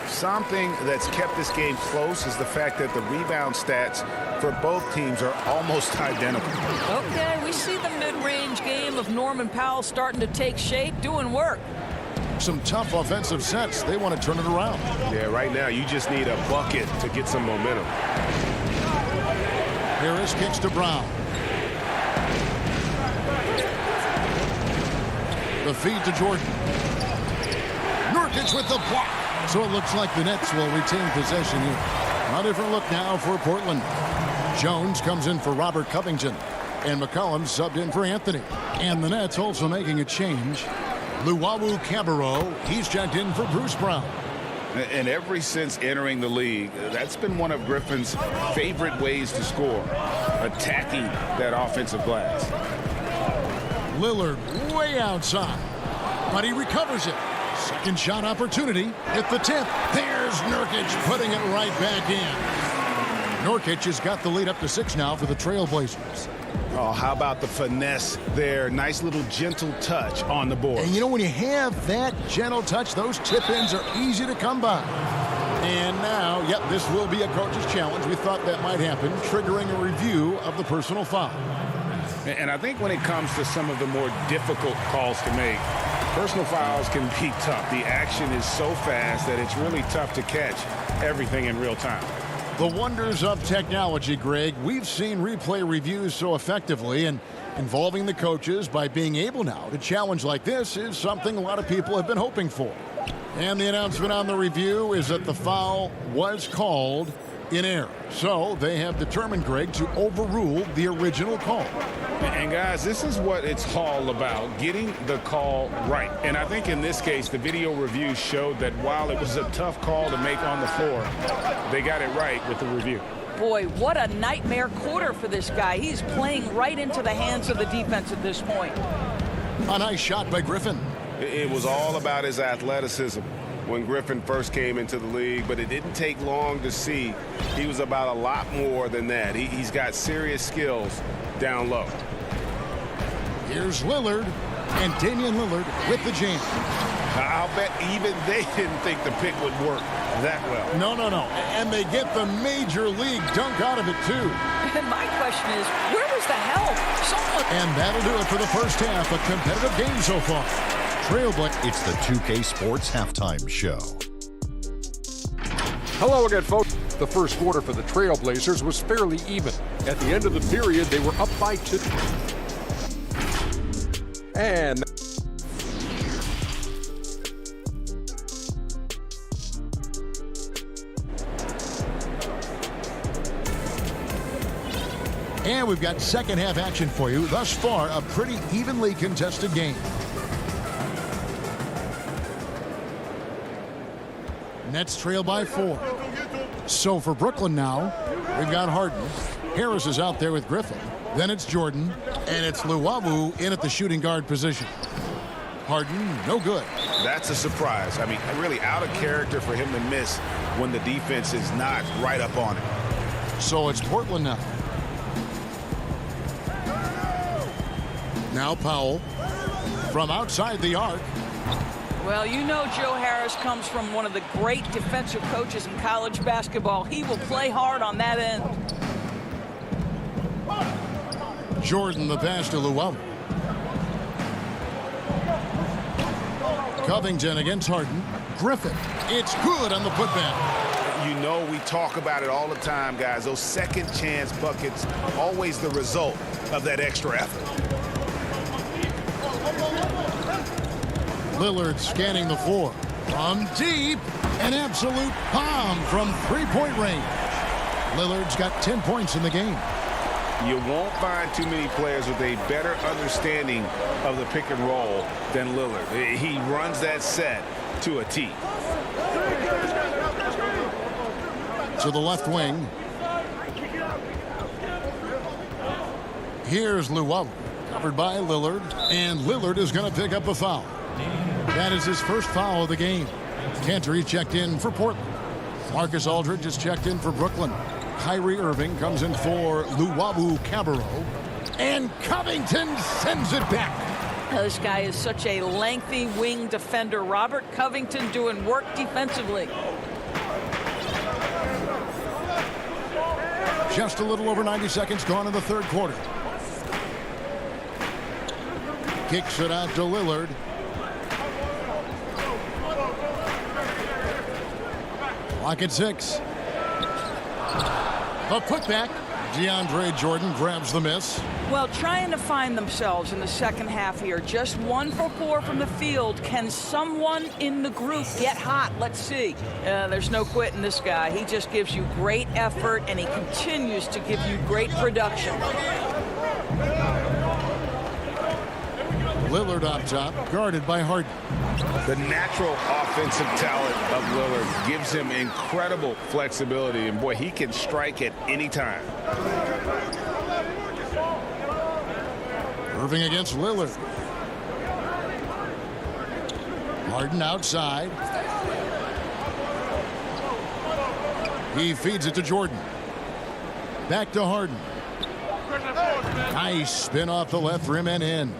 Something that's kept this game close is the fact that the rebound stats for both teams are almost identical. Okay, we see the mid-range game of Norman Powell starting to take shape, doing work. Some tough offensive sets. They want to turn it around. Yeah, right now you just need a bucket to get some momentum. Harris kicks to Brown. The feed to Jordan. Nurkic with the block. So it looks like the Nets will retain possession here. A different look now for Portland. Jones comes in for Robert Covington. And McCollum subbed in for Anthony. And the Nets also making a change. Luwawu Cabarro, he's checked in for Bruce Brown. And ever since entering the league, that's been one of Griffin's favorite ways to score, attacking that offensive glass. Lillard way outside, but he recovers it. Second shot opportunity at the tip. There's Nurkic putting it right back in. Nurkic has got the lead up to 6 now for the Trailblazers. Oh, how about the finesse there? Nice little gentle touch on the board. And you know, when you have that gentle touch, those tip-ins are easy to come by. And now, yep, this will be a coach's challenge. We thought that might happen, triggering a review of the personal foul. And I think when it comes to some of the more difficult calls to make, personal fouls can be tough. The action is so fast that it's really tough to catch everything in real time. The wonders of technology, Greg. We've seen replay reviews so effectively, and involving the coaches by being able now to challenge like this is something a lot of people have been hoping for. And the announcement on the review is that the foul was called in error. So they have determined, Greg, to overrule the original call. And guys, this is what it's all about, getting the call right. And I think in this case, the video review showed that while it was a tough call to make on the floor, they got it right with the review. Boy, what a nightmare quarter for this guy. He's playing right into the hands of the defense at this point. A nice shot by Griffin. It was all about his athleticism when Griffin first came into the league, but it didn't take long to see he was about a lot more than that. He's got serious skills down low. Here's Lillard, and Damian Lillard with the jam. I'll bet even they didn't think the pick would work that well. No. And they get the major league dunk out of it, too. And my question is, where was the help? And that'll do it for the first half. A competitive game so far. Trailblazers. It's the 2K Sports Halftime Show. Hello again, folks. The first quarter for the Trailblazers was fairly even. At the end of the period, they were up by 2. And we've got second half action for you. Thus far, a pretty evenly contested game. Nets trail by 4. So for Brooklyn now, we've got Harden. Harris is out there with Griffin. Then it's Jordan, and it's Luwawu in at the shooting guard position. Harden, no good. That's a surprise. I mean, really out of character for him to miss when the defense is not right up on him. So it's Portland now. Now Powell from outside the arc. Well, you know Joe Harris comes from one of the great defensive coaches in college basketball. He will play hard on that end. Jordan the pass to Luwawu. Covington against Harden. Griffin. It's good on the putback. You know we talk about it all the time, guys. Those second chance buckets, always the result of that extra effort. Lillard scanning the floor. From deep, an absolute bomb from three-point range. Lillard's got 10 points in the game. You won't find too many players with a better understanding of the pick and roll than Lillard. He runs that set to a T. To the left wing. Here's Luwawu, covered by Lillard, and Lillard is going to pick up a foul. That is his first foul of the game. Cantor checked in for Portland. Marcus Aldridge is checked in for Brooklyn. Kyrie Irving comes in for Luwawu Cabarro. And Covington sends it back. This guy is such a lengthy wing defender. Robert Covington doing work defensively. Just a little over 90 seconds gone in the third quarter. Kicks it out to Lillard. Clock at 6. A putback. DeAndre Jordan grabs the miss. Well, trying to find themselves in the second half here. Just 1 for 4 from the field. Can someone in the group get hot? Let's see. There's no quitting this guy. He just gives you great effort, and he continues to give you great production. Lillard up top, guarded by Harden. The natural offensive talent of Lillard gives him incredible flexibility, and boy, he can strike at any time. Irving against Lillard. Harden outside. He feeds it to Jordan. Back to Harden. Nice spin off the left rim and in.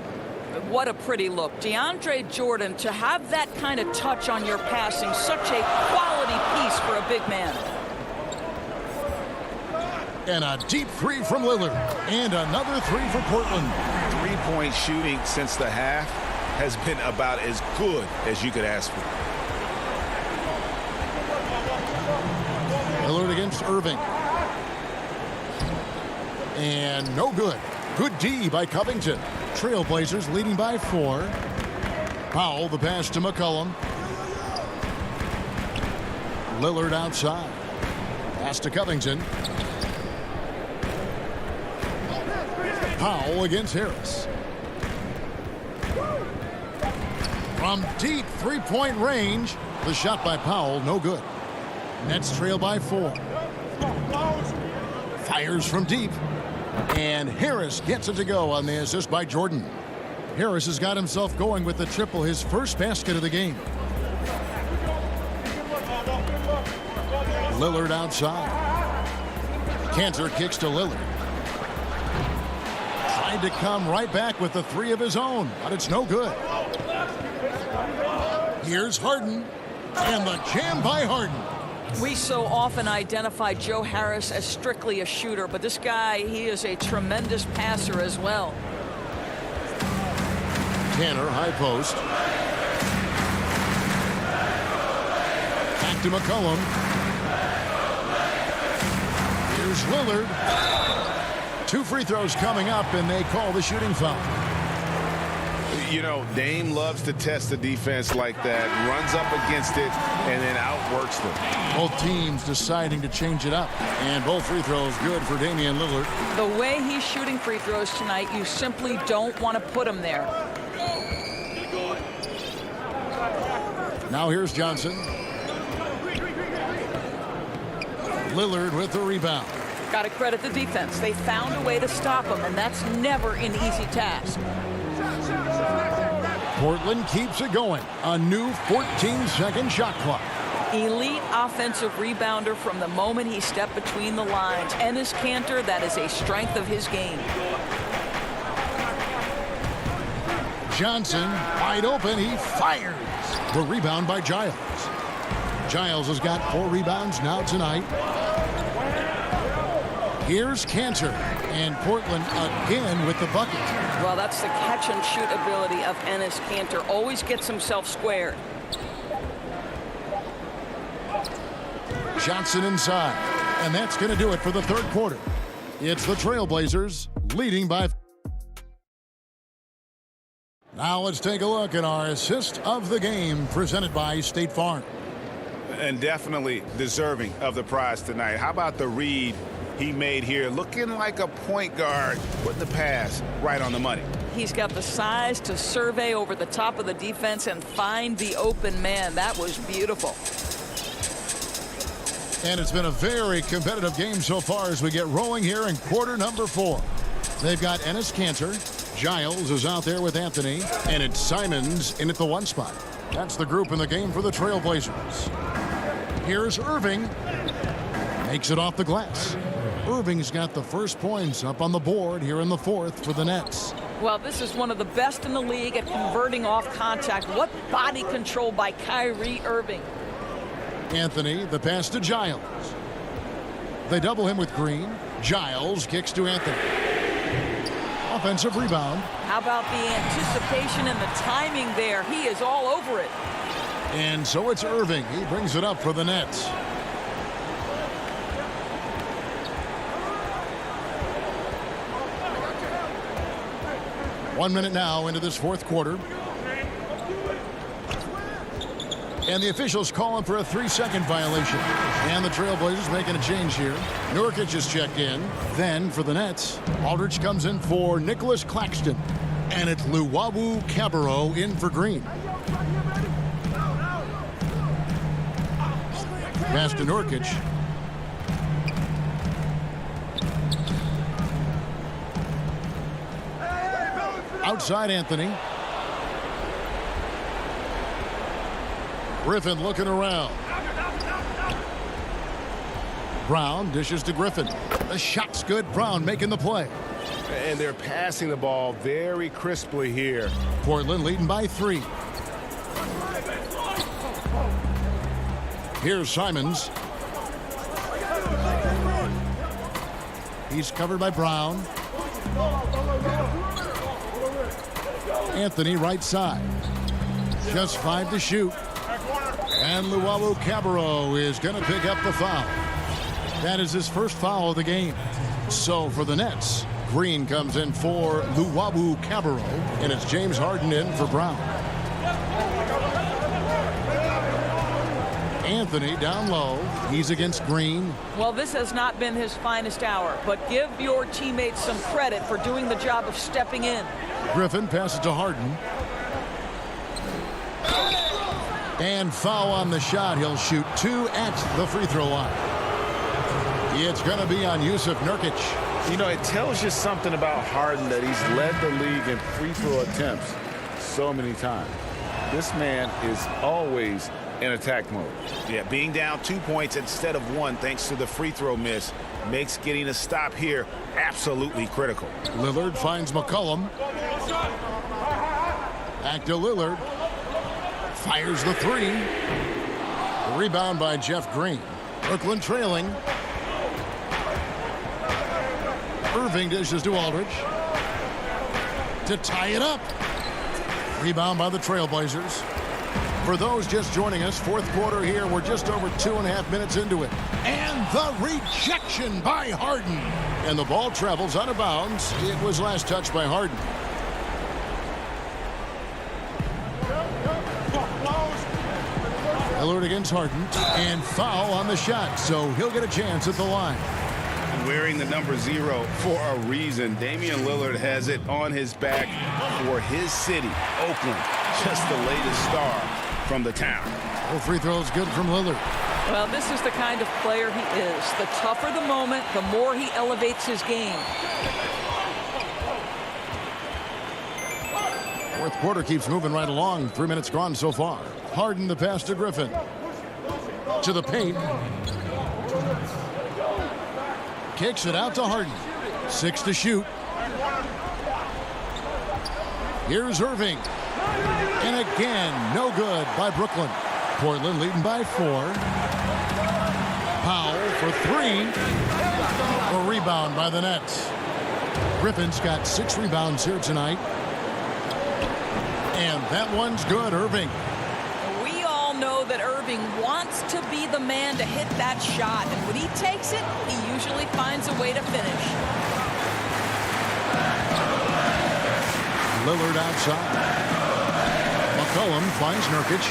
What a pretty look. DeAndre Jordan, to have that kind of touch on your passing, such a quality piece for a big man. And a deep three from Lillard. And another three for Portland. Three-point shooting since the half has been about as good as you could ask for. Lillard against Irving. And no good. Good D by Covington. Trailblazers leading by 4. Powell, the pass to McCollum. Lillard outside. Pass to Covington. Powell against Harris. From deep three-point range, the shot by Powell, no good. Nets trail by 4. Fires from deep. And Harris gets it to go on the assist by Jordan. Harris has got himself going with the triple, his first basket of the game. Lillard outside. Cantor kicks to Lillard. Tried to come right back with the 3 of his own, but it's no good. Here's Harden. And the jam by Harden. We so often identify Joe Harris as strictly a shooter, but this guy, he is a tremendous passer as well. Tanner, high post. Back to McCollum. Here's Lillard. 2 free throws coming up, and they call the shooting foul. You know, Dame loves to test the defense like that, runs up against it, and then outworks them. Both teams deciding to change it up. And both free throws good for Damian Lillard. The way he's shooting free throws tonight, you simply don't want to put him there. Now here's Johnson. Lillard with the rebound. Got to credit the defense. They found a way to stop him, and that's never an easy task. Portland keeps it going. A new 14-second shot clock. Elite offensive rebounder from the moment he stepped between the lines. Enes Kanter, that is a strength of his game. Johnson wide open. He fires. The rebound by Giles. Giles has got 4 rebounds now tonight. Here's Kanter. And Portland again with the bucket. Well, that's the catch and shoot ability of Enes Kanter. Always gets himself squared. Johnson inside. And that's going to do it for the third quarter. It's the Trailblazers leading by. Now let's take a look at our assist of the game presented by State Farm. And definitely deserving of the prize tonight. How about the read he made here? Looking like a point guard with the pass right on the money. He's got the size to survey over the top of the defense and find the open man. That was beautiful. And it's been a very competitive game so far as we get rolling here in quarter number 4. They've got Ennis Cantor. Giles is out there with Anthony. And it's Simons in at the 1 spot. That's the group in the game for the Trailblazers. Here's Irving. Makes it off the glass. Irving's got the first points up on the board here in the 4th for the Nets. Well, this is one of the best in the league at converting off contact. What body control by Kyrie Irving. Anthony, the pass to Giles. They double him with Green. Giles kicks to Anthony. Offensive rebound. How about the anticipation and the timing there? He is all over it. And so it's Irving. He brings it up for the Nets. One minute now into this 4th quarter. And the officials calling for a 3-second violation. And the Trailblazers making a change here. Nurkic is checked in. Then for the Nets, Aldridge comes in for Nicholas Claxton. And it's Luwawu Cabarrot in for Green. Pass to Nurkic. Outside Anthony. Griffin looking around. Brown dishes to Griffin. The shot's good. Brown making the play. And they're passing the ball very crisply here. Portland leading by 3. Here's Simons. He's covered by Brown. Anthony right side. Just 5 to shoot. And Luwawu Cabarrot is going to pick up the foul. That is his first foul of the game. So for the Nets, Green comes in for Luwawu Cabarrot, and it's James Harden in for Brown. Anthony down low. He's against Green. Well, this has not been his finest hour, but give your teammates some credit for doing the job of stepping in. Griffin passes to Harden. And foul on the shot. He'll shoot 2 at the free throw line. It's going to be on Yusuf Nurkic. You know, it tells you something about Harden that he's led the league in free throw attempts so many times. This man is always in attack mode. Yeah, being down 2 points instead of 1 thanks to the free throw miss makes getting a stop here absolutely critical. Lillard finds McCollum. Back to Lillard. Fires the 3. The rebound by Jeff Green. Brooklyn trailing. Irving dishes to Aldridge. To tie it up. Rebound by the Trailblazers. For those just joining us, 4th quarter here. We're just over 2.5 minutes into it. And the rejection by Harden. And the ball travels out of bounds. It was last touched by Harden. Lillard against Harden. And foul on the shot. So he'll get a chance at the line. Wearing the number 0 for a reason. Damian Lillard has it on his back for his city, Oakland. Just the latest star from the town. Well, free throws good from Lillard. Well, this is the kind of player he is. The tougher the moment, the more he elevates his game. 4th quarter keeps moving right along. 3 minutes gone so far. Harden the pass to Griffin. To the paint. Kicks it out to Harden. 6 to shoot. Here's Irving. And again, no good by Brooklyn. Portland leading by 4. Powell for 3. A rebound by the Nets. Griffin's got 6 rebounds here tonight. And that one's good, Irving. We all all know that Irving wants to be the man to hit that shot. And when he takes it, he usually finds a way to finish. Lillard outside. McCollum finds Nurkic.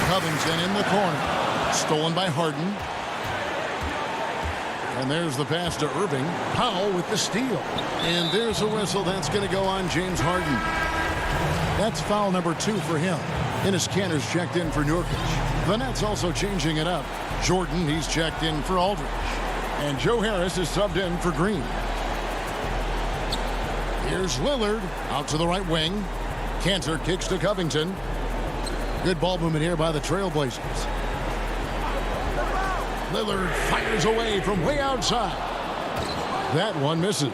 Covington in the corner. Stolen by Harden. And there's the pass to Irving. Powell with the steal. And there's a whistle that's going to go on James Harden. That's foul number 2 for him. Enes Kanter's checked in for Nurkic. The Nets also changing it up. Jordan, he's checked in for Aldridge. And Joe Harris is subbed in for Green. Here's Lillard out to the right wing. Kanter kicks to Covington. Good ball movement here by the Trailblazers. Lillard fires away from way outside. That one misses.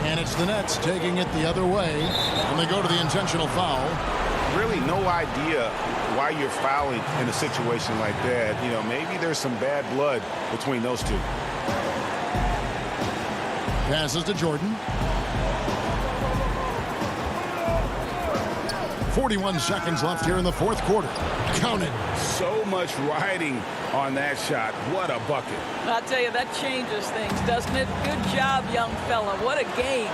And it's the Nets taking it the other way. And they go to the intentional foul. Really no idea why you're fouling in a situation like that. You know, maybe there's some bad blood between those two. Passes to Jordan. 41 seconds left here in the fourth quarter. Count it. So much riding on that shot. What a bucket. I'll tell you, that changes things, doesn't it? Good job, young fella. What a game.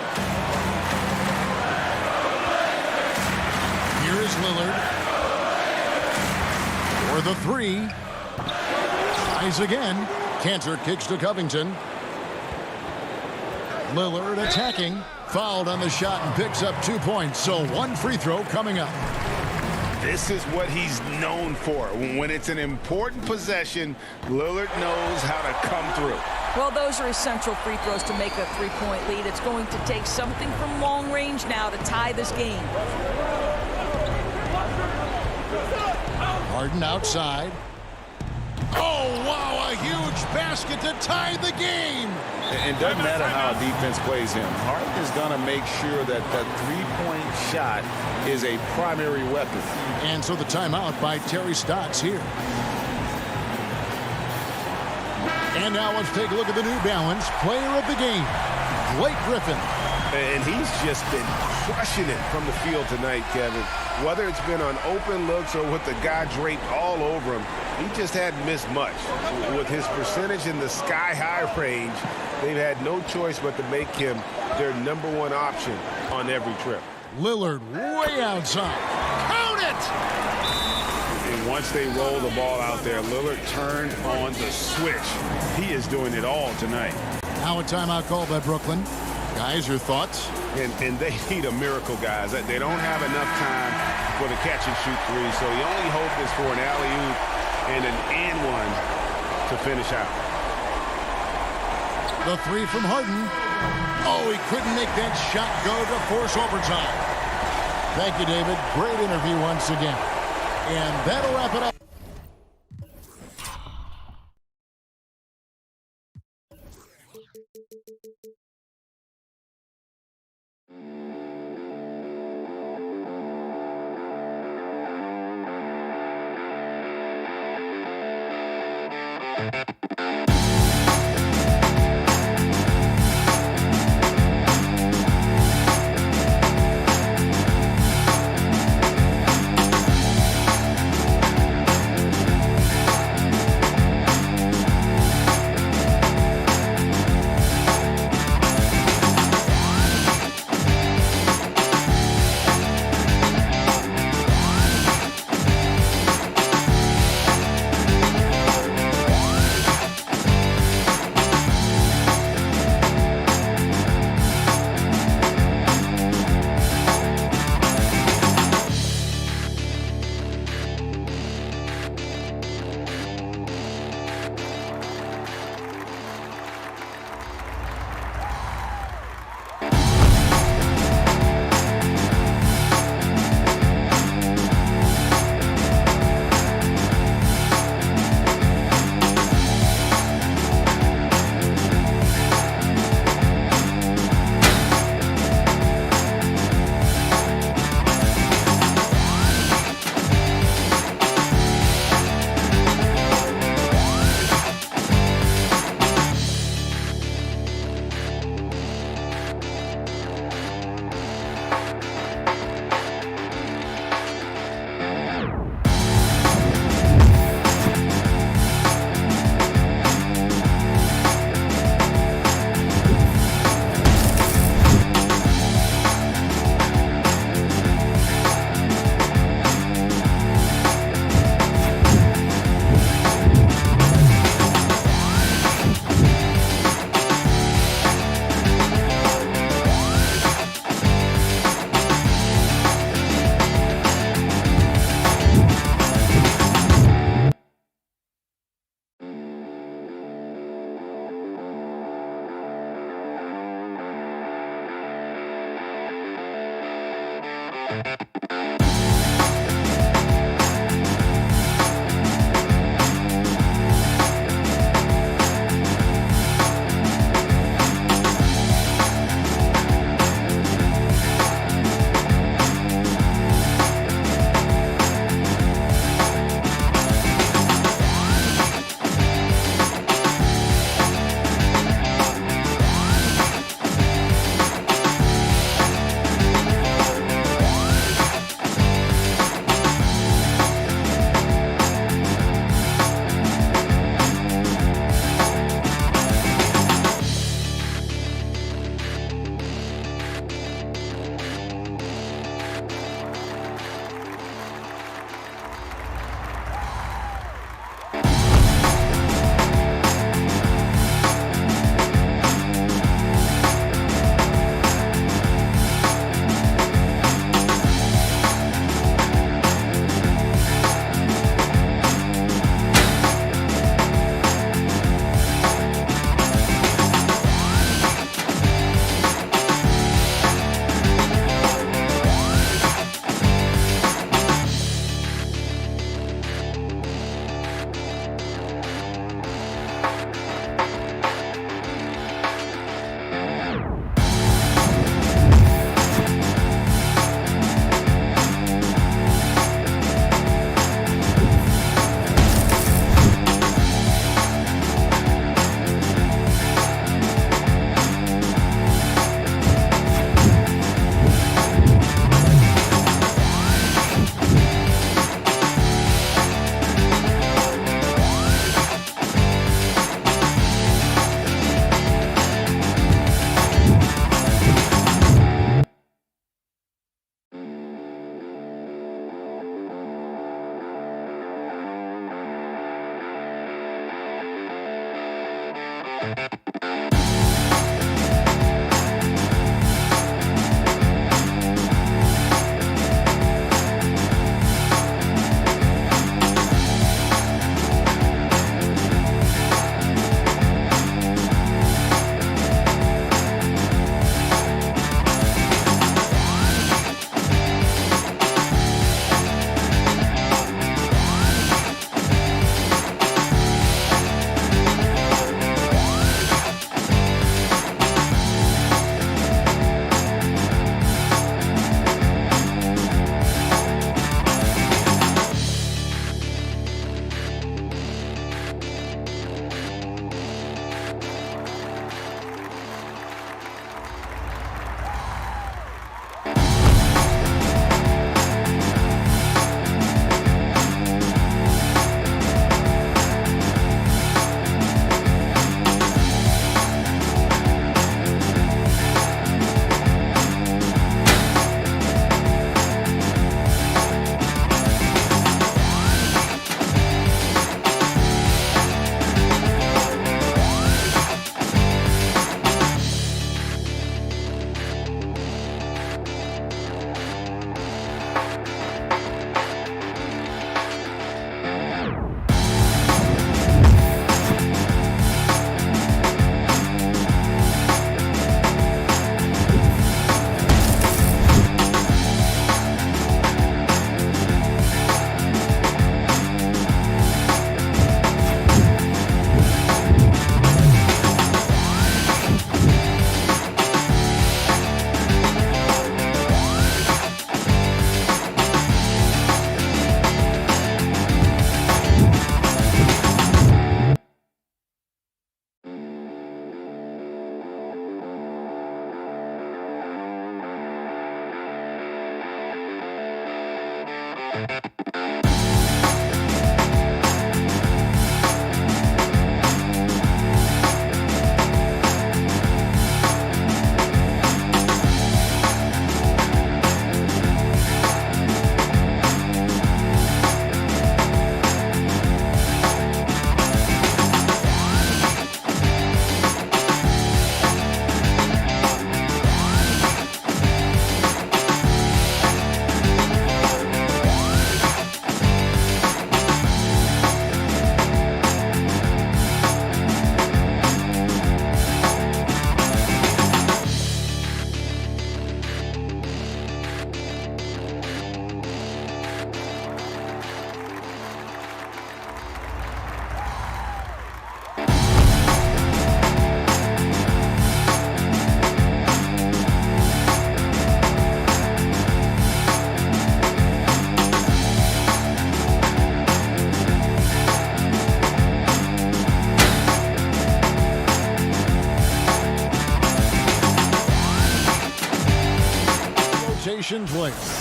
Here is Lillard. For the 3. Tries again. Kanter kicks to Covington. Lillard attacking. Fouled on the shot and picks up 2 points. So 1 free throw coming up. This is what he's known for. When it's an important possession, Lillard knows how to come through. Well, those are essential free throws to make a 3-point lead. It's going to take something from long range now to tie this game. Harden outside. Oh, wow, a huge basket to tie the game. It doesn't matter how a defense plays him. Harden is going to make sure that that three-point shot is a primary weapon. And so the timeout by Terry Stotts here. And now let's take a look at the New Balance player of the game, Blake Griffin. And he's just been crushing it from the field tonight, Kevin. Whether it's been on open looks or with the guy draped all over him, he just hadn't missed much. With his percentage in the sky-high range, they've had no choice but to make him their #1 option on every trip. Lillard way outside. Count it! And once they roll the ball out there, Lillard turned on the switch. He is doing it all tonight. Now a timeout called by Brooklyn. Guys, your thoughts? And they need a miracle, guys. They don't have enough time for the catch-and-shoot 3, so the only hope is for an alley-oop and an and-one to finish out. The 3 from Harden. Oh, he couldn't make that shot go to force overtime. Thank you, David. Great interview once again. And that'll wrap it up.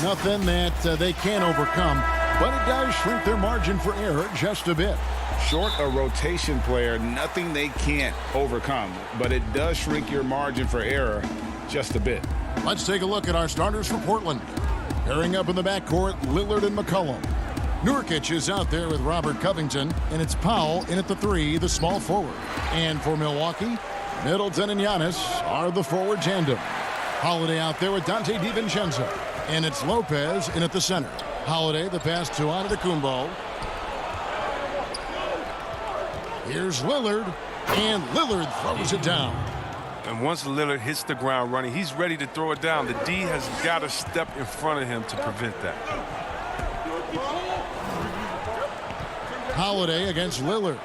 Nothing that they can't overcome, but it does shrink their margin for error just a bit. Short a rotation player, nothing they can't overcome, but it does shrink your margin for error just a bit. Let's take a look at our starters for Portland. Pairing up in the backcourt, Lillard and McCollum. Nurkic is out there with Robert Covington, and it's Powell in at the 3, the small forward. And for Milwaukee, Middleton and Giannis are the forward tandem. Holiday out there with Dante DiVincenzo, and it's Lopez in at the center. Holiday, the pass to Antetokounmpo. Here's Lillard, and Lillard throws it down. And once Lillard hits the ground running, he's ready to throw it down. The D has got to step in front of him to prevent that. Holiday against Lillard.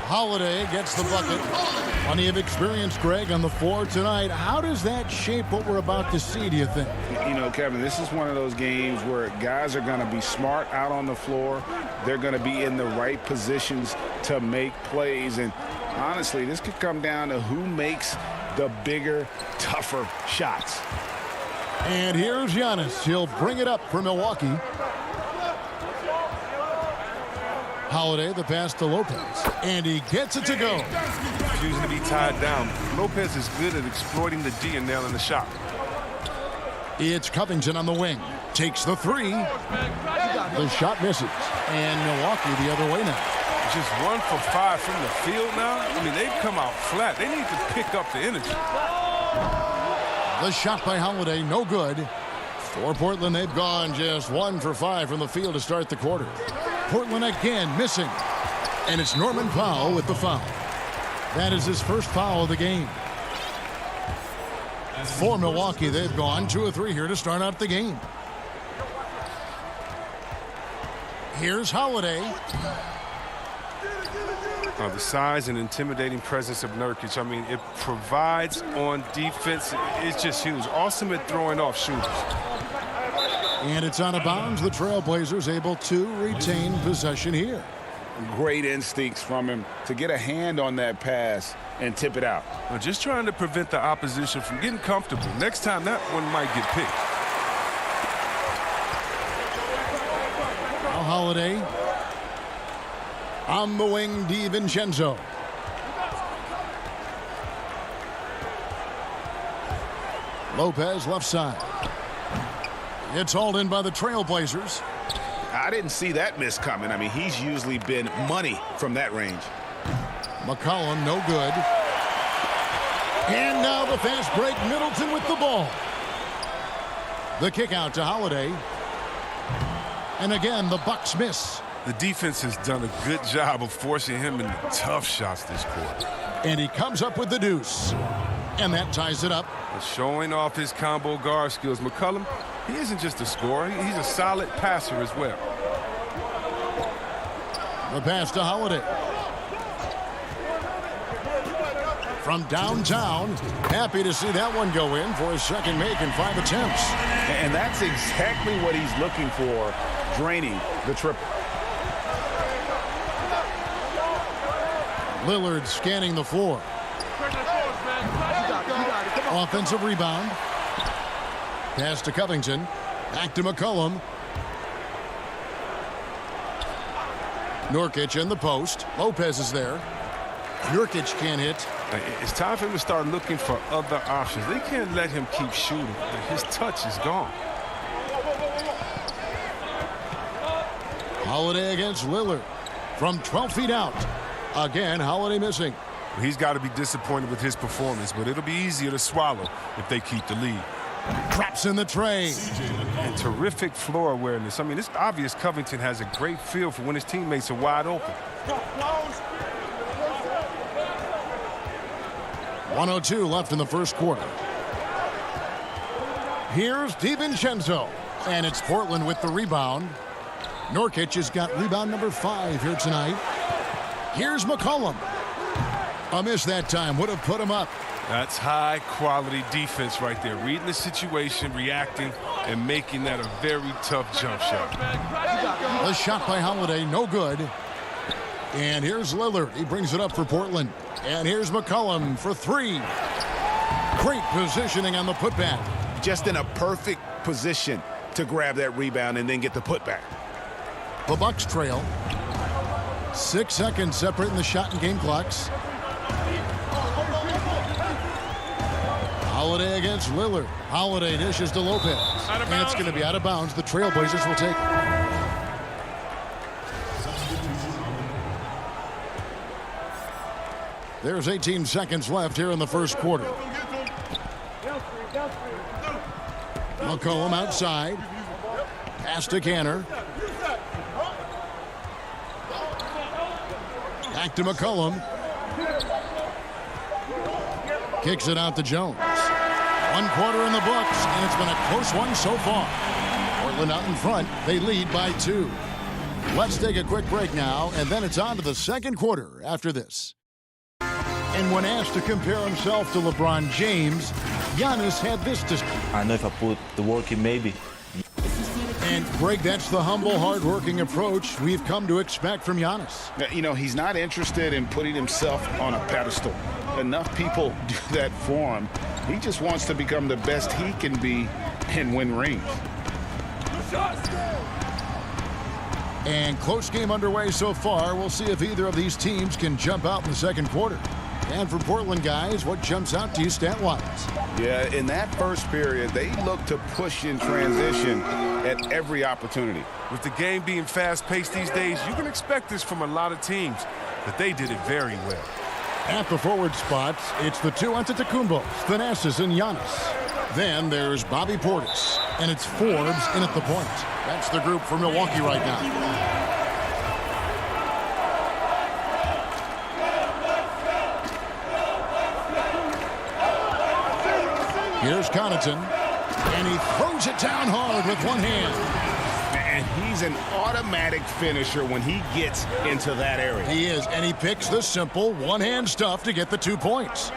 Holiday gets the bucket. Plenty of experience, Greg, on the floor tonight. How does that shape what we're about to see, do you think? You know, Kevin, this is one of those games where guys are going to be smart out on the floor. They're going to be in the right positions to make plays. And honestly, this could come down to who makes the bigger, tougher shots. And here's Giannis. He'll bring it up for Milwaukee. Holiday, the pass to Lopez. And he gets it to go. Refusing to be tied down. Lopez is good at exploiting the D and nailing the shot. It's Covington on the wing. Takes the 3. The shot misses. And Milwaukee the other way now. Just 1 for 5 from the field now. I mean, they've come out flat. They need to pick up the energy. The shot by Holiday, no good. For Portland, they've gone just 1 for 5 from the field to start the quarter. Portland again missing. And it's Norman Powell with the foul. That is his first foul of the game. For Milwaukee, they've gone 2 of 3 here to start out the game. Here's Holiday. The size and intimidating presence of Nurkic, I mean, it provides on defense. It's just huge. Awesome at throwing off shooters. And it's out of bounds. The Trailblazers able to retain possession here. Great instincts from him to get a hand on that pass and tip it out. Well, just trying to prevent the opposition from getting comfortable. Next time, that one might get picked. Now Holiday. On the wing, DiVincenzo. Lopez left side. It's hauled in by the Trailblazers. I didn't see that miss coming. I mean, he's usually been money from that range. McCollum, no good. And now the fast break. Middleton with the ball. The kick out to Holiday. And again, the Bucks miss. The defense has done a good job of forcing him into tough shots this quarter. And he comes up with the deuce. And that ties it up. Showing off his combo guard skills. McCollum, he isn't just a scorer. He's a solid passer as well. The pass to Holiday. From downtown, happy to see that one go in for his second make in 5 attempts. And that's exactly what he's looking for, draining the triple. Lillard scanning the floor. Offensive rebound. Pass to Covington. Back to McCollum. Nurkic in the post. Lopez is there. Nurkic can't hit. It's time for him to start looking for other options. They can't let him keep shooting. His touch is gone. Holiday against Lillard. From 12 feet out. Again, Holiday missing. He's got to be disappointed with his performance, but it'll be easier to swallow if they keep the lead. Traps in the tray. And terrific floor awareness. I mean, it's obvious Covington has a great feel for when his teammates are wide open. 1:02 left in the first quarter. Here's DiVincenzo. And it's Portland with the rebound. Nurkic has got rebound number 5 here tonight. Here's McCollum. A miss that time would have put him up. That's high-quality defense right there. Reading the situation, reacting, and making that a very tough jump shot. The shot by Holiday, no good. And here's Lillard. He brings it up for Portland. And here's McCollum for 3. Great positioning on the putback. Just in a perfect position to grab that rebound and then get the putback. The Bucks trail. 6 seconds separating the shot and game clocks. Holiday against Lillard. Holiday dishes to Lopez. And it's going to be out of bounds. The Trailblazers will take it. There's 18 seconds left here in the first quarter. McCollum outside. Pass to Canner. Back to McCollum. Kicks it out to Jones. 1 quarter in the books, and it's been a close one so far. Portland out in front. They lead by 2. Let's take a quick break now, and then it's on to the second quarter after this. And when asked to compare himself to LeBron James, Giannis had this to say. I know if I put the work in, maybe. And, Greg, that's the humble, hard-working approach we've come to expect from Giannis. You know, he's not interested in putting himself on a pedestal. Enough people do that for him. He just wants to become the best he can be and win rings. And close game underway so far. We'll see if either of these teams can jump out in the second quarter. And for Portland, guys, what jumps out to you stat-wise? Yeah, in that first period, they look to push in transition at every opportunity. With the game being fast-paced these days, you can expect this from a lot of teams, but they did it very well. At the forward spots, it's the two Antetokounmpo, Thanasis, and Giannis. Then there's Bobby Portis, and it's Forbes in at the point. That's the group for Milwaukee right now. Here's Connaughton, and he throws it down hard with one hand. And he's an automatic finisher when he gets into that area. He is, and he picks the simple one-hand stuff to get the 2 points.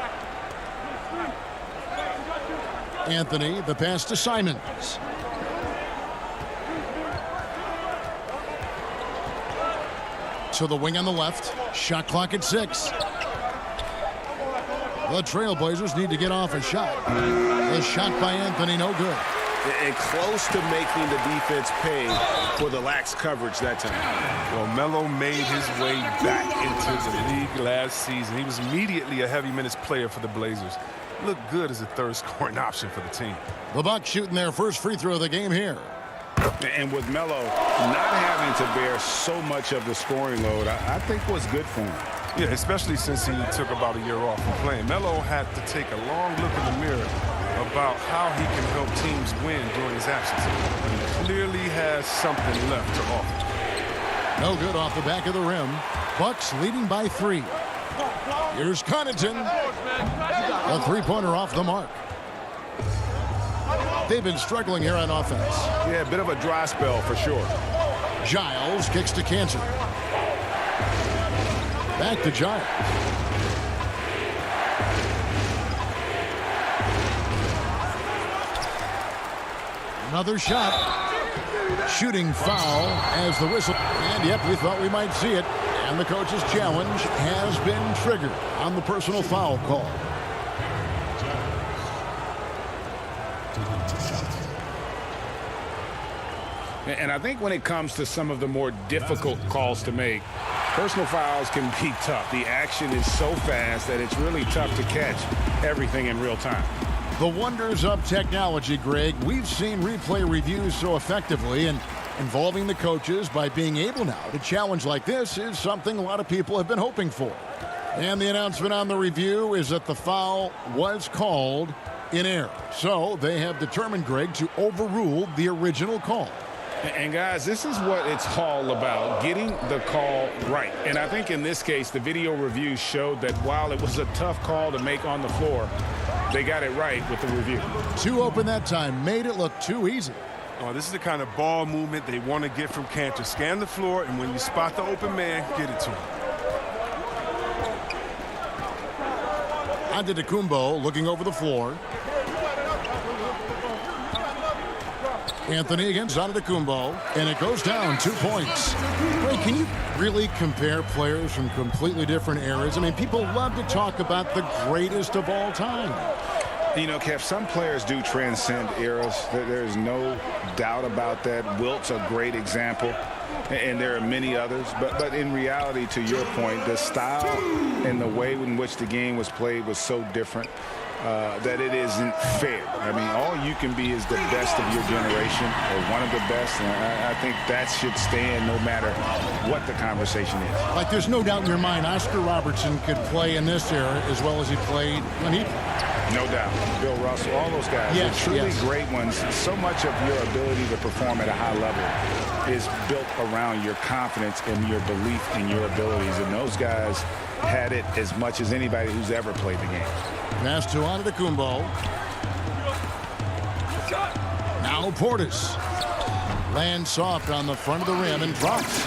Anthony, the pass to Simons. To the wing on the left. Shot clock at 6. The Trailblazers need to get off a shot. The shot by Anthony, no good. And close to making the defense pay for the lax coverage that time. Well, Melo made his way back into the league last season. He was immediately a heavy minutes player for the Blazers. Looked good as a third scoring option for the team. The Bucks shooting their first free throw of the game here. And with Melo not having to bear so much of the scoring load, I think was good for him. Yeah, especially since he took about a year off from playing. Melo had to take a long look in the mirror about how he can help teams win during his absence. He clearly has something left to offer. No good off the back of the rim. Bucks leading by 3. Here's Connaughton. A three-pointer off the mark. They've been struggling here on offense. Yeah, a bit of a dry spell for sure. Giles kicks to Cancer. Back to Giles. Another shot. Shooting foul as the whistle. And yep, we thought we might see it. And the coach's challenge has been triggered on the personal foul call. And I think when it comes to some of the more difficult calls to make, personal fouls can be tough. The action is so fast that it's really tough to catch everything in real time. The wonders of technology, Greg. We've seen replay reviews so effectively, and involving the coaches by being able now to challenge like this is something a lot of people have been hoping for. And the announcement on the review is that the foul was called in error. So they have determined, Greg, to overrule the original call. And guys, this is what it's all about, getting the call right. And I think in this case, the video review showed that while it was a tough call to make on the floor, they got it right with the review. Too open that time, made it look too easy. Oh, this is the kind of ball movement they want to get from Cantor. Scan the floor, and when you spot the open man, get it to him. Antetokounmpo looking over the floor. Anthony against Antetokounmpo, and it goes down 2 points. Ray, can you really compare players from completely different eras? I mean, people love to talk about the greatest of all time. You know, Kev, some players do transcend eras. There's no doubt about that. Wilt's a great example, and there are many others. But in reality, to your point, the style and the way in which the game was played was so different that it isn't fair. I mean, all you can be is the best of your generation, or one of the best, and I think that should stand no matter what the conversation is. Like, there's no doubt in your mind Oscar Robertson could play in this era as well as he played when he played. No doubt. Bill Russell, all those guys, yes, they're truly yes. great ones. So much of your ability to perform at a high level is built around your confidence and your belief in your abilities. And those guys had it as much as anybody who's ever played the game. Pass to Antetokounmpo. Now Portis. Lands soft on the front of the rim and drops.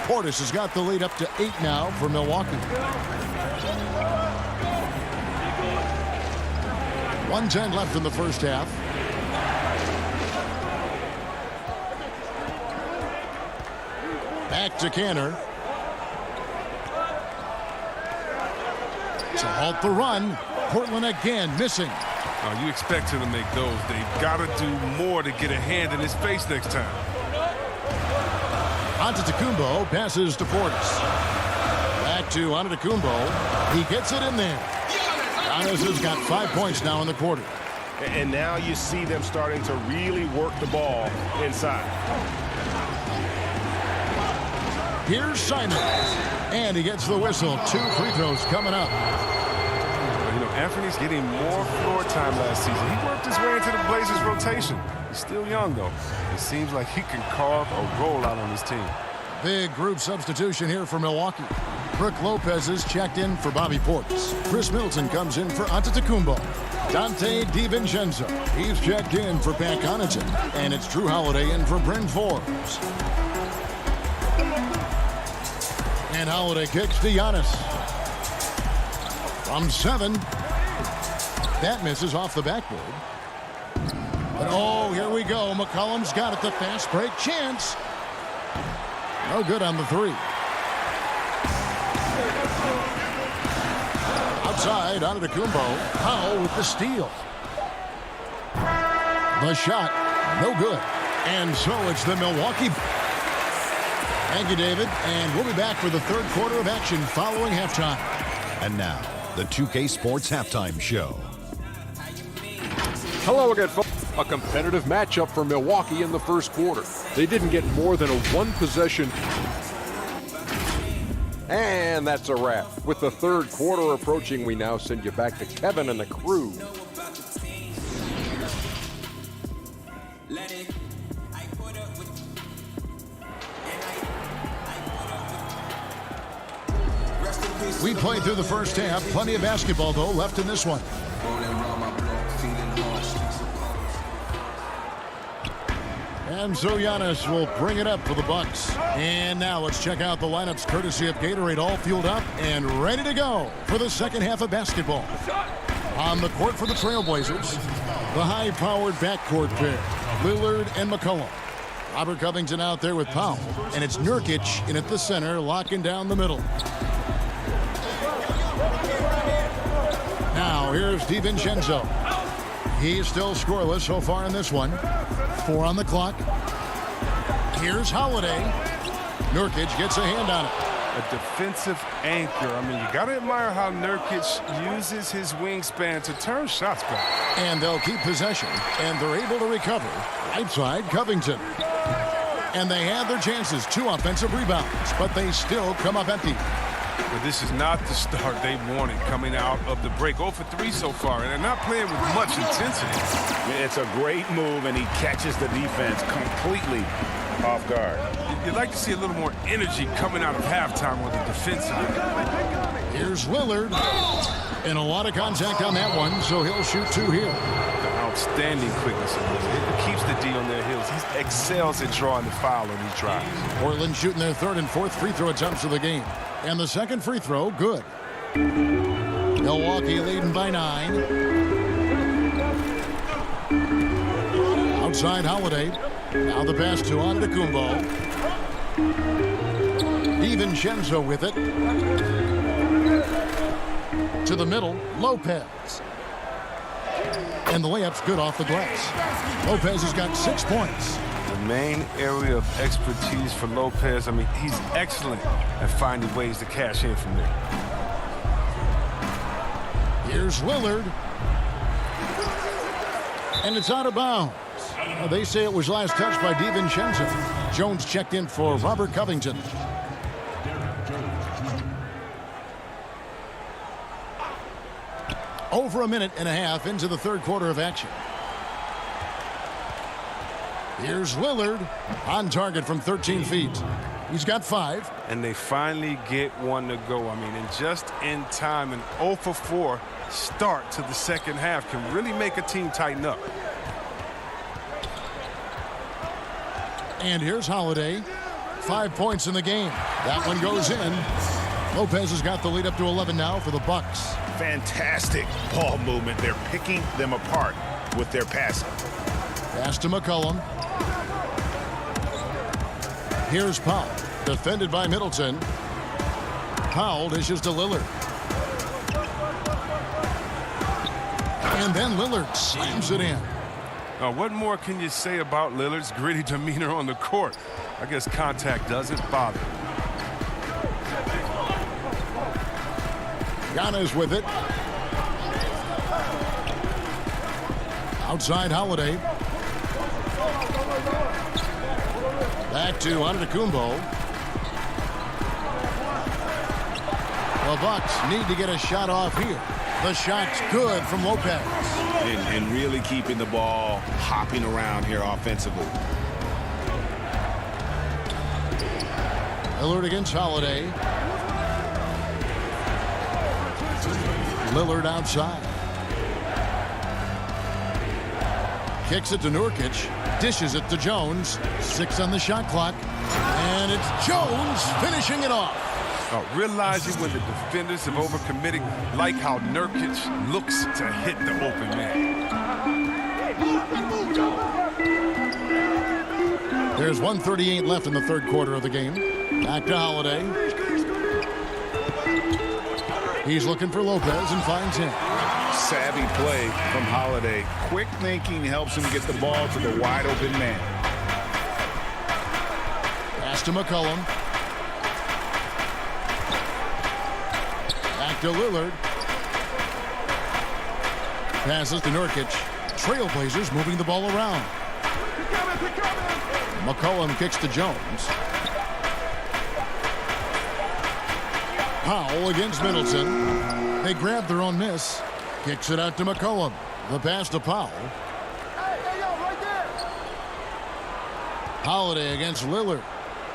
Portis has got the lead up to 8 now for Milwaukee. 1:10 left in the first half. Back to Canner. To halt the run. Portland again missing. You expect him to make those. They've got to do more to get a hand in his face next time. Antetokounmpo passes to Portis. Back to Antetokounmpo. He gets it in there. Giannis has got 5 points now in the quarter. And now you see them starting to really work the ball inside. Here's Simon. And he gets the whistle. 2 free throws coming up. You know, Anthony's getting more floor time last season. He worked his way into the Blazers rotation. He's still young, though. It seems like he can carve a roll out on his team. Big group substitution here for Milwaukee. Brook Lopez is checked in for Bobby Portis. Chris Middleton comes in for Antetokounmpo. Dante DiVincenzo. He's checked in for Pat Connaughton. And it's Drew Holiday in for Bryn Forbes. And Holiday kicks to Giannis. From 7. That misses off the backboard. But oh, here we go. McCollum's got it. The fast break chance. No good on the 3. Outside, Antetokounmpo. Powell with the steal. The shot, no good. And so it's the Milwaukee. Thank you, David. And we'll be back for the third quarter of action following halftime. And now, the 2K Sports Halftime Show. Hello again, folks. A competitive matchup for Milwaukee in the first quarter. They didn't get more than a 1-possession. And that's a wrap. With the third quarter approaching, we now send you back to Kevin and the crew. We played through the first half. Plenty of basketball, though, left in this one. And so Giannis will bring it up for the Bucks. And now let's check out the lineups courtesy of Gatorade, all fueled up and ready to go for the second half of basketball. On the court for the Trailblazers, the high-powered backcourt pair, Lillard and McCollum. Robert Covington out there with Powell, and it's Nurkic in at the center, locking down the middle. Now here's DiVincenzo. He's still scoreless so far in this one. 4 on the clock. Here's Holiday. Nurkic gets a hand on it. A defensive anchor. I mean, you got to admire how Nurkic uses his wingspan to turn shots back. And they'll keep possession, and they're able to recover. Right side, Covington. And they had their chances. 2 offensive rebounds, but they still come up empty. But this is not the start they wanted coming out of the break. 0 for 3 so far, and they're not playing with much intensity. It's a great move, and he catches the defense completely off guard. You'd like to see a little more energy coming out of halftime on the defensive end. Here's Lillard. And a lot of contact on that one, so he'll shoot 2 here. The outstanding quickness of Lillard. It keeps the D on their heels. He excels at drawing the foul on these drives. Portland shooting their 3rd and 4th free throw attempts of the game. And the second free throw, good. Milwaukee leading by 9. Outside Holiday. Now the pass to Antetokounmpo. DiVincenzo with it. To the middle, Lopez. And the layup's good off the glass. Lopez has got 6 points. The main area of expertise for Lopez, I mean, he's excellent at finding ways to cash in from there. Here's Lillard. And it's out of bounds. They say it was last touched by DiVincenzo. Jones checked in for Robert Covington. Over a minute and a half into the third quarter of action. Here's Lillard on target from 13 feet. He's got 5. And they finally get one to go. I mean, and just in time, an 0 for 4 start to the second half can really make a team tighten up. And here's Holiday. 5 points in the game. That one goes in. Lopez has got the lead up to 11 now for the Bucks. Fantastic ball movement. They're picking them apart with their passing. Pass to McCollum. Here's Powell. Defended by Middleton. Powell dishes to Lillard. And then Lillard slams it in. What more can you say about Lillard's gritty demeanor on the court? I guess contact doesn't bother. Giannis with it. Outside Holiday. Back to Antetokounmpo. The Bucks need to get a shot off here. The shot's good from Lopez. And really keeping the ball hopping around here offensively. Lillard against Holiday. Lillard outside. Kicks it to Nurkic. Dishes it to Jones. 6 on the shot clock. And it's Jones finishing it off. Realizing when the defenders have overcommitted, like how Nurkic looks to hit the open man. There's 1:38 left in the third quarter of the game. Back to Holiday. He's looking for Lopez and finds him. Savvy play from Holiday. Quick thinking helps him get the ball to the wide open man. Pass to McCollum. Back to Lillard. Passes to Nurkic. Trailblazers moving the ball around. McCollum kicks to Jones. Powell against Middleton. They grab their own miss. Kicks it out to McCollum. The pass to Powell. Holiday against Lillard.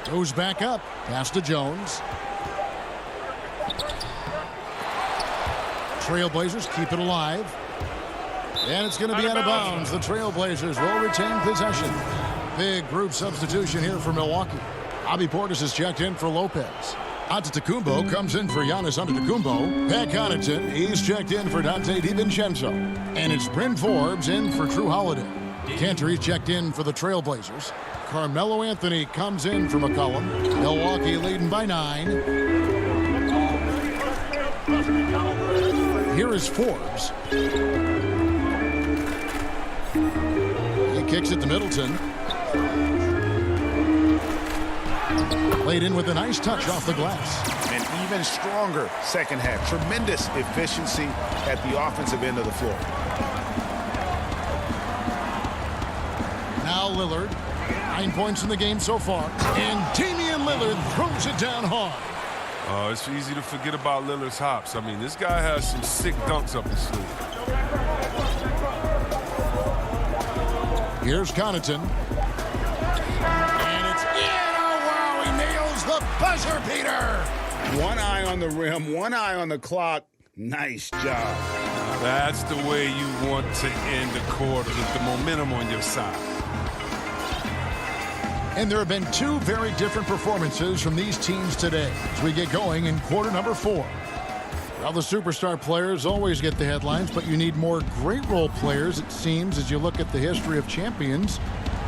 Goes back up. Pass to Jones. Trailblazers keep it alive. And it's going to be out of bounds. The Trailblazers will retain possession. Big group substitution here for Milwaukee. Bobby Portis is checked in for Lopez. Antetokounmpo comes in for Giannis Antetokounmpo. Pat Connaughton, he's checked in for Dante DiVincenzo. And it's Bryn Forbes in for Drew Holiday. Cantor, he's checked in for the Trailblazers. Carmelo Anthony comes in for McCollum. Milwaukee leading by 9. Here is Forbes. He kicks it to Middleton. Played in with a nice touch off the glass. An even stronger second half. Tremendous efficiency at the offensive end of the floor. Now Lillard. 9 points in the game so far. And Damian Lillard throws it down hard. It's easy to forget about Lillard's hops. I mean, this guy has some sick dunks up his sleeve. Here's Connaughton. And it's in. Oh, wow, he nails the buzzer beater. One eye on the rim, one eye on the clock. Nice job. That's the way you want to end the quarter, with the momentum on your side. And there have been 2 very different performances from these teams today as we get going in quarter number 4. Well, the superstar players always get the headlines, but you need more great role players, it seems, as you look at the history of champions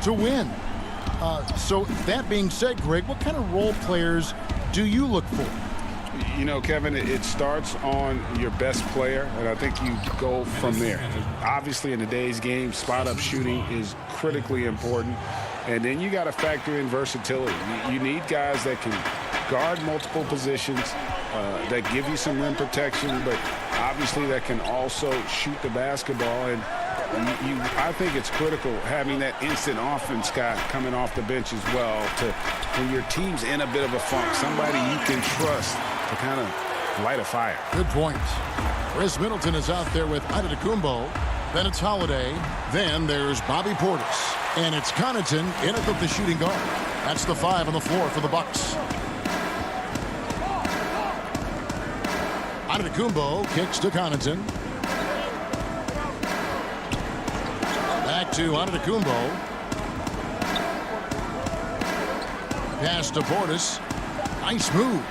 to win. So that being said, Greg, what kind of role players do you look for? You know, Kevin, it starts on your best player, and I think you go from there. Obviously, in today's game, spot-up shooting is critically important, and then you got to factor in versatility. You need guys that can guard multiple positions, that give you some rim protection, but obviously that can also shoot the basketball. And I think it's critical having that instant offense guy coming off the bench as well to when your team's in a bit of a funk, somebody you can trust to kind of light a fire. Good point. Chris Middleton is out there with Antetokounmpo. Then it's Holiday. Then there's Bobby Portis. And it's Connaughton in at the shooting guard. That's the 5 on the floor for the Bucks. Antetokounmpo kicks to Connaughton. Back to Antetokounmpo. Pass to Portis. Nice move.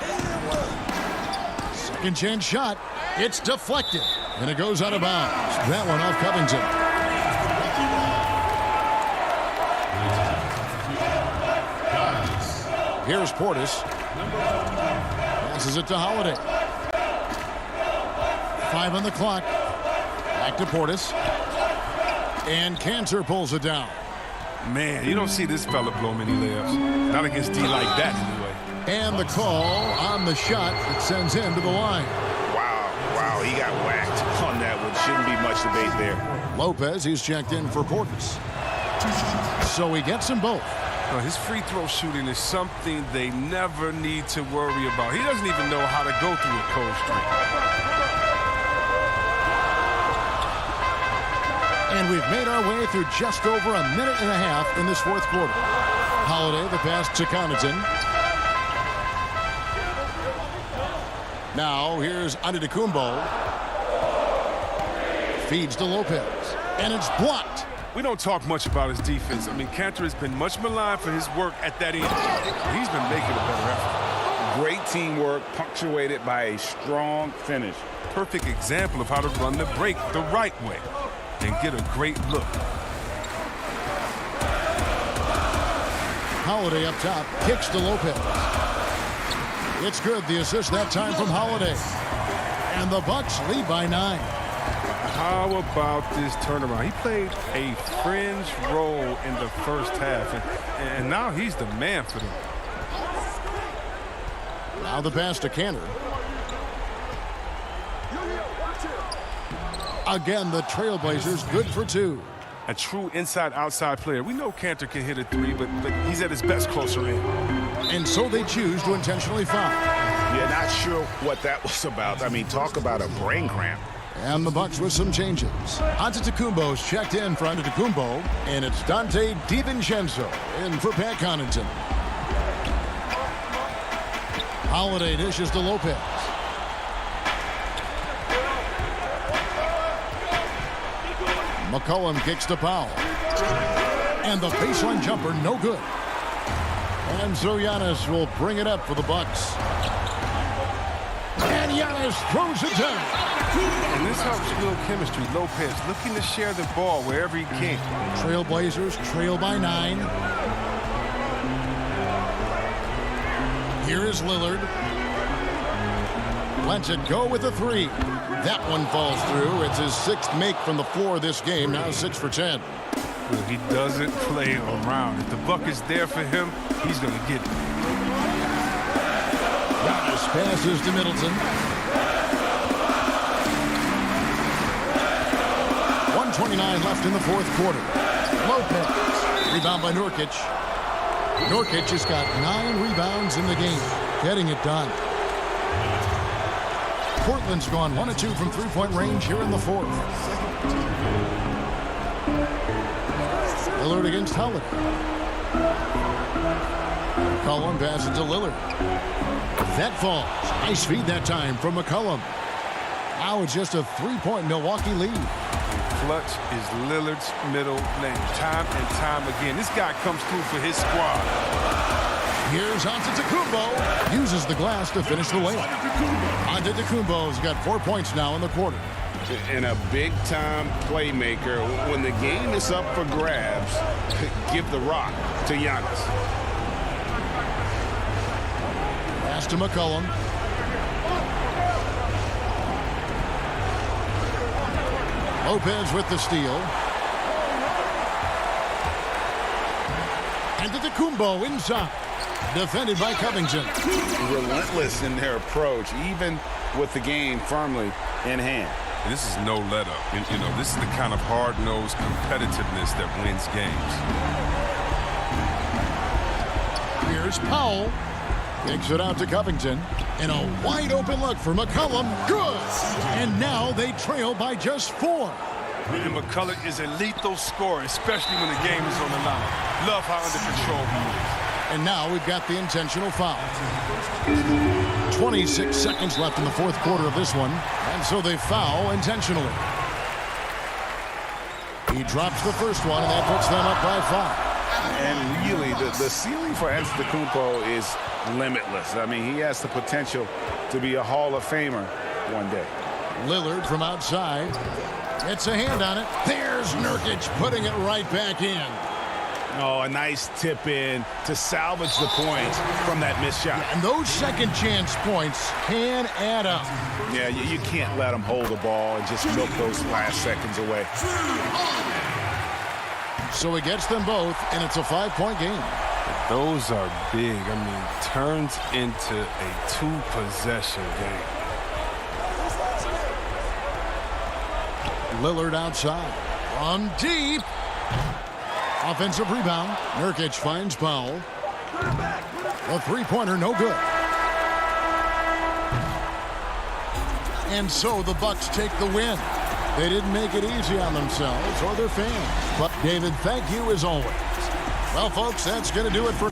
Second chance shot. It's deflected. And it goes out of bounds. That one off Covington. Here's Portis. Passes it to Holiday. 5 on the clock. Back to Portis. And Cantor pulls it down. Man, you don't see this fella blow many layups. Not against D like that, anyway. And the call on the shot that sends him to the line. Wow, he got whacked on that one. Shouldn't be much debate there. Lopez, he's checked in for Portis. So he gets them both. Well, his free throw shooting is something they never need to worry about. He doesn't even know how to go through a cold streak. And we've made our way through just over a minute and a half in this fourth quarter. Holiday, the pass to Connaughton. Now, here's Antetokounmpo. Feeds to Lopez. And it's blocked. We don't talk much about his defense. I mean, Cantor has been much maligned for his work at that end. He's been making a better effort. Great teamwork, punctuated by a strong finish. Perfect example of how to run the break the right way and get a great look. Holiday up top, kicks to Lopez. It's good, the assist that time from Holiday. And the Bucks lead by 9. How about this turnaround? He played a fringe role in the first half, and now he's the man for them. Now the pass to Cantor. Again, the Trailblazers good for 2. A true inside-outside player. We know Cantor can hit a 3, but he's at his best closer in. And so they choose to intentionally foul. Yeah, not sure what that was about. I mean, talk about a brain cramp. And the Bucks with some changes. Antetokounmpo's checked in for Antetokounmpo, and it's Dante DiVincenzo in for Pat Connaughton. Holiday dishes to Lopez. McCollum kicks to Powell. And the baseline jumper, no good. And so Giannis will bring it up for the Bucks. And Giannis throws it down. And this helps build chemistry. Lopez looking to share the ball wherever he can. Trailblazers trail by 9. Here is Lillard. Lets it go with a 3. That one falls through. It's his 6th make from the floor this game. Now 6 for 10. Well, he doesn't play around. If the buck is there for him, he's going to get it. Giannis passes to Middleton. 1:29 left in the fourth quarter. Lopez. Rebound by Nurkic. Nurkic has got 9 rebounds in the game. Getting it done. Portland's gone 1 of 2 from three-point range here in the fourth. Lillard against Holiday. McCollum passes to Lillard. That falls. Nice feed that time from McCollum. Now it's just a 3-point Milwaukee lead. Clutch is Lillard's middle name. Time and time again. This guy comes through for his squad. Here's Antetokounmpo. Uses the glass to finish the layup. Antetokounmpo's got 4 points now in the quarter. And a big-time playmaker. When the game is up for grabs, give the rock to Giannis. Pass to McCollum. Lopez with the steal. And Antetokounmpo inside. Defended by Covington. Relentless in their approach, even with the game firmly in hand. And this is no let-up. You know, this is the kind of hard-nosed competitiveness that wins games. Here's Powell. Kicks it out to Covington. And a wide-open look for McCollum. Good! And now they trail by just 4. And McCullough is a lethal scorer, especially when the game is on the line. Love how under control he is. And now we've got the intentional foul. 26 seconds left in the fourth quarter of this one. And so they foul intentionally. He drops the first one, and that puts them up by 5. And really, the ceiling for Antetokounmpo is limitless. I mean, he has the potential to be a Hall of Famer one day. Lillard from outside. Gets a hand on it. There's Nurkic putting it right back in. Oh, a nice tip in to salvage the points from that missed shot. And those second chance points can add up. Yeah, you can't let them hold the ball and just milk those last seconds away. So he gets them both, and it's a 5-point game. Those are big. I mean, turns into a 2-possession game. Lillard outside. From deep. Offensive rebound. Nurkic finds Powell. A three-pointer, no good. And so the Bucks take the win. They didn't make it easy on themselves or their fans. But David, thank you as always. Well, folks, that's going to do it for...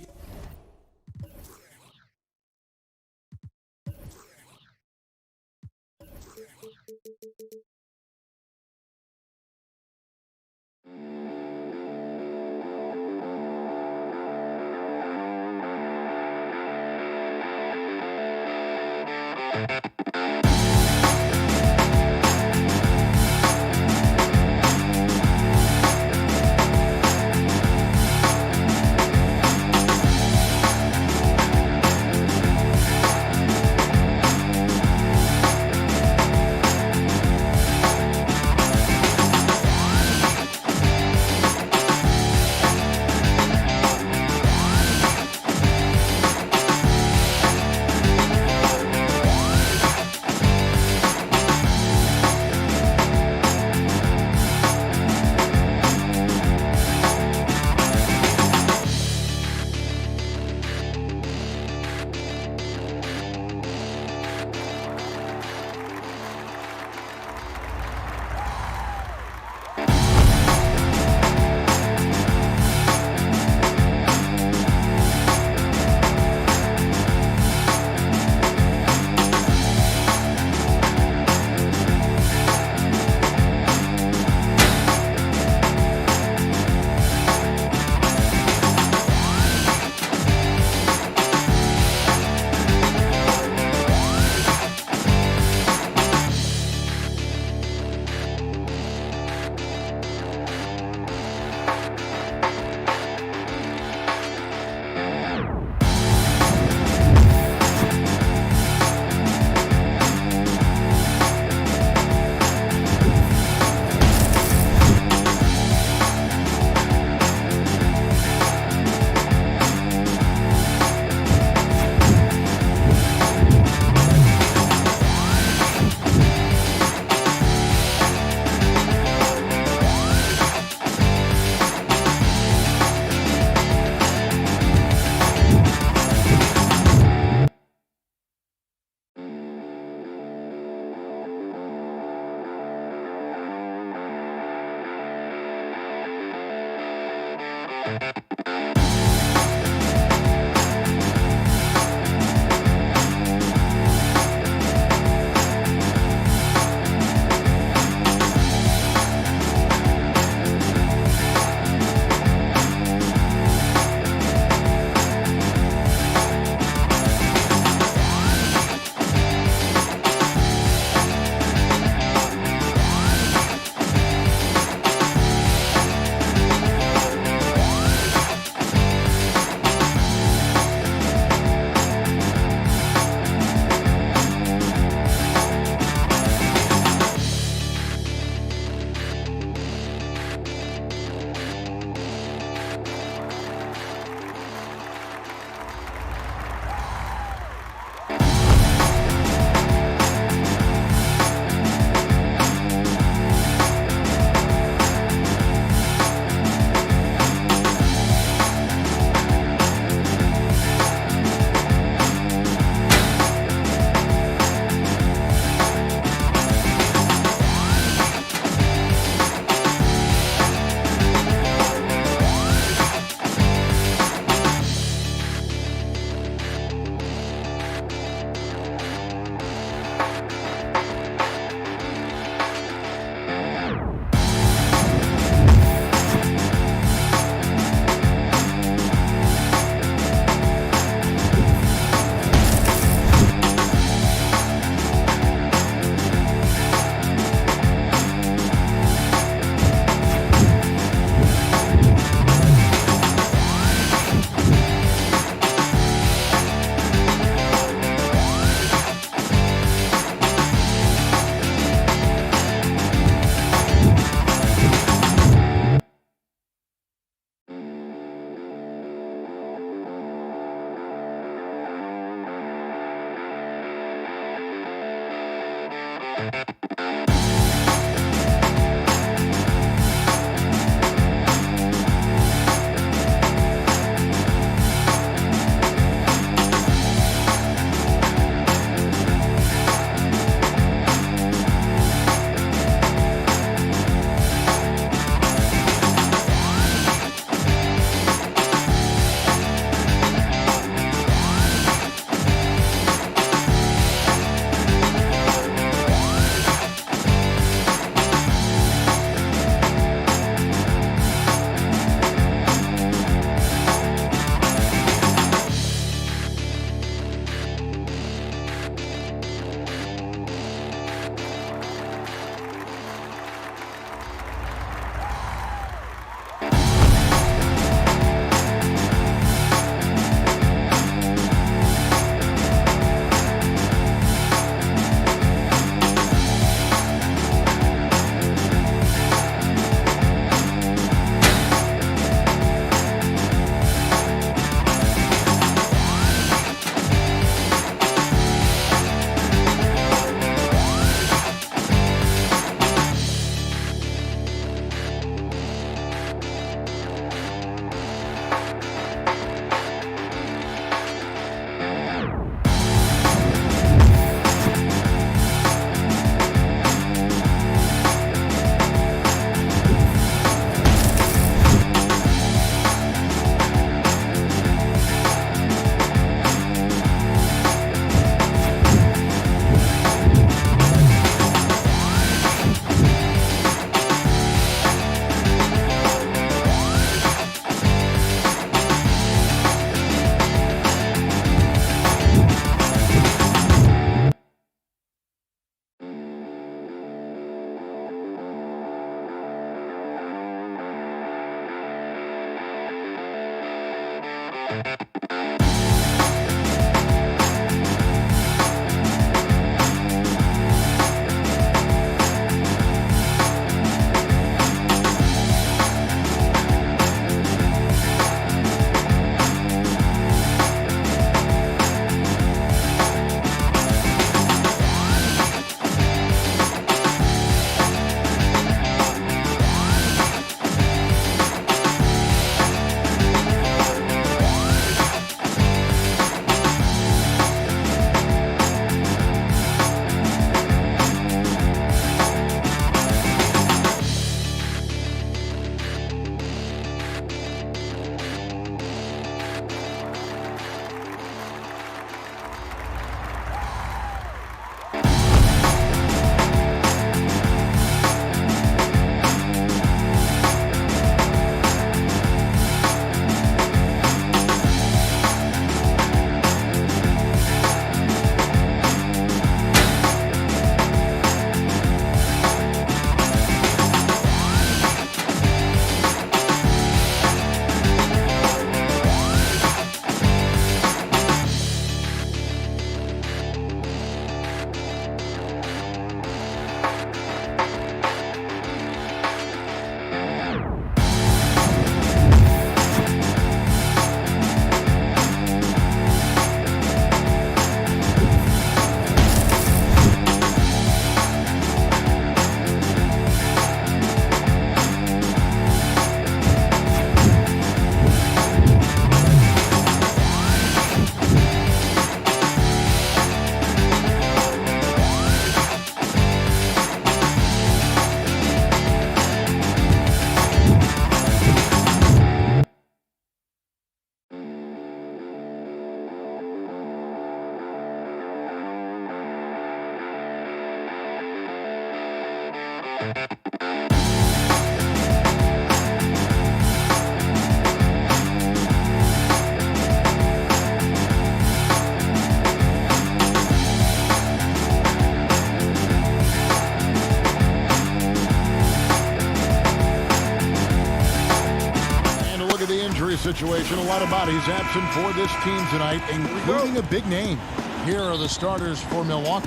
Situation. A lot of bodies absent for this team tonight, including a big name. Here are the starters for Milwaukee.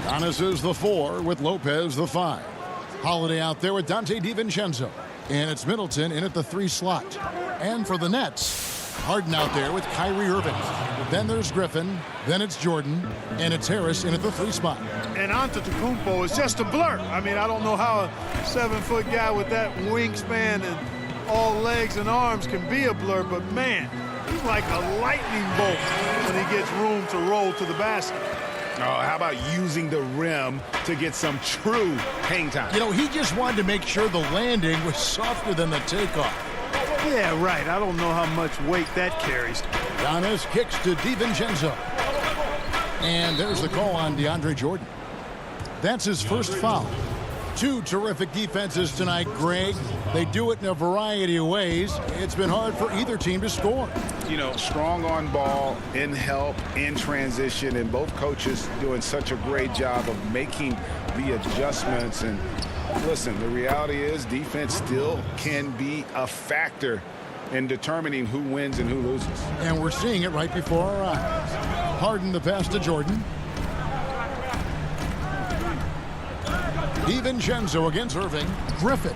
Giannis is the 4 with Lopez the 5. Holiday out there with Dante DiVincenzo. And it's Middleton in at the 3 slot. And for the Nets, Harden out there with Kyrie Irving. Then there's Griffin. Then it's Jordan. And it's Harris in at the 3 spot. And Antetokounmpo is just a blur. I mean, I don't know how a 7-foot guy with that wingspan and all legs and arms can be a blur, but man, he's like a lightning bolt when he gets room to roll to the basket. Oh, how about using the rim to get some true hang time? You know, he just wanted to make sure the landing was softer than the takeoff. Yeah, right. I don't know how much weight that carries. Giannis kicks to DiVincenzo. And there's the call on DeAndre Jordan. That's his first foul. 2 terrific defenses tonight, Greg. They do it in a variety of ways. It's been hard for either team to score. You know, strong on ball, in help, in transition, and both coaches doing such a great job of making the adjustments. And listen, the reality is defense still can be a factor in determining who wins and who loses. And we're seeing it right before our eyes. Harden the pass to Jordan. DiVincenzo against Irving. Griffin.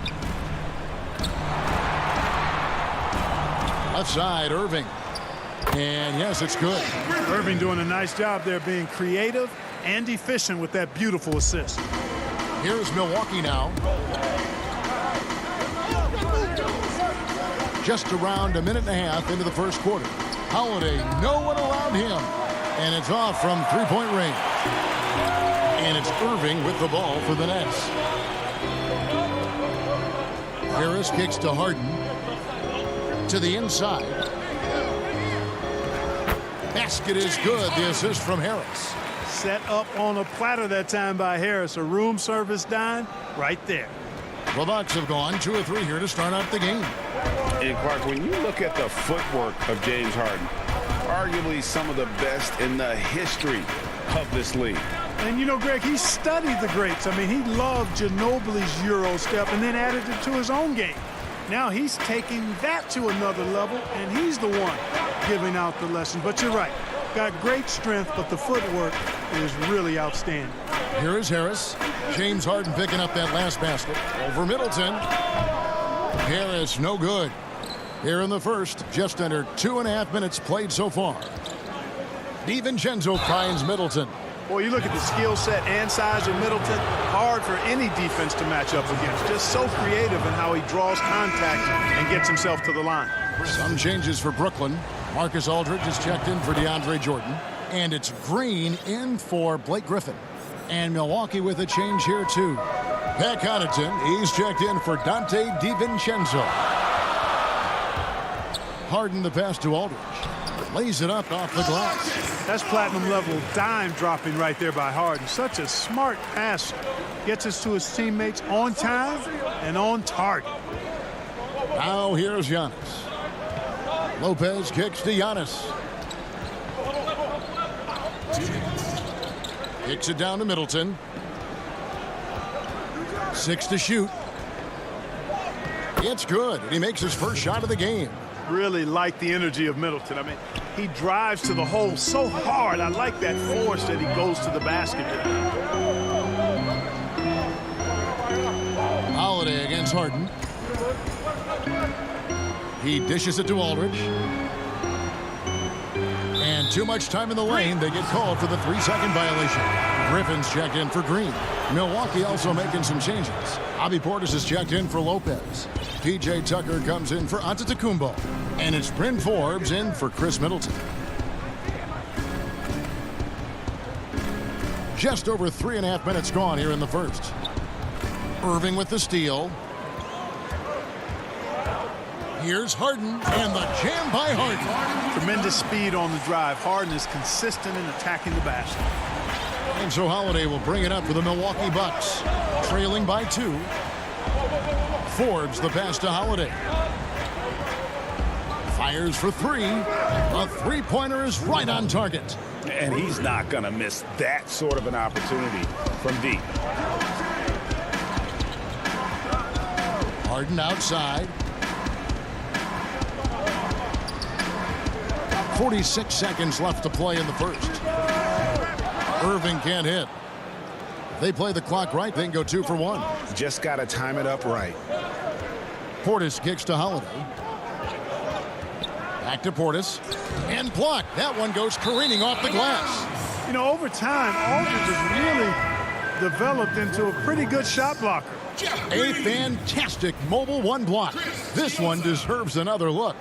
Left side, Irving. And yes, it's good. Irving doing a nice job there being creative and efficient with that beautiful assist. Here's Milwaukee now. Just around a minute and a half into the first quarter. Holiday, no one around him. And it's off from three-point range. And it's Irving with the ball for the Nets. Harris kicks to Harden. To the inside. Basket is good. The assist from Harris. Set up on a platter that time by Harris. A room service dime right there. The Bucks have gone 2 of 3 here to start out the game. And Clark, when you look at the footwork of James Harden, arguably some of the best in the history of this league. And you know, Greg, he studied the greats. I mean, he loved Ginobili's Euro step and then added it to his own game. Now he's taking that to another level, and he's the one giving out the lesson. But you're right. Got great strength, but the footwork is really outstanding. Here is Harris. James Harden picking up that last basket. Over Middleton. Harris, no good. Here in the first, just under 2.5 minutes played so far. DiVincenzo finds Middleton. Boy, you look at the skill set and size of Middleton, hard for any defense to match up against. Just so creative in how he draws contact and gets himself to the line. Some changes for Brooklyn. Marcus Aldridge is checked in for DeAndre Jordan. And it's Green in for Blake Griffin. And Milwaukee with a change here, too. Pat Connaughton, he's checked in for Dante DiVincenzo. Harden the pass to Aldridge. Lays it up off the glass. That's platinum level dime dropping right there by Harden. Such a smart passer. Gets us to his teammates on time and on target. Now here's Giannis. Lopez kicks to Giannis. Kicks it down to Middleton. 6 to shoot. It's good. He makes his first shot of the game. Really like the energy of Middleton. I mean, he drives to the hole so hard. I like that force that he goes to the basket. Holiday against Harden. He dishes it to Aldridge. And too much time in the lane. They get called for the 3-second violation. Griffin's checked in for Green. Milwaukee also making some changes. Bobby Portis is checked in for Lopez. P.J. Tucker comes in for Antetokounmpo. And it's Bryn Forbes in for Chris Middleton. Just over 3.5 minutes gone here in the first. Irving with the steal. Here's Harden, and the jam by Harden. Tremendous speed on the drive. Harden is consistent in attacking the basket. And so Holiday will bring it up for the Milwaukee Bucks. Trailing by 2. Forbes the pass to Holiday. Fires for 3. A three-pointer is right on target. And he's not going to miss that sort of an opportunity from deep. Harden outside. 46 seconds left to play in the first. Irving can't hit. If they play the clock right, they can go 2 for 1. Just got to time it up right. Portis kicks to Holiday. Back to Portis. And blocked. That one goes careening off the glass. You know, over time, Aldridge has really developed into a pretty good shot blocker. A fantastic mobile one block. This one deserves another look.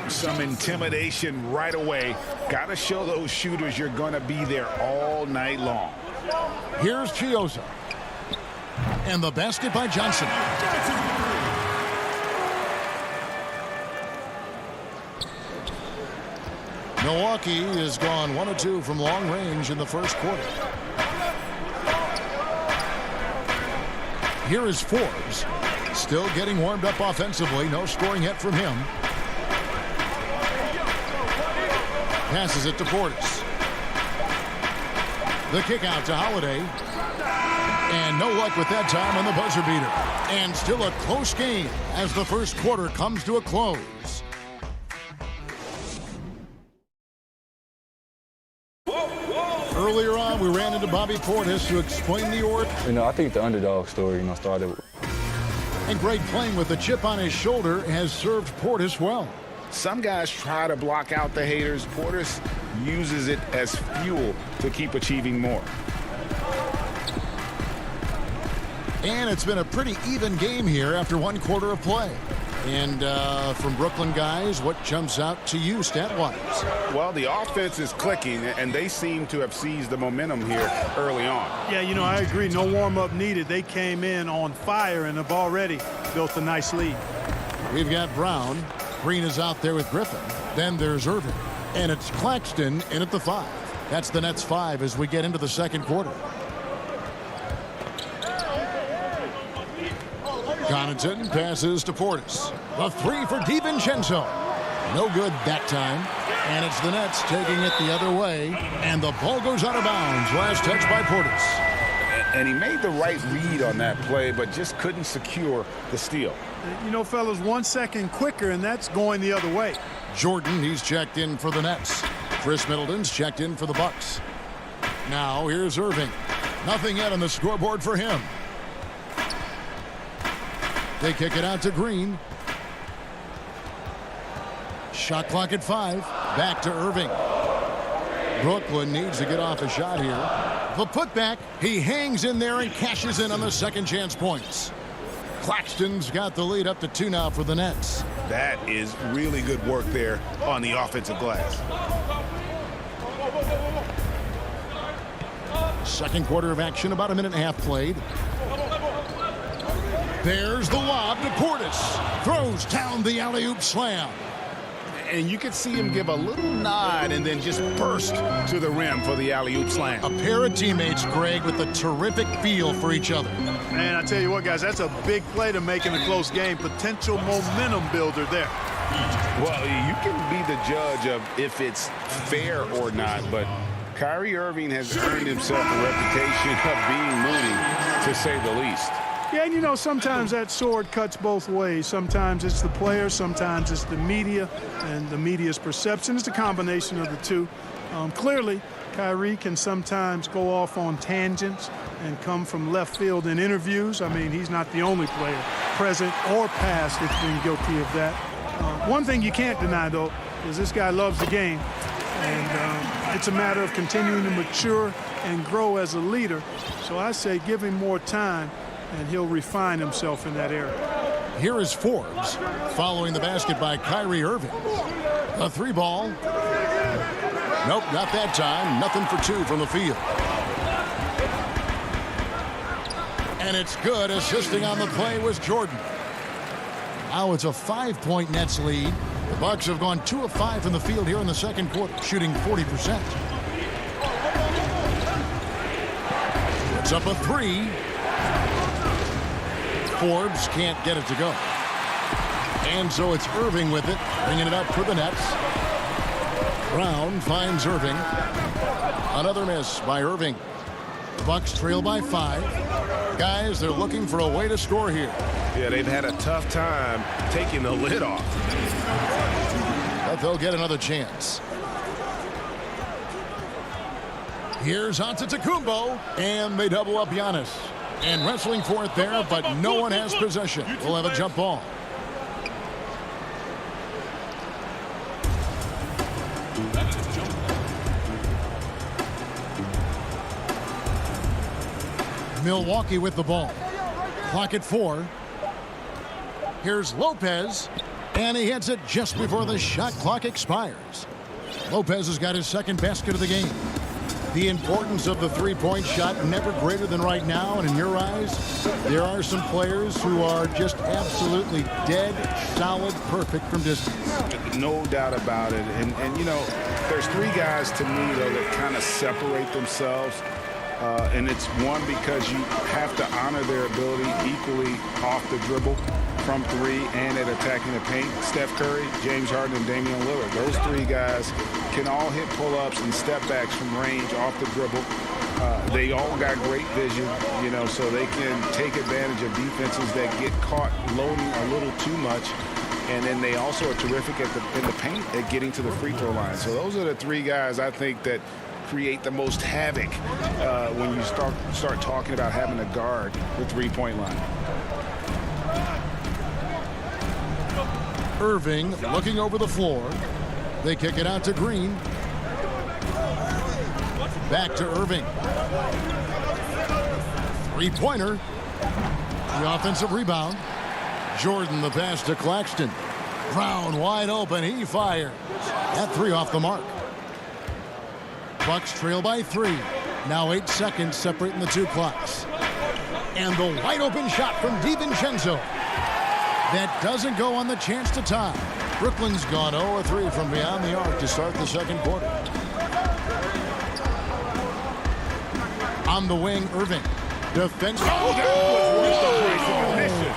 Some intimidation right away. Got to show those shooters you're going to be there all night long. Here's Chioza. And the basket by Johnson. Milwaukee has gone 1 of 2 from long range in the first quarter. Here is Forbes. Still getting warmed up offensively. No scoring yet from him. Passes it to Portis. The kick out to Holiday. And no luck with that time on the buzzer beater. And still a close game as the first quarter comes to a close. Earlier on, we ran into Bobby Portis to explain the order. You know, I think the underdog story, started with. And Greg, playing with the chip on his shoulder, has served Portis well. Some guys try to block out the haters. Portis uses it as fuel to keep achieving more. And it's been a pretty even game here after 1 quarter of play. And from Brooklyn guys, what jumps out to you stat-wise? Well, the offense is clicking, and they seem to have seized the momentum here early on. Yeah, you know, I agree. No warm-up needed. They came in on fire and have already built a nice lead. We've got Brown. Green is out there with Griffin. Then there's Irving. And it's Claxton in at the 5. That's the Nets 5 as we get into the second quarter. Connaughton passes to Portis. The 3 for DiVincenzo. No good that time. And it's the Nets taking it the other way. And the ball goes out of bounds. Last touch by Portis. And he made the right read on that play, but just couldn't secure the steal. You know, fellas, 1 second quicker, and that's going the other way. Jordan, he's checked in for the Nets. Chris Middleton's checked in for the Bucks. Now here's Irving. Nothing yet on the scoreboard for him. They kick it out to Green. Shot clock at 5. Back to Irving. Brooklyn needs to get off a shot here. The putback. He hangs in there and cashes in on the second chance points. Claxton's got the lead up to 2 now for the Nets. That is really good work there on the offensive glass. Second quarter of action, about a minute and a half played. There's the lob to Portis. Throws down the alley-oop slam. And you could see him give a little nod and then just burst to the rim for the alley-oop slam. A pair of teammates, Greg, with a terrific feel for each other. Man, I tell you what, guys, that's a big play to make in a close game. Potential momentum builder there. Well, you can be the judge of if it's fair or not, but Kyrie Irving has earned himself a reputation of being moody, to say the least. Yeah, and you know, sometimes that sword cuts both ways. Sometimes it's the player, sometimes it's the media, and the media's perception. It's a combination of the two. Clearly, Kyrie can sometimes go off on tangents and come from left field in interviews. I mean, he's not the only player, present or past, that's been guilty of that. One thing you can't deny, though, is this guy loves the game. And it's a matter of continuing to mature and grow as a leader. So I say give him more time, and he'll refine himself in that area. Here is Forbes following the basket by Kyrie Irving. A 3 ball. Nope, not that time. Nothing for 2 from the field. And it's good. Assisting on the play was Jordan. Now it's a 5-point Nets lead. The Bucks have gone 2 of 5 from the field here in the second quarter, shooting 40%. It's up a 3. Forbes can't get it to go. And so it's Irving with it, bringing it up for the Nets. Brown finds Irving. Another miss by Irving. The Bucks trail by 5. Guys, they're looking for a way to score here. Yeah, they've had a tough time taking the lid off. But they'll get another chance. Here's Antetokounmpo, and they double up Giannis. And wrestling for it there, but no one has possession. We'll have a jump ball. Milwaukee with the ball. Clock at 4. Here's Lopez, and he hits it just before the shot clock expires. Lopez has got his second basket of the game. The importance of the three-point shot never greater than right now, and in your eyes, there are some players who are just absolutely dead, solid, perfect from distance. No doubt about it. And you know, there's three guys to me, though, that kind of separate themselves. And it's one, because you have to honor their ability equally off the dribble, from three, and at attacking the paint. Steph Curry, James Harden, and Damian Lillard. Those three guys can all hit pull-ups and step-backs from range off the dribble. They all got great vision, you know, so they can take advantage of defenses that get caught loading a little too much. And then they also are terrific in the paint at getting to the free throw line. So those are the three guys I think that create the most havoc when you start talking about having a guard the three-point line. Irving looking over the floor. They kick it out to Green. Back to Irving. Three-pointer. The offensive rebound. Jordan the pass to Claxton. Brown wide open. He fires. That three off the mark. Bucks trail by 3. Now 8 seconds separating the two clocks. And the wide open shot from DiVincenzo. That doesn't go on the chance to tie. Brooklyn's gone 0-3 from beyond the arc to start the second quarter. On the wing, Irving. Defense. Oh, that was worth the price of admission.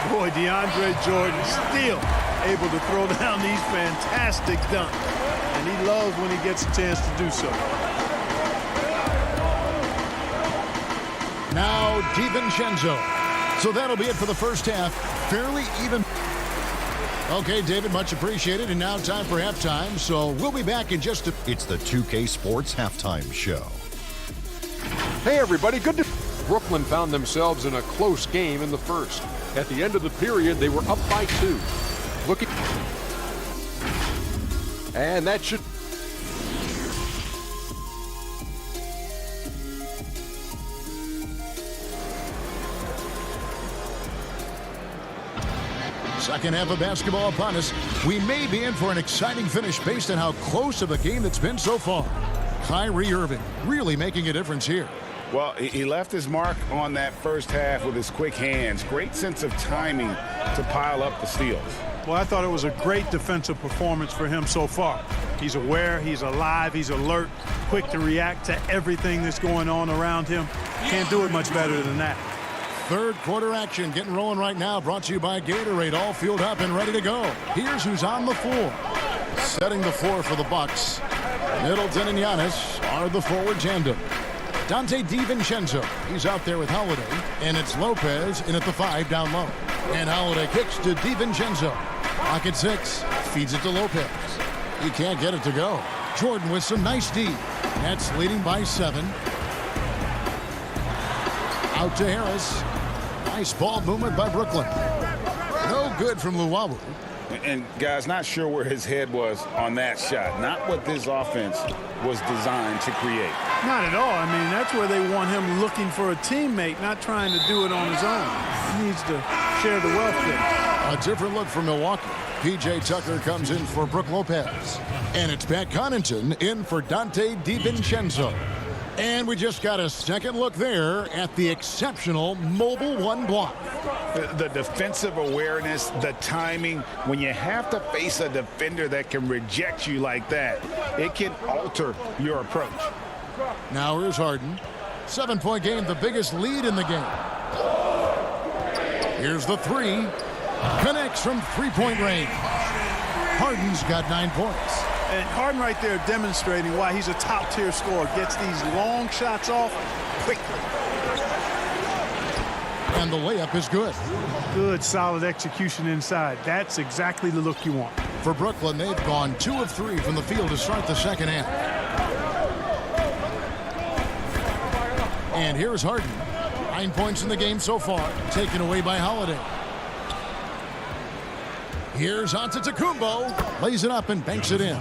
Boy, DeAndre Jordan still able to throw down these fantastic dunks. And he loves when he gets a chance to do so. Now DiVincenzo. So that'll be it for the first half. Fairly even. Okay, David, much appreciated. And now time for halftime. So we'll be back in just a... It's the 2K Sports Halftime Show. Hey, everybody. Good to... Brooklyn found themselves in a close game in the first. At the end of the period, they were up by 2. Looking... And that should... Second half of basketball upon us. We may be in for an exciting finish based on how close of a game that's been so far. Kyrie Irving really making a difference here. Well, he left his mark on that first half with his quick hands. Great sense of timing to pile up the steals. Well, I thought it was a great defensive performance for him so far. He's aware, he's alive, he's alert, quick to react to everything that's going on around him. Can't do it much better than that. Third quarter action getting rolling right now, brought to you by Gatorade, all fueled up and ready to go. Here's who's on the floor. Setting the floor for the Bucks. Middleton and Giannis are the forward tandem. Dante DiVincenzo, he's out there with Holiday, and it's Lopez in at the 5 down low. And Holiday kicks to DiVincenzo. Pocket 6, feeds it to Lopez. He can't get it to go. Jordan with some nice D. Nets leading by 7. Out to Harris. Nice ball movement by Brooklyn. No good from Luwawu. And, guys, not sure where his head was on that shot. Not what this offense was designed to create. Not at all. I mean, that's where they want him looking for a teammate, not trying to do it on his own. He needs to share the wealth there. A different look for Milwaukee. P.J. Tucker comes in for Brook Lopez. And it's Pat Connaughton in for Dante DiVincenzo. And we just got a second look there at the exceptional mobile 1 block. The defensive awareness, the timing, when you have to face a defender that can reject you like that, it can alter your approach. Now here's Harden. 7-point game, the biggest lead in the game. Here's the 3. Connects from 3-point range. Harden's got 9 points. And Harden right there demonstrating why he's a top-tier scorer. Gets these long shots off quickly. And the layup is good. Good, solid execution inside. That's exactly the look you want. For Brooklyn, they've gone 2 of 3 from the field to start the second half. And here's Harden. 9 points in the game so far, taken away by Holiday. Here's Antetokounmpo. Lays it up and banks it in.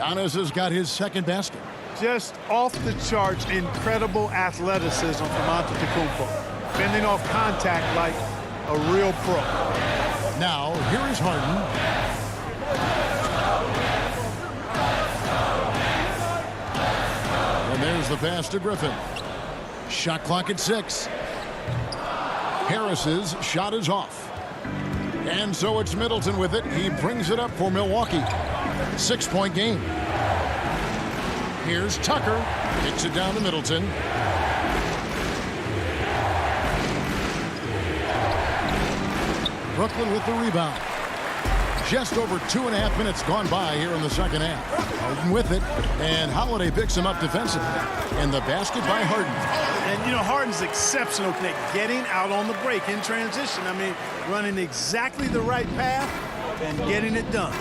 Giannis has got his second basket. Just off the charts, incredible athleticism from Antetokounmpo. Fending off contact like a real pro. Now, here is Harden. And there's the pass to Griffin. Shot clock at 6. Harris's shot is off. And so it's Middleton with it. He brings it up for Milwaukee. 6-point game. Here's Tucker. Kicks it down to Middleton. Brooklyn with the rebound. Just over 2.5 minutes gone by here in the second half. Harden with it, and Holiday picks him up defensively. And the basket by Harden. And, you know, Harden's exceptional at getting out on the break in transition. I mean, running exactly the right path and getting it done.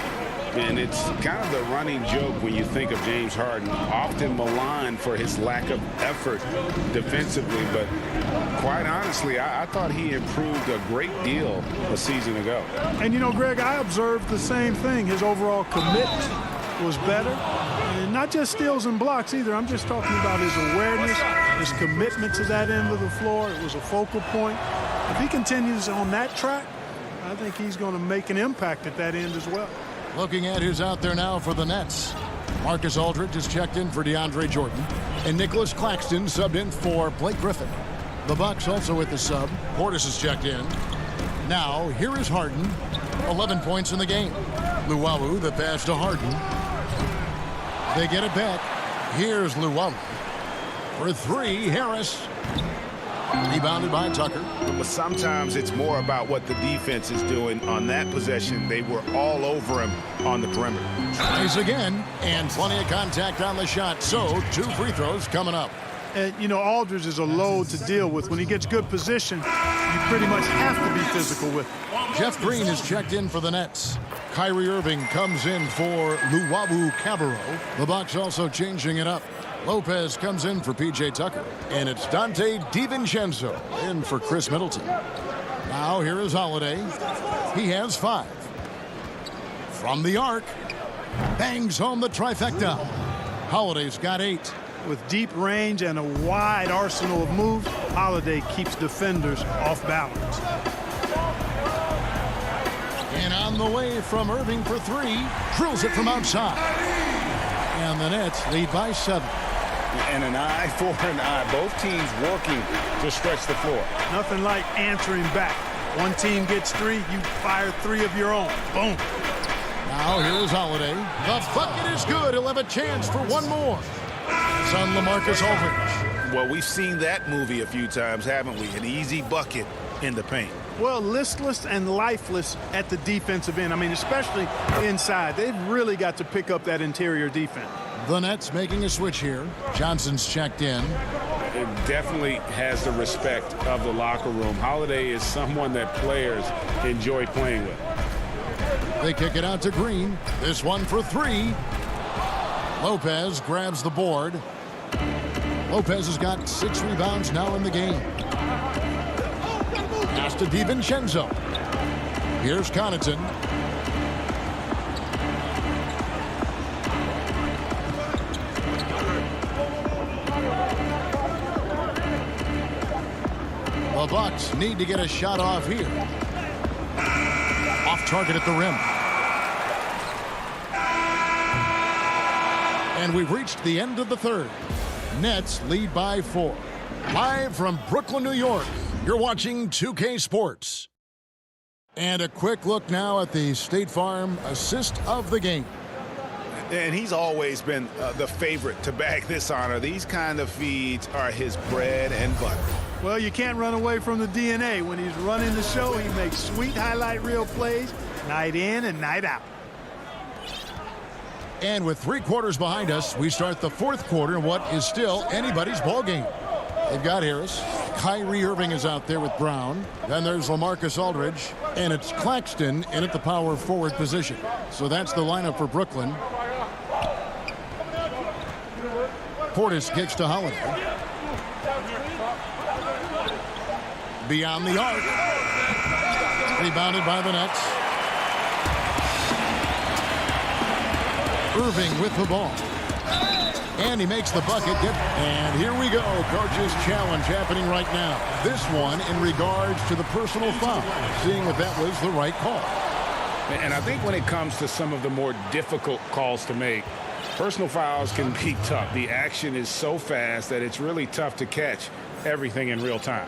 And it's kind of the running joke when you think of James Harden, often maligned for his lack of effort defensively. But quite honestly, I thought he improved a great deal a season ago. And, you know, Greg, I observed the same thing. His overall commitment was better. And not just steals and blocks either. I'm just talking about his awareness, his commitment to that end of the floor. It was a focal point. If he continues on that track, I think he's going to make an impact at that end as well. Looking at who's out there now for the Nets. Marcus Aldridge has checked in for DeAndre Jordan. And Nicholas Claxton subbed in for Blake Griffin. The Bucks also with the sub. Portis has checked in. Now, here is Harden. 11 points in the game. Luwawu, the pass to Harden. They get it back. Here's Luwawu. For 3, Harris. Rebounded by Tucker. But sometimes it's more about what the defense is doing on that possession. They were all over him on the perimeter. Tries again, and plenty of contact on the shot. So 2 free throws coming up. And, you know, Aldridge is a load to deal with. When he gets good position, you pretty much have to be physical with him. Jeff Green is checked in for the Nets. Kyrie Irving comes in for Luwawu Cabarro. The Bucks also changing it up. Lopez comes in for P.J. Tucker. And it's Dante DiVincenzo in for Chris Middleton. Now here is Holiday. He has 5. From the arc. Bangs home the trifecta. Holiday's got 8. With deep range and a wide arsenal of moves, Holiday keeps defenders off balance. And on the way from Irving for 3. Drills it from outside. And the Nets lead by 7. And an eye for an eye. Both teams working to stretch the floor. Nothing like answering back. One team gets 3, you fire 3 of your own. Boom. Now here's Holiday. The bucket is good. He'll have a chance for one more. It's on LaMarcus Aldridge. Well, we've seen that movie a few times, haven't we? An easy bucket in the paint. Well, listless and lifeless at the defensive end. I mean, especially inside. They've really got to pick up that interior defense. The Nets making a switch here. Johnson's checked in. It definitely has the respect of the locker room. Holiday is someone that players enjoy playing with. They kick it out to Green. This one for 3. Lopez grabs the board. Lopez has got 6 rebounds now in the game. Pass to DiVincenzo. Here's Connaughton. The Bucks need to get a shot off here. Off target at the rim. And we've reached the end of the third. Nets lead by 4. Live from Brooklyn, New York, you're watching 2K Sports. And a quick look now at the State Farm assist of the game. And he's always been the favorite to bag this honor. These kind of feeds are his bread and butter. Well, you can't run away from the DNA. When he's running the show, he makes sweet highlight reel plays night in and night out. And with 3 quarters behind us, we start the 4th quarter in what is still anybody's ball game. They've got Harris. Kyrie Irving is out there with Brown. Then there's LaMarcus Aldridge. And it's Claxton in at the power forward position. So that's the lineup for Brooklyn. Portis kicks to Holiday. Beyond the arc. Rebounded by the Nets. Irving with the ball. And he makes the bucket. And here we go. Coach's challenge happening right now. This one in regards to the personal foul. Seeing if that was the right call. And I think when it comes to some of the more difficult calls to make, personal fouls can be tough. The action is so fast that it's really tough to catch everything in real time.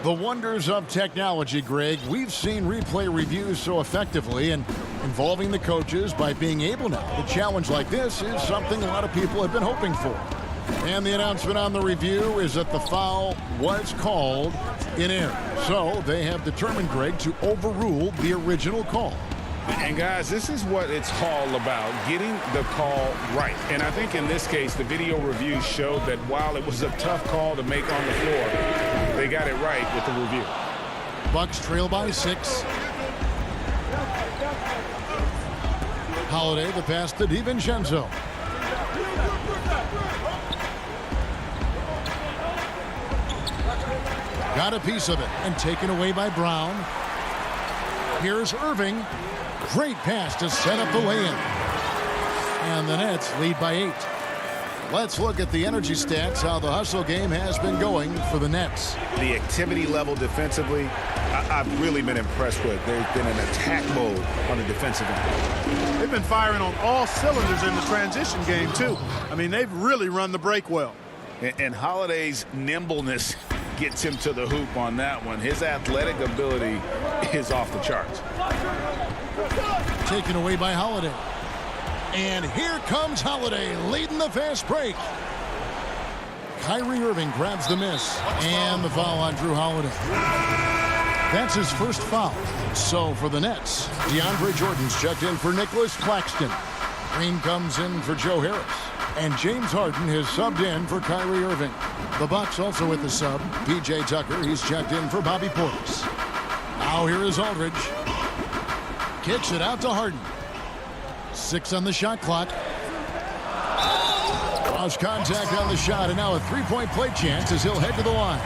The wonders of technology, Greg. We've seen replay reviews so effectively, and involving the coaches by being able now to challenge like this is something a lot of people have been hoping for. And the announcement on the review is that the foul was called in error. So they have determined, Greg, to overrule the original call. And guys, this is what it's all about, getting the call right. And I think in this case, the video review showed that while it was a tough call to make on the floor, they got it right with the review. Bucks trail by 6. Holiday, the pass to DiVincenzo. Got a piece of it and taken away by Brown. Here's Irving. Great pass to set up the lay-in. And the Nets lead by 8. Let's look at the energy stats, how the hustle game has been going for the Nets. The activity level defensively, I've really been impressed with. There's been an attack mode on the defensive end. They've been firing on all cylinders in the transition game, too. I mean, they've really run the break well. And Holiday's nimbleness gets him to the hoop on that one. His athletic ability is off the charts. Taken away by Holiday. And here comes Holiday leading the fast break. Kyrie Irving grabs the miss. And the foul on Drew Holiday. That's his first foul. So for the Nets, DeAndre Jordan's checked in for Nicholas Claxton. Green comes in for Joe Harris. And James Harden has subbed in for Kyrie Irving. The Bucks also with the sub. P.J. Tucker, he's checked in for Bobby Portis. Now here is Aldridge. Kicks it out to Harden. 6 on the shot clock. Lost contact on the shot, and now a three-point play chance as he'll head to the line.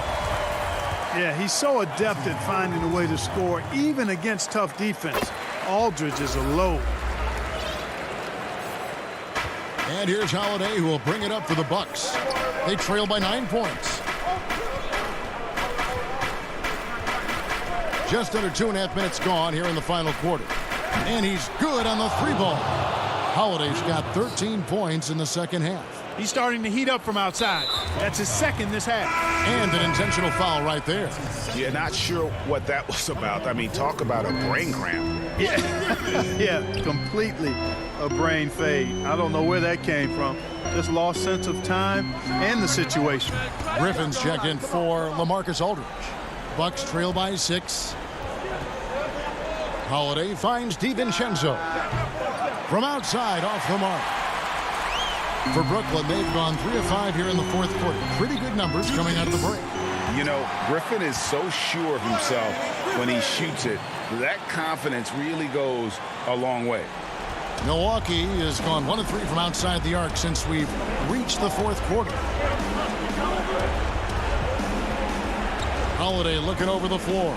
Yeah, he's so adept at finding a way to score, even against tough defense. Aldridge is a load. And here's Holiday, who will bring it up for the Bucks. They trail by 9 points. Just under 2.5 minutes gone here in the final quarter. And he's good on the 3-ball. Holiday's got 13 points in the second half. He's starting to heat up from outside. That's his second this half. And an intentional foul right there. Yeah, not sure what that was about. I mean, talk about a brain cramp. Yeah, completely a brain fade. I don't know where that came from. Just lost sense of time and the situation. Griffin's checked in for LaMarcus Aldridge. Bucks trail by 6. Holiday finds DiVincenzo. From outside, off the mark. For Brooklyn, they've gone 3 of 5 here in the fourth quarter. Pretty good numbers coming out of the break. You know, Griffin is so sure of himself when he shoots it. That confidence really goes a long way. Milwaukee has gone 1 of 3 from outside the arc since we've reached the fourth quarter. Holiday looking over the floor.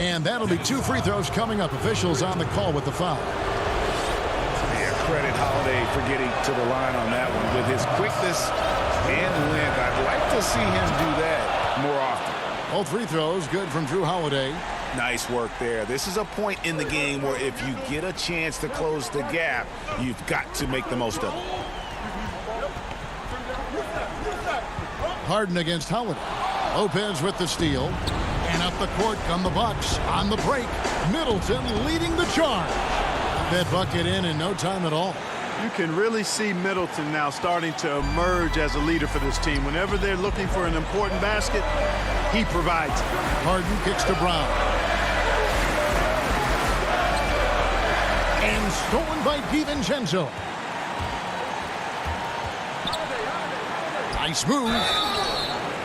And that'll be 2 free throws coming up. Officials on the call with the foul. Yeah, credit Holiday for getting to the line on that one. With his quickness and length, I'd like to see him do that more often. All free throws good from Drew Holiday. Nice work there. This is a point in the game where if you get a chance to close the gap, you've got to make the most of it. Harden against Holiday. Lopez with the steal. And up the court come the Bucks on the break. Middleton leading the charge. That bucket in no time at all. You can really see Middleton now starting to emerge as a leader for this team. Whenever they're looking for an important basket, he provides it. Harden kicks to Brown. And stolen by DiVincenzo. Nice move.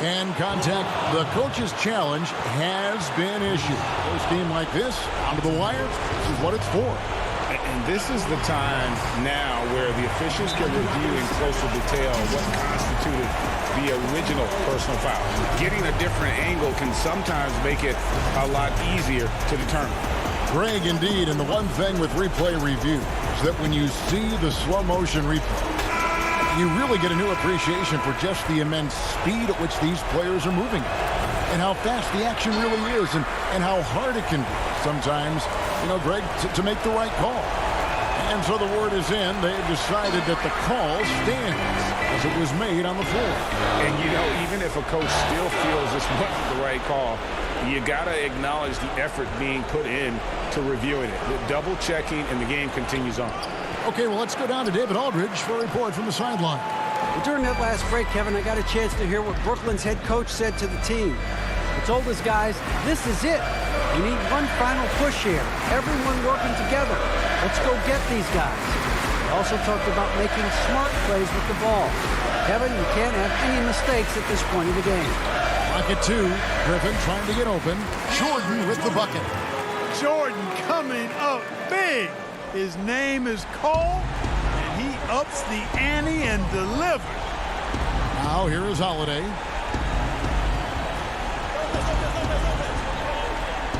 And contact. The coach's challenge has been issued. Close game like this, down to the wire, this is what it's for. And this is the time now where the officials can review in closer detail what constituted the original personal foul. Getting a different angle can sometimes make it a lot easier to determine. Greg, indeed, and the one thing with replay review is that when you see the slow motion replay, you really get a new appreciation for just the immense speed at which these players are moving and how fast the action really is and how hard it can be sometimes, Greg, to make the right call. And so the word is in. They have decided that the call stands as it was made on the floor. And, even if a coach still feels this wasn't the right call, you got to acknowledge the effort being put in to reviewing it. The double checking, and the game continues on. Okay, well, let's go down to David Aldridge for a report from the sideline. Well, during that last break, Kevin, I got a chance to hear what Brooklyn's head coach said to the team. He told his guys, this is it. We need one final push here. Everyone working together. Let's go get these guys. He also talked about making smart plays with the ball. Kevin, you can't have any mistakes at this point of the game. Pocket 2. Griffin trying to get open. Jordan with the bucket. Jordan coming up big. His name is Cole, and he ups the ante and delivers. Now here is Holiday.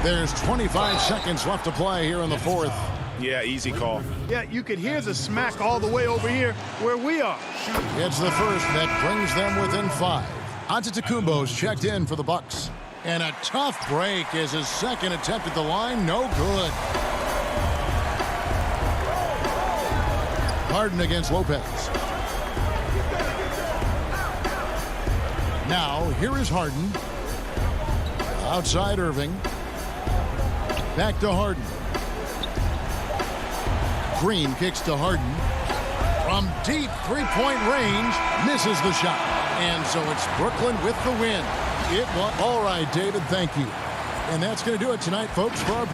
There's 25 seconds left to play here in the fourth. Yeah, easy call. Yeah, you could hear the smack all the way over here where we are. It's the first that brings them within 5. Antetokounmpo's checked in for the Bucks. And a tough break as his second attempt at the line, no good. Harden against Lopez. Now, here is Harden. Outside Irving. Back to Harden. Green kicks to Harden. From deep three-point range, misses the shot. And so it's Brooklyn with the win. It was all right, David, thank you. And that's going to do it tonight, folks, for our